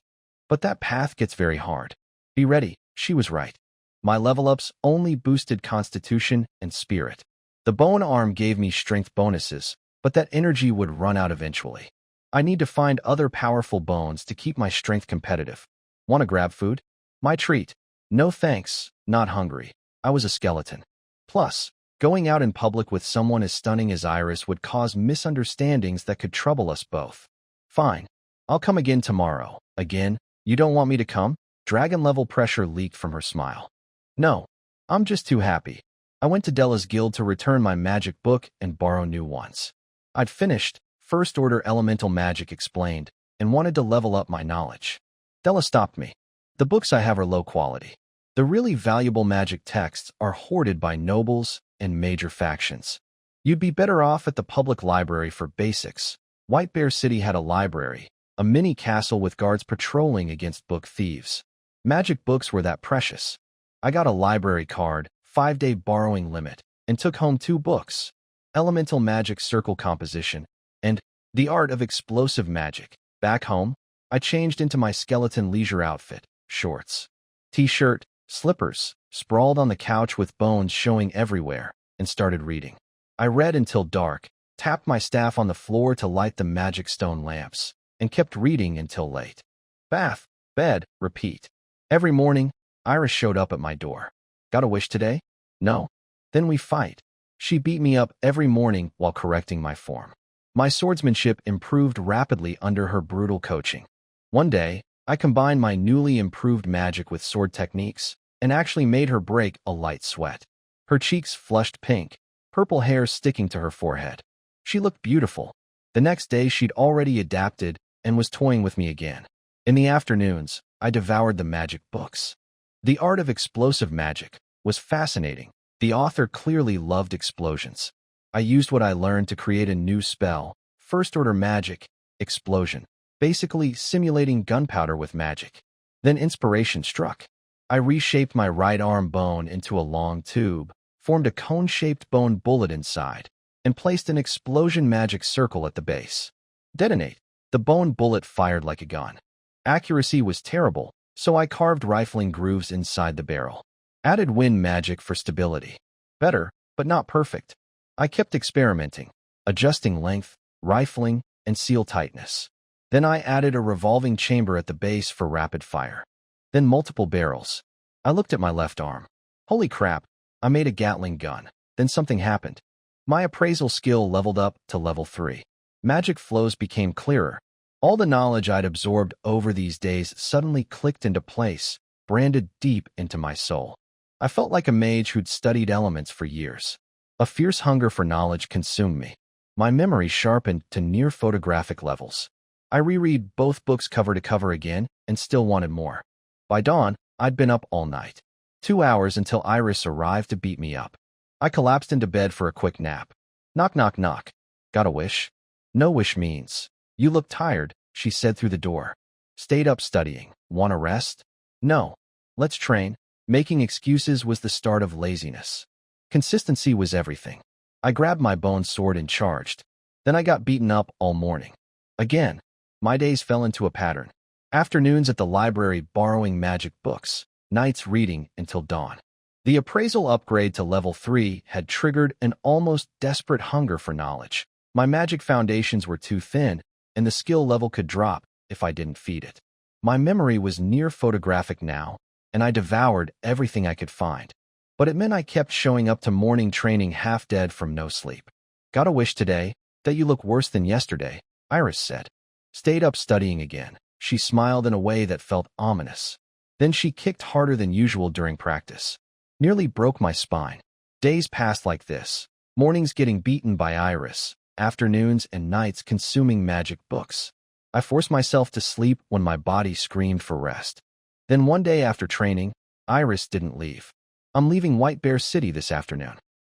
But that path gets very hard. Be ready, she was right. My level-ups only boosted constitution and spirit. The bone arm gave me strength bonuses, but that energy would run out eventually. I need to find other powerful bones to keep my strength competitive. Want to grab food? My treat. No thanks, not hungry. I was a skeleton. Plus, going out in public with someone as stunning as Iris would cause misunderstandings that could trouble us both. Fine. I'll come again tomorrow. Again? You don't want me to come? Dragon-level pressure leaked from her smile. No. I'm just too happy. I went to Della's guild to return my magic book and borrow new ones. I'd finished First-Order Elemental Magic Explained and wanted to level up my knowledge. Della stopped me. The books I have are low quality. The really valuable magic texts are hoarded by nobles and major factions. You'd be better off at the public library for basics. White Bear City had a library, a mini castle with guards patrolling against book thieves. Magic books were that precious. I got a library card, 5-day borrowing limit, and took home 2 books. Elemental Magic Circle Composition, and The Art of Explosive Magic. Back home, I changed into my skeleton leisure outfit, shorts, t-shirt, slippers, sprawled on the couch with bones showing everywhere, and started reading. I read until dark, tapped my staff on the floor to light the magic stone lamps, and kept reading until late. Bath, bed, repeat. Every morning, Iris showed up at my door. Got a wish today? No. Then we fight. She beat me up every morning while correcting my form. My swordsmanship improved rapidly under her brutal coaching. One day, I combined my newly improved magic with sword techniques and actually made her break a light sweat. Her cheeks flushed pink, purple hair sticking to her forehead. She looked beautiful. The next day, she'd already adapted and was toying with me again. In the afternoons, I devoured the magic books. The Art of Explosive Magic was fascinating. The author clearly loved explosions. I used what I learned to create a new spell, First-Order Magic, Explosion, basically simulating gunpowder with magic. Then inspiration struck. I reshaped my right arm bone into a long tube, formed a cone-shaped bone bullet inside, and placed an explosion magic circle at the base. Detonate. The bone bullet fired like a gun. Accuracy was terrible, so I carved rifling grooves inside the barrel. Added wind magic for stability. Better, but not perfect. I kept experimenting, adjusting length, rifling, and seal tightness. Then I added a revolving chamber at the base for rapid fire. Then multiple barrels. I looked at my left arm. Holy crap, I made a Gatling gun. Then something happened. My appraisal skill leveled up to level 3. Magic flows became clearer. All the knowledge I'd absorbed over these days suddenly clicked into place, branded deep into my soul. I felt like a mage who'd studied elements for years. A fierce hunger for knowledge consumed me. My memory sharpened to near photographic levels. I reread both books cover to cover again and still wanted more. By dawn, I'd been up all night. 2 hours until Iris arrived to beat me up. I collapsed into bed for a quick nap. Knock, knock, knock. Got a wish? No wish means. You look tired, she said through the door. Stayed up studying. Want to rest? No. Let's train. Making excuses was the start of laziness. Consistency was everything. I grabbed my bone sword and charged. Then I got beaten up all morning. Again, my days fell into a pattern. Afternoons at the library borrowing magic books, nights reading until dawn. The appraisal upgrade to level 3 had triggered an almost desperate hunger for knowledge. My magic foundations were too thin, and the skill level could drop if I didn't feed it. My memory was near photographic now, and I devoured everything I could find. But it meant I kept showing up to morning training half dead from no sleep. Got a wish today? That you look worse than yesterday, Iris said. Stayed up studying again. She smiled in a way that felt ominous. Then she kicked harder than usual during practice. Nearly broke my spine. Days passed like this. Mornings getting beaten by Iris. Afternoons and nights consuming magic books. I forced myself to sleep when my body screamed for rest. Then one day after training, Iris didn't leave. I'm leaving White Bear City this afternoon.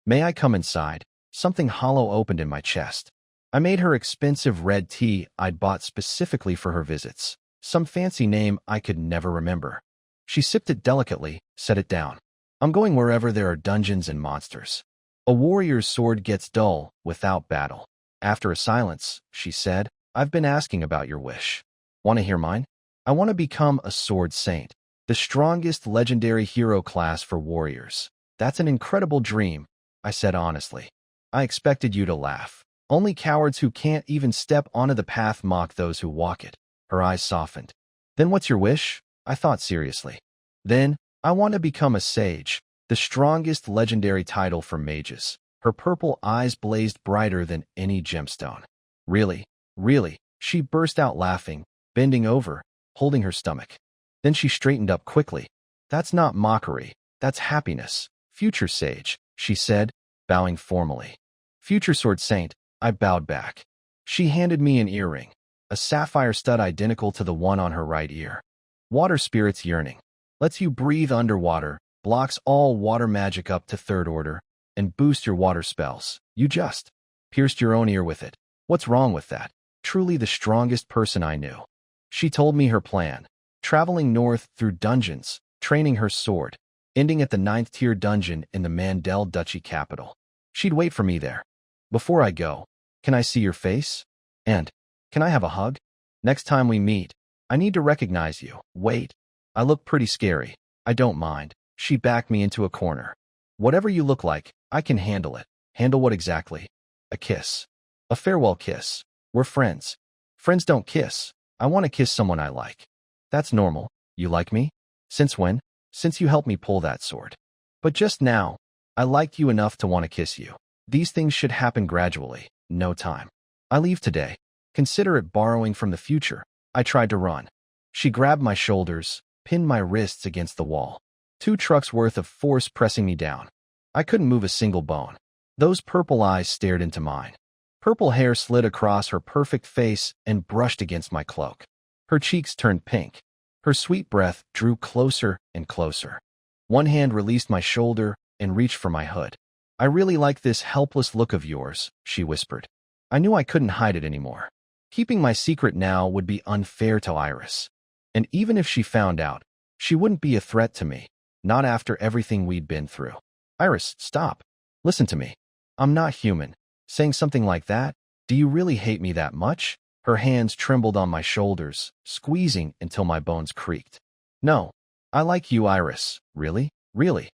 May I come inside? Something hollow opened in my chest. I made her expensive red tea I'd bought specifically for her visits. Some fancy name I could never remember. She sipped it delicately, set it down. I'm going wherever there are dungeons and monsters. A warrior's sword gets dull without battle. After a silence, she said, I've been asking about your wish. Want to hear mine? I want to become a sword saint, the strongest legendary hero class for warriors. That's an incredible dream, I said honestly. I expected you to laugh. Only cowards who can't even step onto the path mock those who walk it. Her eyes softened. Then what's your wish? I thought seriously. Then, I want to become a sage, the strongest legendary title for mages. Her purple eyes blazed brighter than any gemstone. Really? Really? She burst out laughing, bending over, holding her stomach. Then she straightened up quickly. That's not mockery. That's happiness. Future sage, she said, bowing formally. Future sword saint, I bowed back. She handed me an earring, a sapphire stud identical to the one on her right ear. Water spirit's yearning. Lets you breathe underwater, blocks all water magic up to 3rd order, and boost your water spells. You just pierced your own ear with it. What's wrong with that? Truly the strongest person I knew. She told me her plan, traveling north through dungeons, training her sword, ending at the 9th tier dungeon in the Mandel Duchy capital. She'd wait for me there. Before I go, can I see your face? And, can I have a hug? Next time we meet, I need to recognize you. Wait. I look pretty scary. I don't mind. She backed me into a corner. Whatever you look like, I can handle it. Handle what exactly? A kiss. A farewell kiss. We're friends. Friends don't kiss. I want to kiss someone I like. That's normal. You like me? Since when? Since you helped me pull that sword. But just now, I liked you enough to want to kiss you. These things should happen gradually. No time. I leave today. Consider it borrowing from the future. I tried to run. She grabbed my shoulders, pinned my wrists against the wall. 2 trucks worth of force pressing me down. I couldn't move a single bone. Those purple eyes stared into mine. Purple hair slid across her perfect face and brushed against my cloak. Her cheeks turned pink. Her sweet breath drew closer and closer. One hand released my shoulder and reached for my hood. I really like this helpless look of yours, she whispered. I knew I couldn't hide it anymore. Keeping my secret now would be unfair to Iris. And even if she found out, she wouldn't be a threat to me, not after everything we'd been through. Iris, stop. Listen to me. I'm not human. Saying something like that? Do you really hate me that much? Her hands trembled on my shoulders, squeezing until my bones creaked. No. I like you, Iris. Really? Really?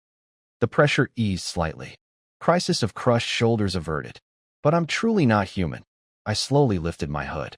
The pressure eased slightly. Crisis of crushed shoulders averted. But I'm truly not human. I slowly lifted my hood.